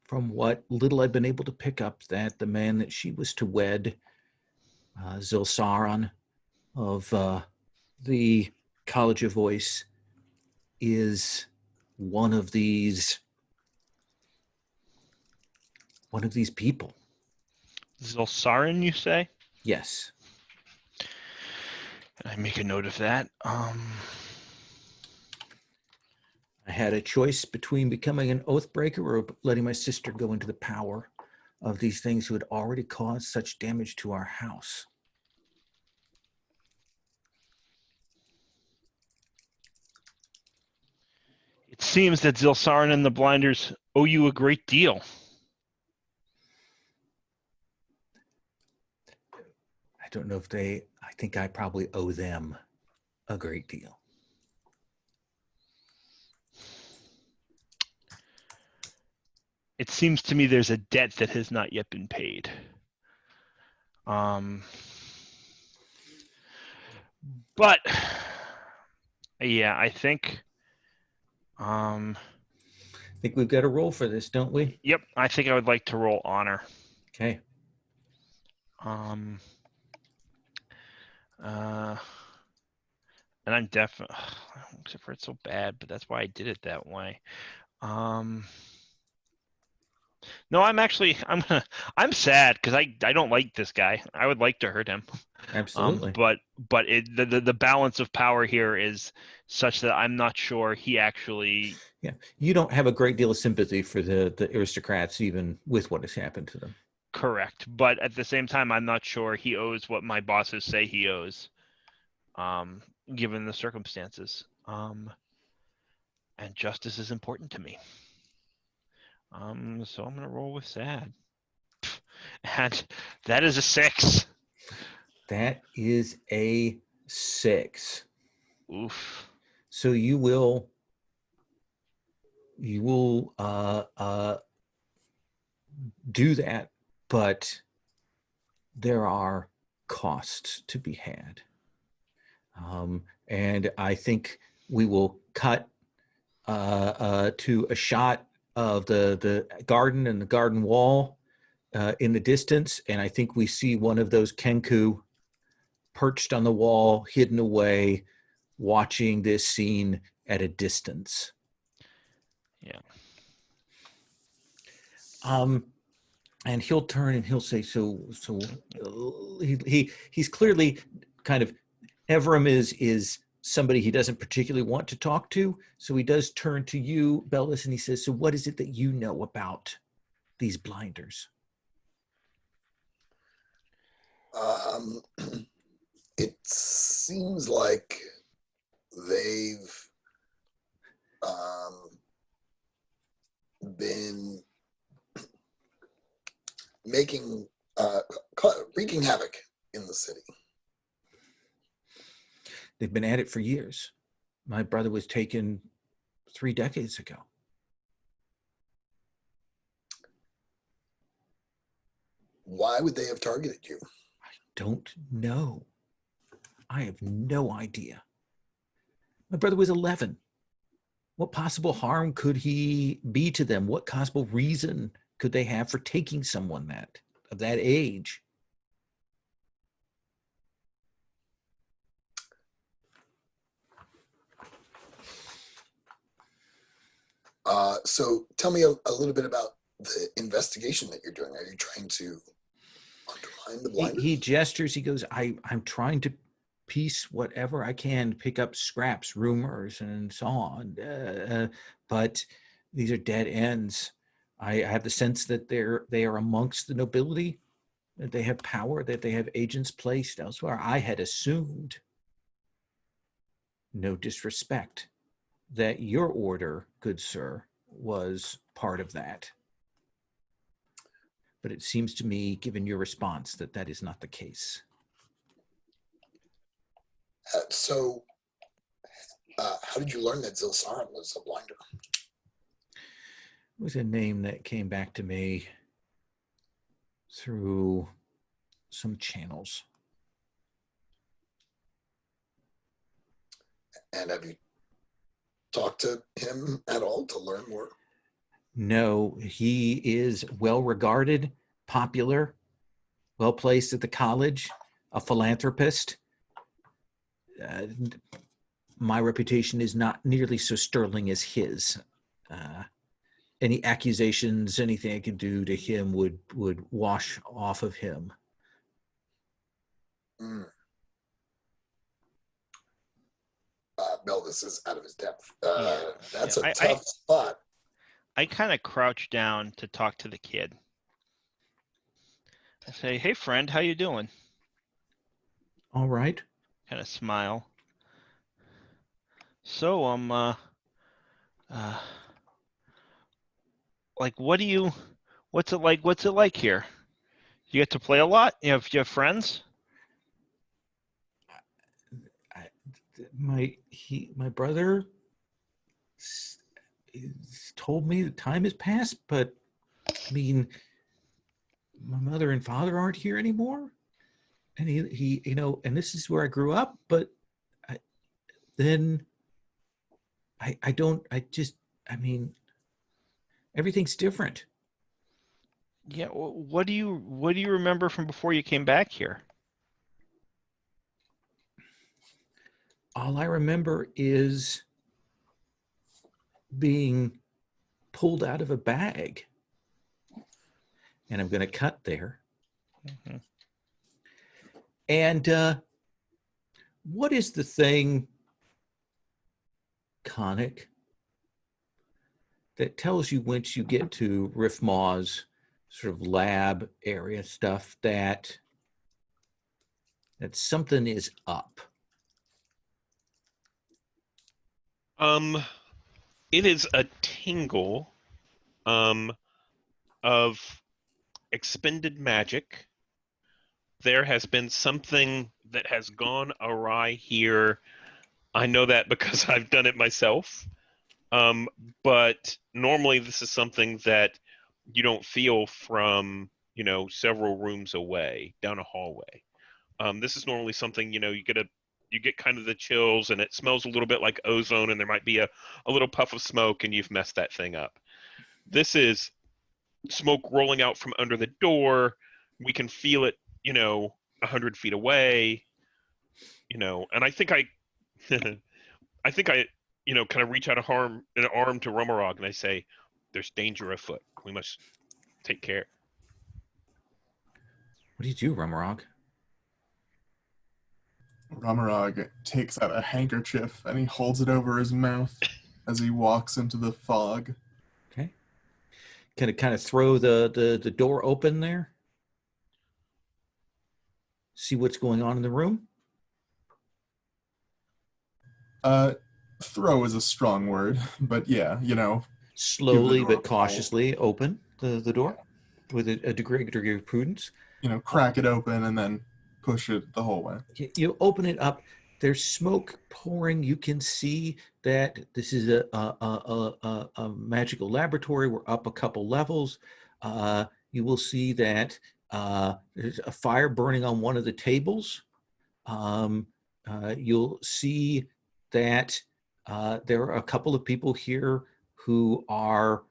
from what little I've been able to pick up that the man that she was to wed, Zilsaran of the College of Voice, is one of these people. Zilsarin, you say? Yes. I make a note of that. I had a choice between becoming an oathbreaker or letting my sister go into the power of these things who had already caused such damage to our house. It seems that Zilsarin and the Blinders owe you a great deal. I don't know if I think I probably owe them a great deal. It seems to me there's a debt that has not yet been paid. But yeah, I think I think we've got a roll for this, don't we? yep, I think I would like to roll honor. Okay. And I'm definitely, except for it's so bad, but that's why I did it that way. No, I'm sad because I don't like this guy. I would like to hurt him. Absolutely. But the balance of power here is such that I'm not sure he actually. Yeah, you don't have a great deal of sympathy for the aristocrats, even with what has happened to them. Correct, but at the same time, I'm not sure he owes what my bosses say he owes, given the circumstances. And justice is important to me. So I'm gonna roll with sad, and that is a 6. That is a 6. Oof. So you will do that, but there are costs to be had. And I think we will cut to a shot of the garden and the garden wall in the distance. And I think we see one of those Kenku perched on the wall, hidden away, watching this scene at a distance. Yeah. And he'll turn and he'll say, he's clearly kind of, Evram is somebody he doesn't particularly want to talk to. So he does turn to you, Bellis, and he says, so what is it that you know about these blinders? It seems like they've been wreaking havoc in the city. They've been at it for years. My brother was taken 3 decades ago. Why would they have targeted you? I don't know. I have no idea. My brother was 11. What possible harm could he be to them? What possible reason could they have for taking someone of that age? So tell me a little bit about the investigation that you're doing. Are you trying to undermine the blinders? He gestures. He goes, I'm trying to piece whatever I can, pick up scraps, rumors, and so on. But these are dead ends. I have the sense that they are amongst the nobility, that they have power, that they have agents placed elsewhere. I had assumed, no disrespect, that your order, good sir, was part of that. But it seems to me, given your response, that that is not the case. So how did you learn that Zilsarin was a blinder? It was a name that came back to me through some channels. And have you talked to him at all to learn more? No, he is well regarded, popular, well placed at the college, a philanthropist. My reputation is not nearly so sterling as his. Any accusations, anything I could do to him would wash off of him. Belvis is out of his depth. Yeah. That's Yeah. a tough spot. I kind of crouch down to talk to the kid. I say, "Hey, friend, how you doing?" All right. Kind of smile. So, Uh, like, what's it like? What's it like here? You get to play a lot. You have friends. I, my brother told me the time has passed, but I mean, my mother and father aren't here anymore, and he and this is where I grew up, but I, then I don't I just I mean everything's different. Yeah. What do you remember from before you came back here? All I remember is being pulled out of a bag, and I'm going to cut there. Mm-hmm. And what is the thing, Conic, that tells you once you get to Riffmaw's sort of lab area stuff that something is up? It is a tingle of expended magic. There has been something that has gone awry here. I know that because I've done it myself. Um, but normally this is something that you don't feel from, several rooms away down a hallway. This is normally something, you get kind of the chills and it smells a little bit like ozone and there might be a little puff of smoke and you've messed that thing up. This is smoke rolling out from under the door. We can feel it, 100 feet away, and I think I think I, kind of reach out an arm to Romarog and I say, there's danger afoot. We must take care. What do you do, Rumrock? Ramarog takes out a handkerchief and he holds it over his mouth as he walks into the fog. Okay. Kind of throw the door open there. See what's going on in the room. Throw is a strong word, but yeah, Slowly door a but cautiously open the door with a degree of prudence. crack it open and then push it the whole way. You open it up. There's smoke pouring. You can see that this is a magical laboratory. We're up a couple levels. You will see that there's a fire burning on one of the tables. You'll see that there are a couple of people here who are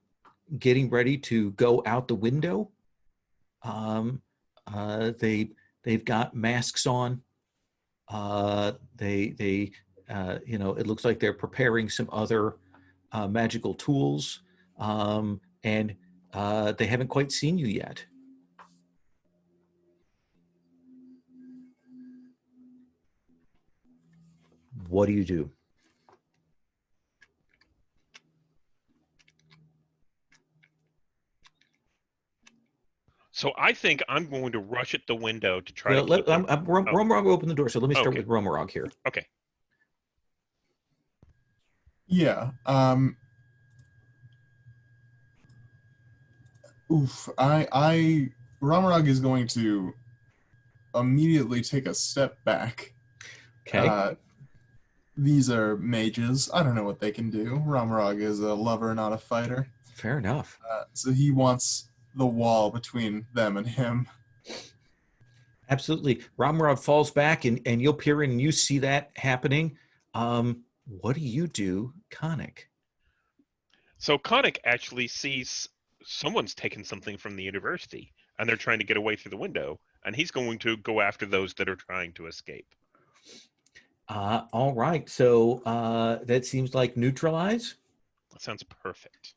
getting ready to go out the window. They've got masks on. It looks like they're preparing some other magical tools, and they haven't quite seen you yet. What do you do? So I think I'm going to rush at the window to try Well, to keep them. Romarog opened the door, so let me start Okay. with Romarog here. Okay. Yeah. Ramarog is going to immediately take a step back. Okay. These are mages. I don't know what they can do. Ramarog is a lover, not a fighter. Fair enough. So he wants the wall between them and him. Absolutely. Romarog falls back, and you'll peer in and you see that happening. What do you do, Conic? So Konik actually sees someone's taken something from the university and they're trying to get away through the window, and he's going to go after those that are trying to escape. All right. So that seems like neutralize. That sounds perfect.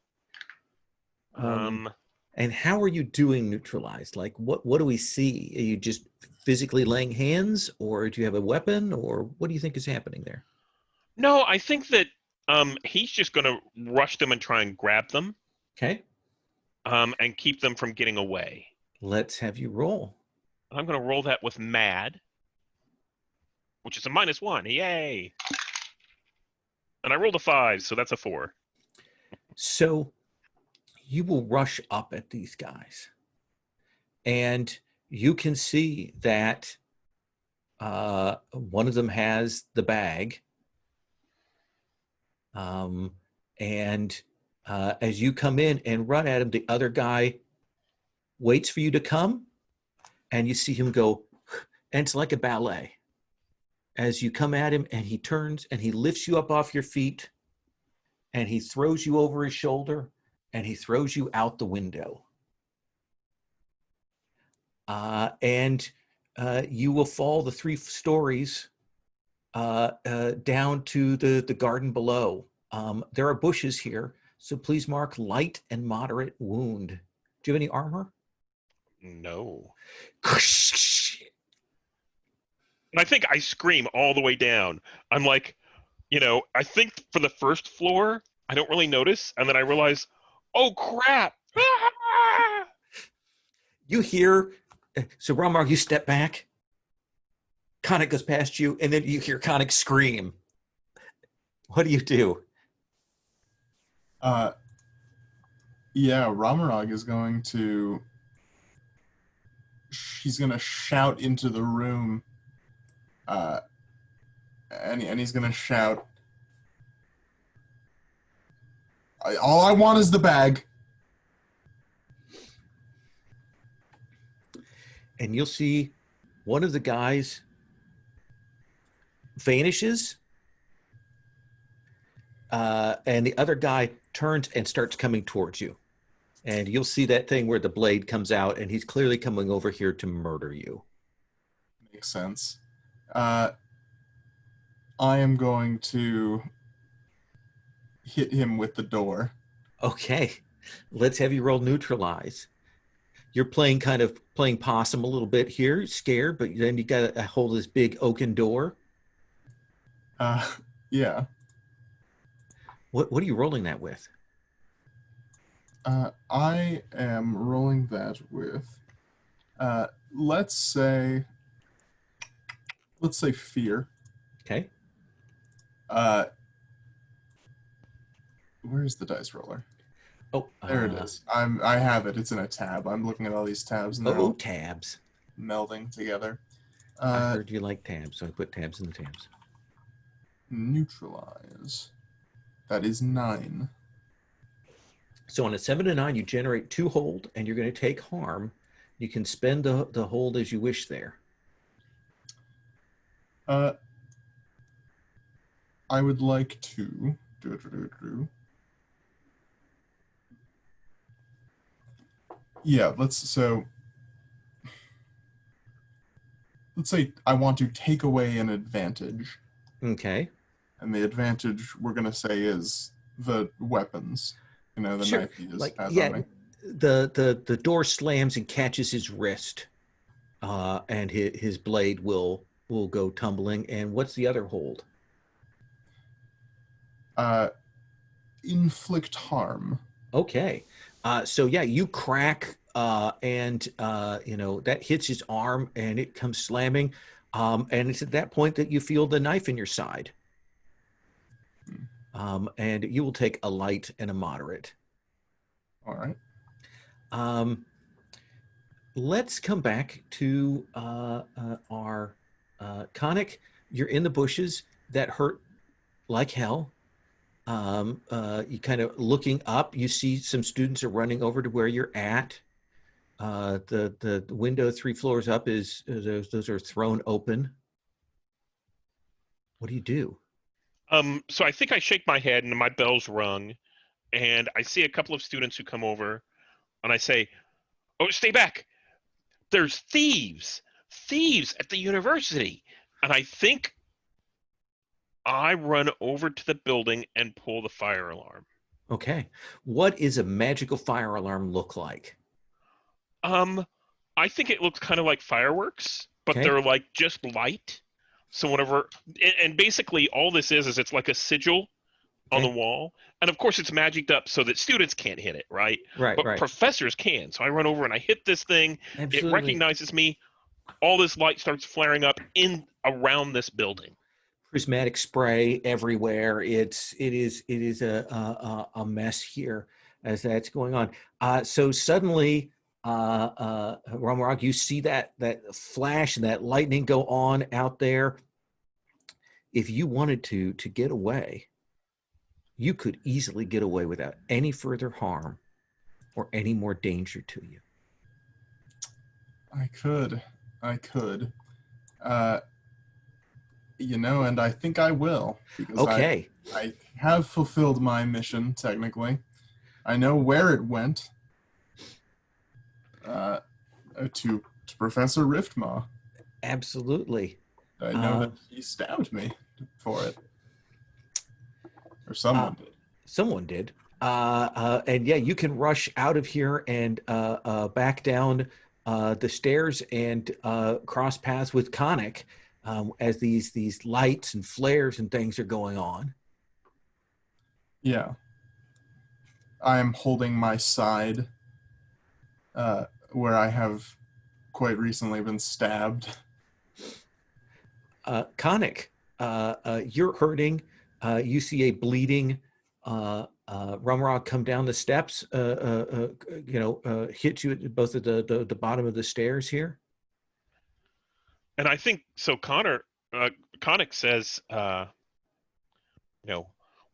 And how are you doing neutralize? Like, what do we see? Are you just physically laying hands, or do you have a weapon, or what do you think is happening there? No, I think that he's just going to rush them and try and grab them. Okay. And keep them from getting away. Let's have you roll. I'm going to roll that with Mad, which is a -1. Yay! And I rolled a 5, so that's a 4. So you will rush up at these guys, and you can see that one of them has the bag. And as you come in and run at him, the other guy waits for you to come, and you see him go, and it's like a ballet. As you come at him, and he turns and he lifts you up off your feet, and he throws you over his shoulder, and he throws you out the window. And you will fall the 3 stories down to the garden below. There are bushes here, so please mark light and moderate wound. Do you have any armor? No. And I think I scream all the way down. I'm like, I think for the first floor, I don't really notice, and then I realize, oh crap! You hear, so Ramar, you step back. Connick goes past you, and then you hear Connick scream. What do you do? Yeah, Ramarog is going to... He's going to shout into the room, and he's going to shout, all I want is the bag. And you'll see one of the guys vanishes, and the other guy turns and starts coming towards you. And you'll see that thing where the blade comes out, and he's clearly coming over here to murder you. Makes sense. I am going to hit him with the door. Okay, let's have you roll neutralize. You're playing possum a little bit here, scared, but then you got to hold this big oaken door. Yeah. What are you rolling that with? I am rolling that with, let's say fear. Okay. Where's the dice roller? Oh, there it is. I have it. It's in a tab. I'm looking at all these tabs now. Oh, tabs. Melding together. I heard you like tabs, so I put tabs in the tabs. Neutralize. That is 9. So on a 7 to 9, you generate 2 hold, and you're going to take harm. You can spend the hold as you wish there. I would like to yeah, let's say I want to take away an advantage. Okay. And the advantage we're gonna say is the weapons. The Sure. knife he just Like, has yeah, on me. the door slams and catches his wrist, and his blade will go tumbling. And what's the other hold? Inflict harm. Okay. So yeah, you crack, and that hits his arm, and it comes slamming. And it's at that point that you feel the knife in your side. And you will take a light and a moderate. All right. Let's come back to our Connick. You're in the bushes that hurt like hell. You kind of looking up, you see some students are running over to where you're at. The window 3 floors up is those are thrown open. What do you do? So I think I shake my head and my bell's rung, and I see a couple of students who come over, and I say, "Oh, stay back! There's thieves at the university!" And I think I run over to the building and pull the fire alarm. Okay. What is a magical fire alarm look like? I think it looks kind of like fireworks, but Okay. they're like just light. So whenever, and basically all this is it's like a sigil on the wall, and of course it's magicked up so that students can't hit it, right? Right, But right. professors can. So I run over and I hit this thing. Absolutely. It recognizes me. All this light starts flaring up in around this building. prismatic spray everywhere. It is a mess here as that's going on. So suddenly, Romarog, you see that flash and that lightning go on out there. If you wanted to get away, you could easily get away without any further harm or any more danger to you. I could. And I think I will, because Okay. I have fulfilled my mission, technically. I know where it went. To Professor Riftmaw. Absolutely. I know that he stabbed me for it. Or someone did. Someone did. And yeah, you can rush out of here and back down the stairs and cross paths with Conic as these lights and flares and things are going on. Yeah. I am holding my side where I have quite recently been stabbed. Conic, you're hurting. You see a bleeding Rumrock come down the steps, hit you at both at the bottom of the stairs here. And I think so. Conic says,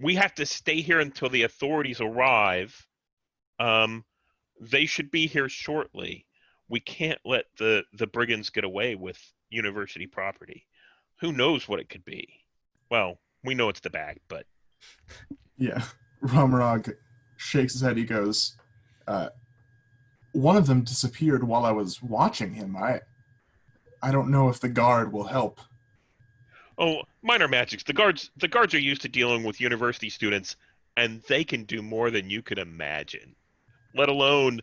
we have to stay here until the authorities arrive. They should be here shortly. We can't let the brigands get away with university property. Who knows what it could be? Well, we know it's the bag, but... Yeah. Romrog shakes his head. He goes, one of them disappeared while I was watching him. I don't know if the guard will help. Oh, minor magics. The guards are used to dealing with university students, and they can do more than you could imagine. Let alone,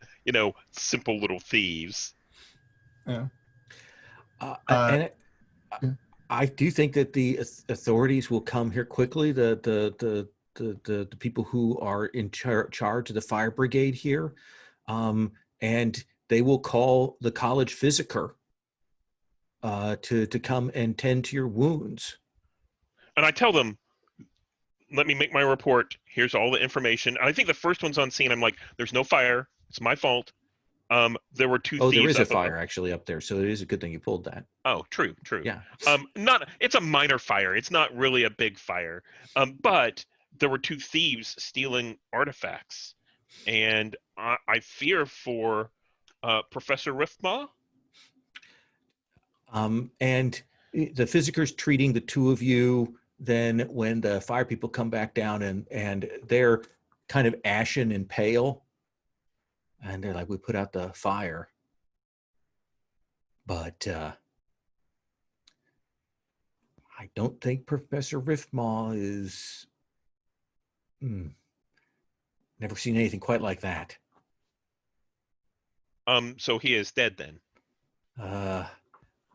simple little thieves. Yeah. I do think that the authorities will come here quickly. The people who are in charge of the fire brigade here, and they will call the college physiker to come and tend to your wounds. And I tell them, let me make my report. Here's all the information. And I think the first one's on scene. I'm like, there's no fire. It's my fault. There were two thieves. Oh, there is a fire actually up there, so it is a good thing you pulled that. Oh, true. Yeah. It's a minor fire. It's not really a big fire. But there were two thieves stealing artifacts, and I fear for Professor Riftmaw. And the physiker's treating the two of you. Then when the fire people come back down and they're kind of ashen and pale, and they're like, we put out the fire, but I don't think Professor Riftmaw is... Never seen anything quite like that. So he is dead then.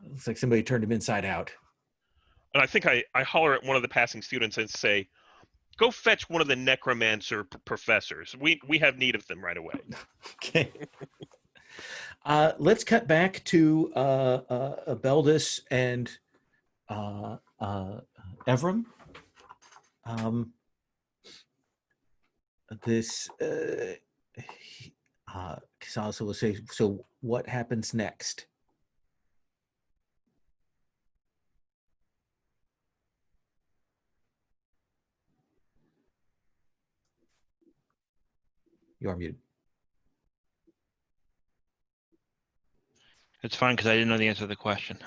Looks like somebody turned him inside out. And I think I holler at one of the passing students and say, go fetch one of the necromancer professors. We have need of them right away. Okay. Let's cut back to Beldis and Evram. Casalsa will say, so what happens next? You are muted. It's fine because I didn't know the answer to the question. He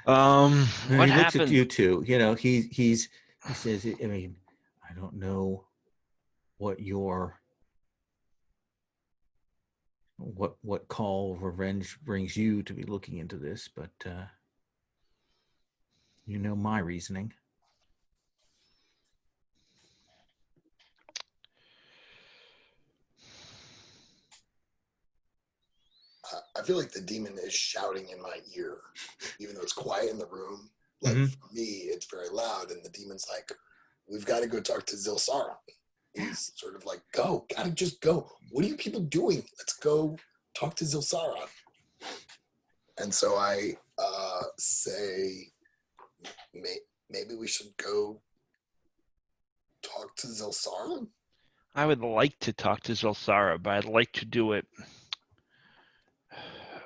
What looks happened? at you too. He says, I mean, I don't know what what call of revenge brings you to be looking into this, but you know my reasoning. I feel like the demon is shouting in my ear, even though it's quiet in the room. Like for me, it's very loud, and the demon's like, "We've got to go talk to Zilsara." He's sort of like, gotta just go. What are you people doing? Let's go talk to Zilsara. And so I say, maybe we should go talk to Zelsara? I would like to talk to Zelsara, but I'd like to do it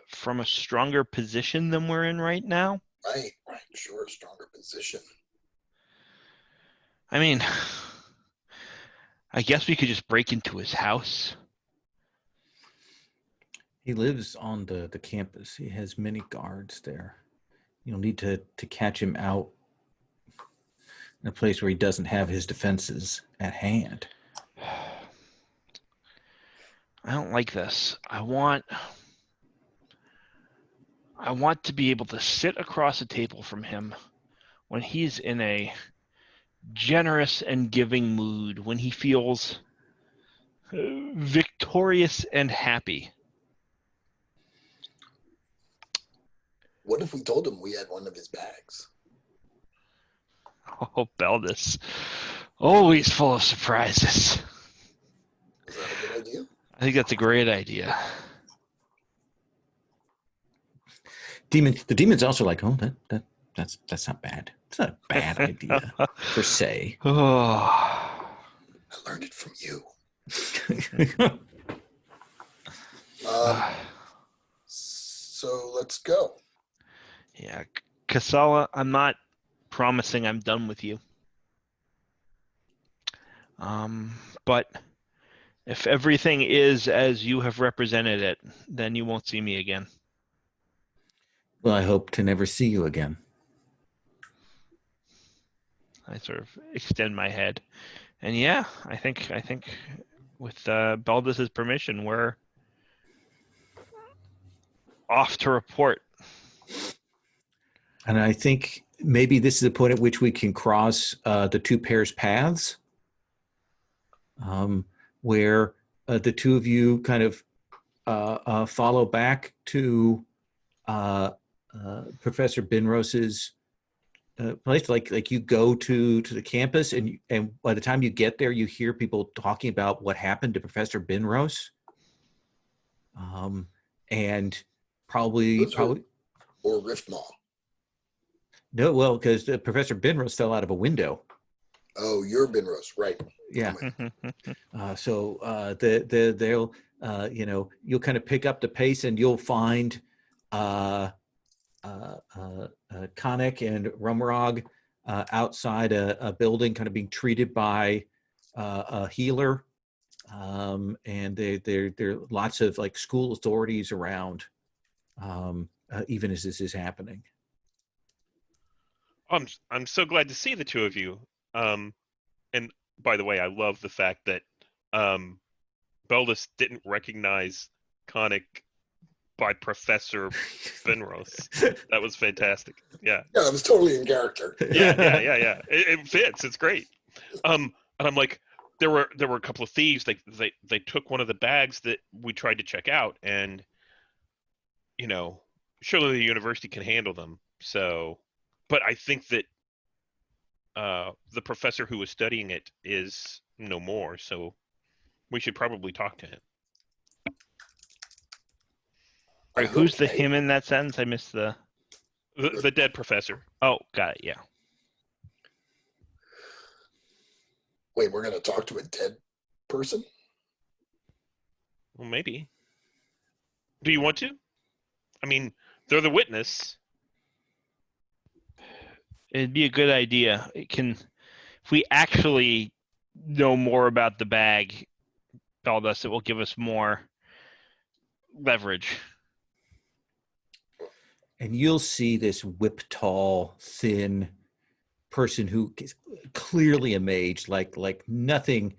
from a stronger position than we're in right now. Right, sure, stronger position. I mean, I guess we could just break into his house. He lives on the campus. He has many guards there. You'll need to catch him out in a place where he doesn't have his defenses at hand. I don't like this. I want to be able to sit across a table from him when he's in a generous and giving mood, when he feels victorious and happy. What if we told him we had one of his bags? Oh, Beldis. Always full of surprises. Is that a good idea? I think that's a great idea. The demon's also like, oh, that's not bad. It's not a bad idea per se. Oh. I learned it from you. Ah. So let's go. Yeah, Kasala, I'm not promising I'm done with you. But if everything is as you have represented it, then you won't see me again. Well, I hope to never see you again. I sort of extend my head. And yeah, I think with Baldus's permission, we're off to report. And I think maybe this is the point at which we can cross the two pairs' paths, where the two of you kind of follow back to Professor Binrose's place. Like you go to the campus, and by the time you get there, you hear people talking about what happened to Professor Binrose, and probably or Riftmaw. No, well, because Professor Binrose fell out of a window. Oh, you're Binrose, right? Yeah. So they'll you'll kind of pick up the pace, and you'll find Konik and Rumrog outside a building, kind of being treated by a healer, and there are lots of like school authorities around, even as this is happening. I'm so glad to see the two of you. And by the way, I love the fact that Beldis didn't recognize Konik by Professor Fenros. That was fantastic. Yeah. Yeah, that was totally in character. Yeah. It fits. It's great. And I'm like, there were a couple of thieves. They took one of the bags that we tried to check out, and surely the university can handle them. So. But I think that the professor who was studying it is no more, so we should probably talk to him. Right, who's the him in that sentence? I missed the dead professor. Oh, got it. Yeah. Wait, we're gonna talk to a dead person? Well, maybe. Do you want to? I mean, they're the witness. It'd be a good idea. If we actually know more about the bag, Beldus, it will give us more leverage. And you'll see this whip-tall, thin person who is clearly a mage, like nothing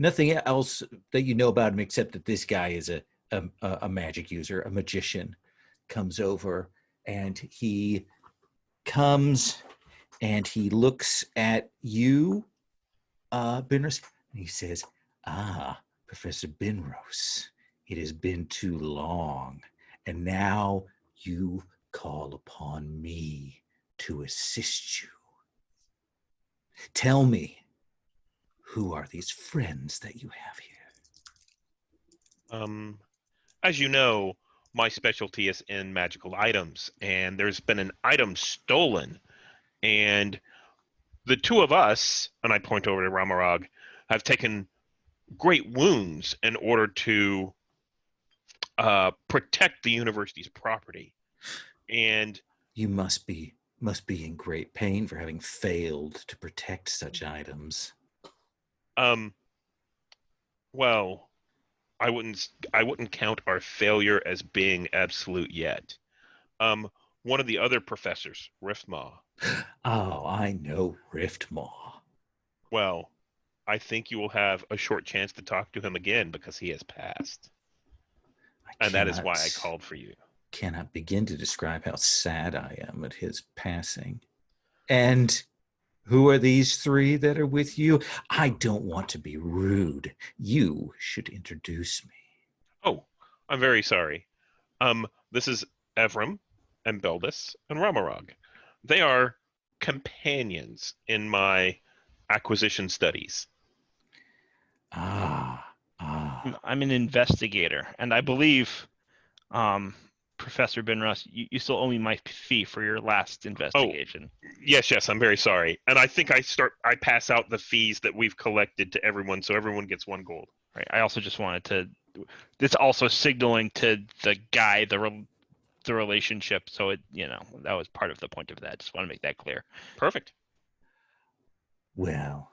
else that you know about him except that this guy is a magic user, a magician, comes over, and he comes and he looks at you, Binrose, and he says, Professor Binrose, it has been too long, and now you call upon me to assist you. Tell me, who are these friends that you have here? As you know, my specialty is in magical items, and there's been an item stolen, and the two of us, and I point over to Ramarag, have taken great wounds in order to protect the university's property. And You must be in great pain for having failed to protect such items. well, I wouldn't count our failure as being absolute yet. One of the other professors, Riftmaw, Oh, I know Riftmaw. well, I think you will have a short chance to talk to him again because he has passed. I And that is why I called for you. cannot begin to describe how sad I am at his passing. And who are these three that are with you? I don't want to be rude. You should introduce me. Oh, I'm very sorry. This is Evrim and Beldis and Ramarag. They are companions in my acquisition studies. Ah. I'm an investigator, and I believe, Professor Benrus, you still owe me my fee for your last investigation. Yes, I'm very sorry. And I think I pass out the fees that we've collected to everyone, so everyone gets 1 gold. Right. I also just wanted to. This also signaling to the guy the relationship. So that was part of the point of that. Just want to make that clear. Perfect. Well,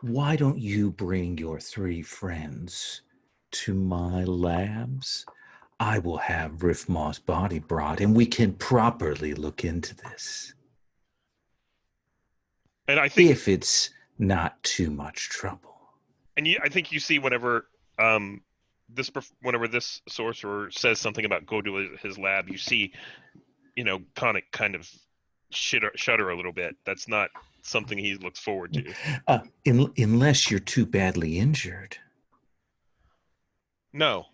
why don't you bring your 3 friends to my labs? I will have Riftmaw's body brought, and we can properly look into this. And I think If it's not too much trouble. And I think you see whenever this sorcerer says something about go to his lab, you see, Conic kind of shudder a little bit. That's not something he looks forward to. Unless you're too badly injured. No.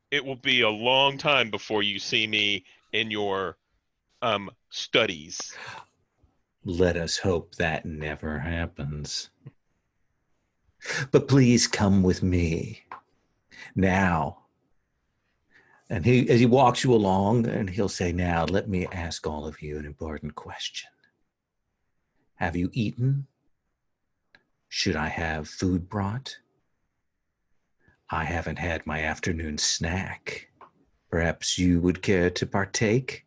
It will be a long time before you see me in your studies. Let us hope that never happens. But please come with me now. And as he walks you along, and he'll say, now, let me ask all of you an important question. Have you eaten? Should I have food brought? I haven't had my afternoon snack. Perhaps you would care to partake?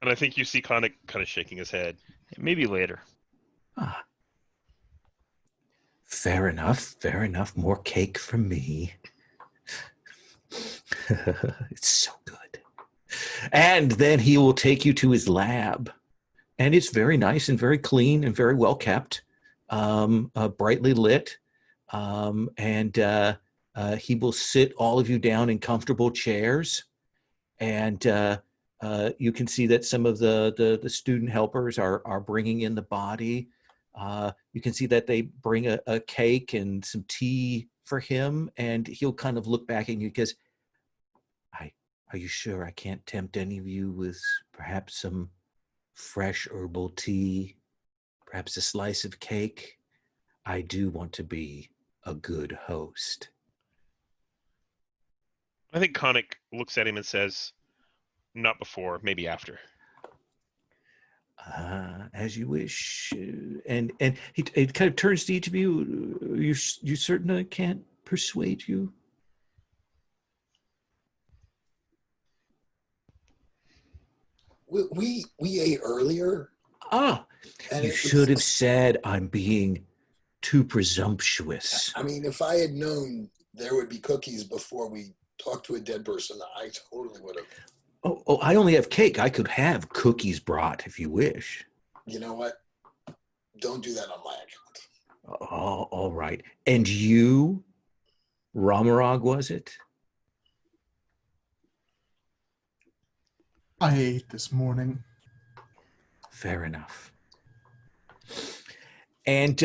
And I think you see Conic kind of shaking his head. Maybe later. Ah. Fair enough. More cake for me. It's so good. And then he will take you to his lab. And it's very nice and very clean and very well kept, brightly lit. And he will sit all of you down in comfortable chairs. And you can see that some of the student helpers are bringing in the body. You can see that they bring a cake and some tea for him, and he'll kind of look back at you because, are you sure I can't tempt any of you with perhaps some fresh herbal tea, perhaps a slice of cake? I do want to be a good host. I think Conic looks at him and says, not before, maybe after. As you wish. And he kind of turns to each of you. You certain I can't persuade you? We ate earlier. You should have said I'm being too presumptuous. I mean, if I had known there would be cookies before we talked to a dead person, I totally would have. Oh, I only have cake. I could have cookies brought if you wish. You know what? Don't do that on my account. Oh, all right. And you, Ramarag, was it? I ate this morning. Fair enough. And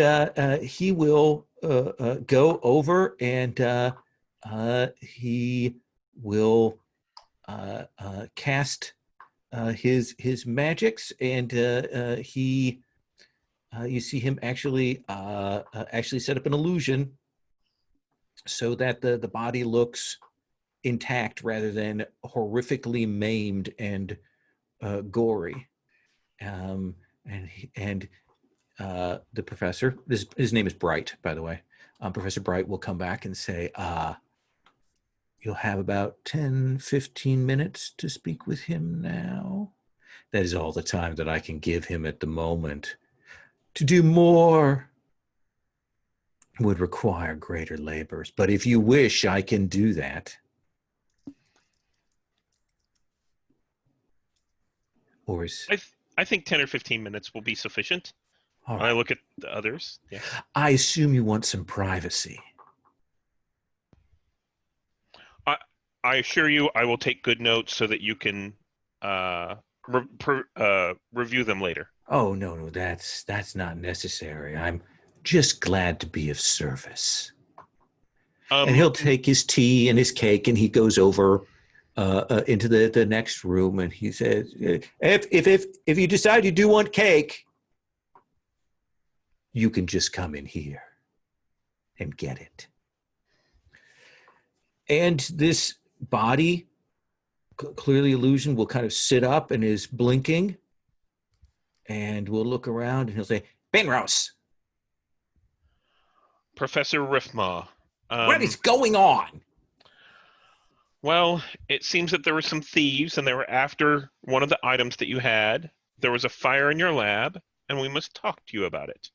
he will go over and he will cast his magics, and he you see him actually set up an illusion so that the body looks intact rather than horrifically maimed and gory. And the professor, his name is Bright, by the way. Professor Bright will come back and say, you'll have about 10, 15 minutes to speak with him now. That is all the time that I can give him at the moment. To do more would require greater labors, but if you wish, I can do that. Or is I think 10 or 15 minutes will be sufficient. all When I right. look at the others. Yes. I assume you want some privacy. I assure you, I will take good notes so that you can review them later. Oh no, that's not necessary. I'm just glad to be of service. And he'll take his tea and his cake, and he goes over into the next room, and he says, "If you decide you do want cake, you can just come in here and get it." And this body, clearly illusion, will kind of sit up and is blinking, and we'll look around, and he'll say, "Benros, Professor Riffma. what is going on?" Well, it seems that there were some thieves, and they were after one of the items that you had. There was a fire in your lab, and we must talk to you about it.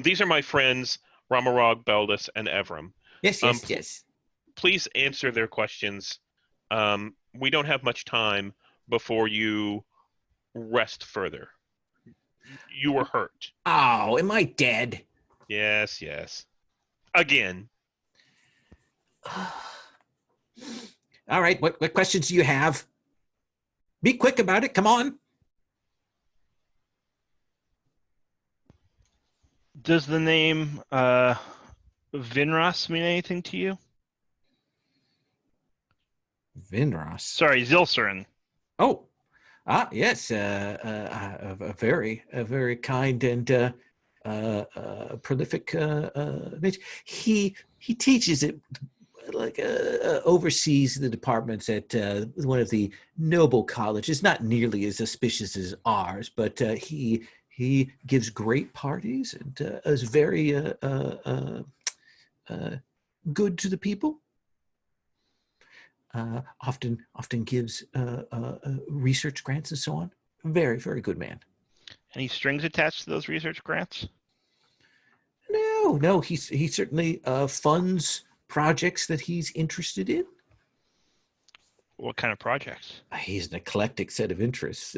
These are my friends, Ramarog, Beldus, and Evram. Yes. Please answer their questions. We don't have much time before you rest further. You were hurt. Oh, am I dead? Yes. Again. All right, what questions do you have? Be quick about it, come on. Does the name Vinras mean anything to you? Vinras. Sorry, Zilcerin. Oh, yes, a very kind and prolific mage. He teaches it, like oversees the departments at one of the noble colleges, not nearly as auspicious as ours, but he gives great parties and is very good to the people. Often gives research grants and so on. Very, very good man. Any strings attached to those research grants? No, he certainly funds projects that he's interested in. What kind of projects? He's an eclectic set of interests.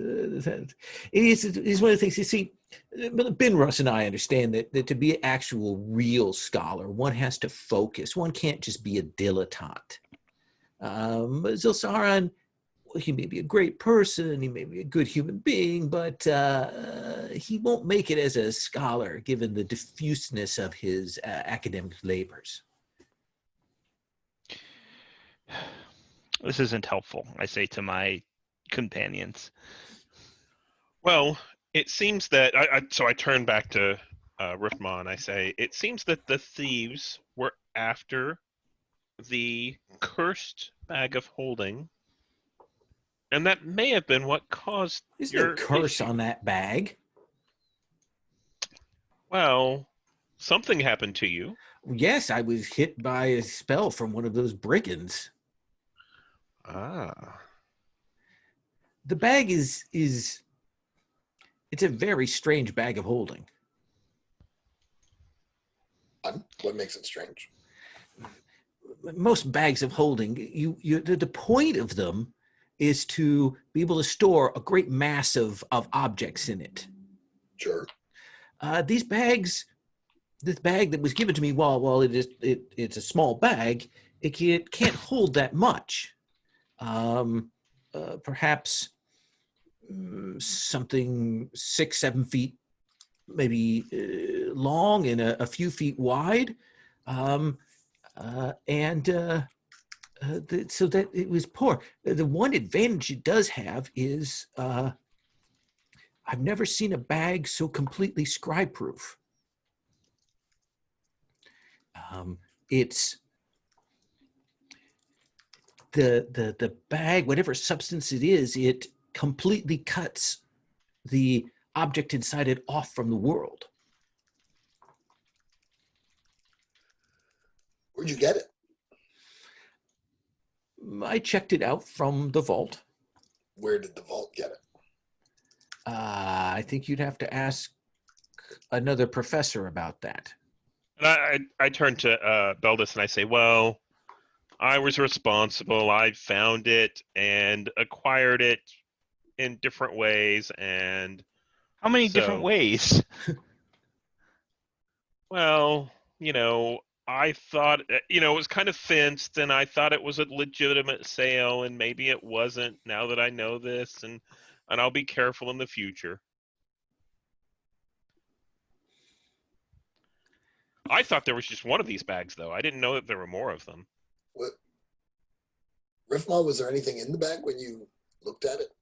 He's one of the things, you see, Ben Russ and I understand that to be an actual real scholar, one has to focus. One can't just be a dilettante. Zilsaran, he may be a great person, he may be a good human being, but he won't make it as a scholar given the diffuseness of his academic labors. This isn't helpful, I say to my companions. Well, it seems that so I turn back to Riffma and I say, it seems that the thieves were after the cursed bag of holding, and that may have been what caused There's your no curse issue. on that bag. Well, something happened to you. Yes, I was hit by a spell from one of those brigands. Ah. The bag is it's a very strange bag of holding. What makes it strange? Most bags of holding, the point of them is to be able to store a great mass of objects in it. Sure. This bag that was given to me, while it's a small bag, it can't hold that much. Perhaps something 6-7 feet, maybe long and a few feet wide. So that it was poor. The one advantage it does have is I've never seen a bag so completely scribe-proof. the bag, whatever substance it is, it completely cuts the object inside it off from the world. Where'd you get it? I checked it out from the vault. Where did the vault get it? I think you'd have to ask another professor about that. And I turn to Beldis and I say, well, I was responsible. I found it and acquired it in different ways. And How many So- different ways? well, I thought, it was kind of fenced and I thought it was a legitimate sale and maybe it wasn't now that I know this and I'll be careful in the future. I thought there was just one of these bags, though. I didn't know that there were more of them. What? Riffma, was there anything in the bag when you looked at it?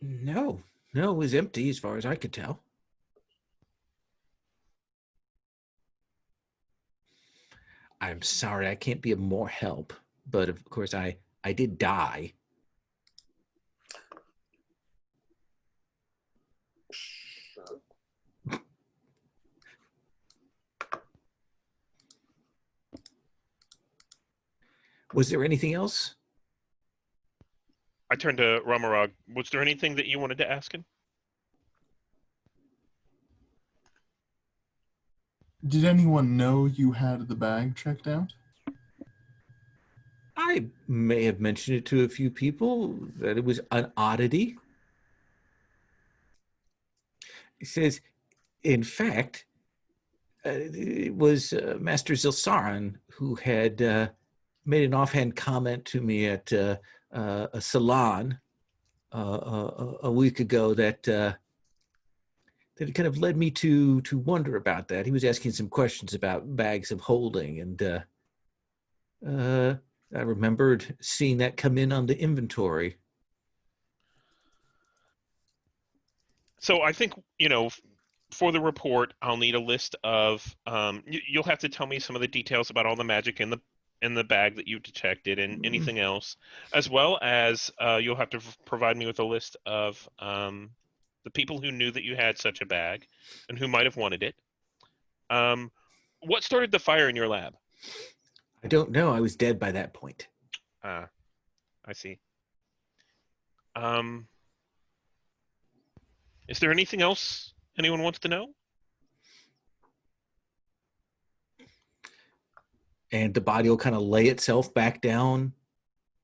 No, it was empty as far as I could tell. I'm sorry, I can't be of more help, but of course I did die. Sure. Was there anything else? I turned to Ramarog. Was there anything that you wanted to ask him? Did anyone know you had the bag checked out? I may have mentioned it to a few people that it was an oddity. He says, in fact, it was Master Zilsaran who had made an offhand comment to me at a salon a week ago that it kind of led me to wonder about that. He was asking some questions about bags of holding, and I remembered seeing that come in on the inventory. So I think, for the report, I'll need a list of. You'll have to tell me some of the details about all the magic in the bag that you detected and anything else, as well as you'll have to provide me with a list of the people who knew that you had such a bag and who might have wanted it. What started the fire in your lab? I don't know. I was dead by that point. I see. Is there anything else anyone wants to know? And the body will kind of lay itself back down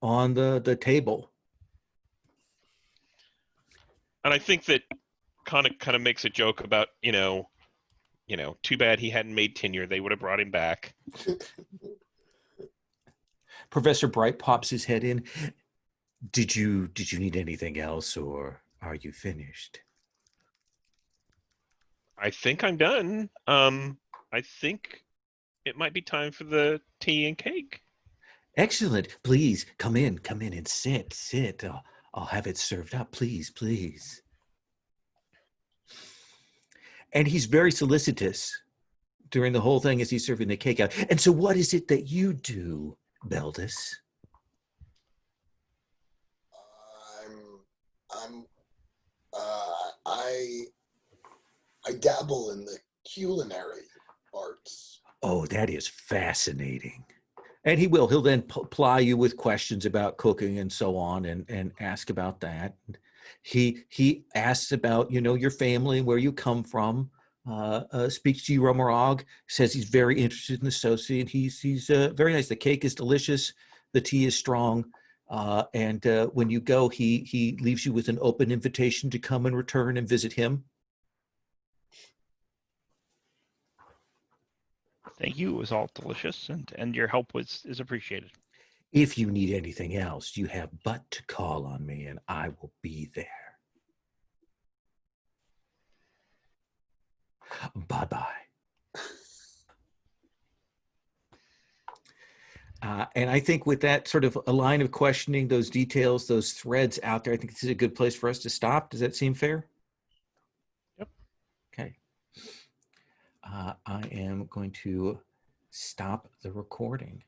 on the table. And I think that Connick kind of makes a joke about, too bad he hadn't made tenure. They would have brought him back. Professor Bright pops his head in. Did you need anything else, or are you finished? I think I'm done. I think it might be time for the tea and cake. Excellent. Please come in and sit. I'll have it served up. Please. And he's very solicitous during the whole thing as he's serving the cake out. And so what is it that you do, Beldis? I dabble in the culinary arts. Oh, that is fascinating. And he'll then ply you with questions about cooking and so on, and ask about that. He asks about, your family, where you come from, speaks to you, Romarog, says he's very interested in the associate. He's very nice. The cake is delicious. The tea is strong. And when you go, he leaves you with an open invitation to come and return and visit him. Thank you. It was all delicious, and your help is appreciated. If you need anything else, you have but to call on me, and I will be there. Bye-bye. And I think with that sort of a line of questioning, those details, those threads out there, I think this is a good place for us to stop. Does that seem fair? Yep. Okay. I am going to stop the recording.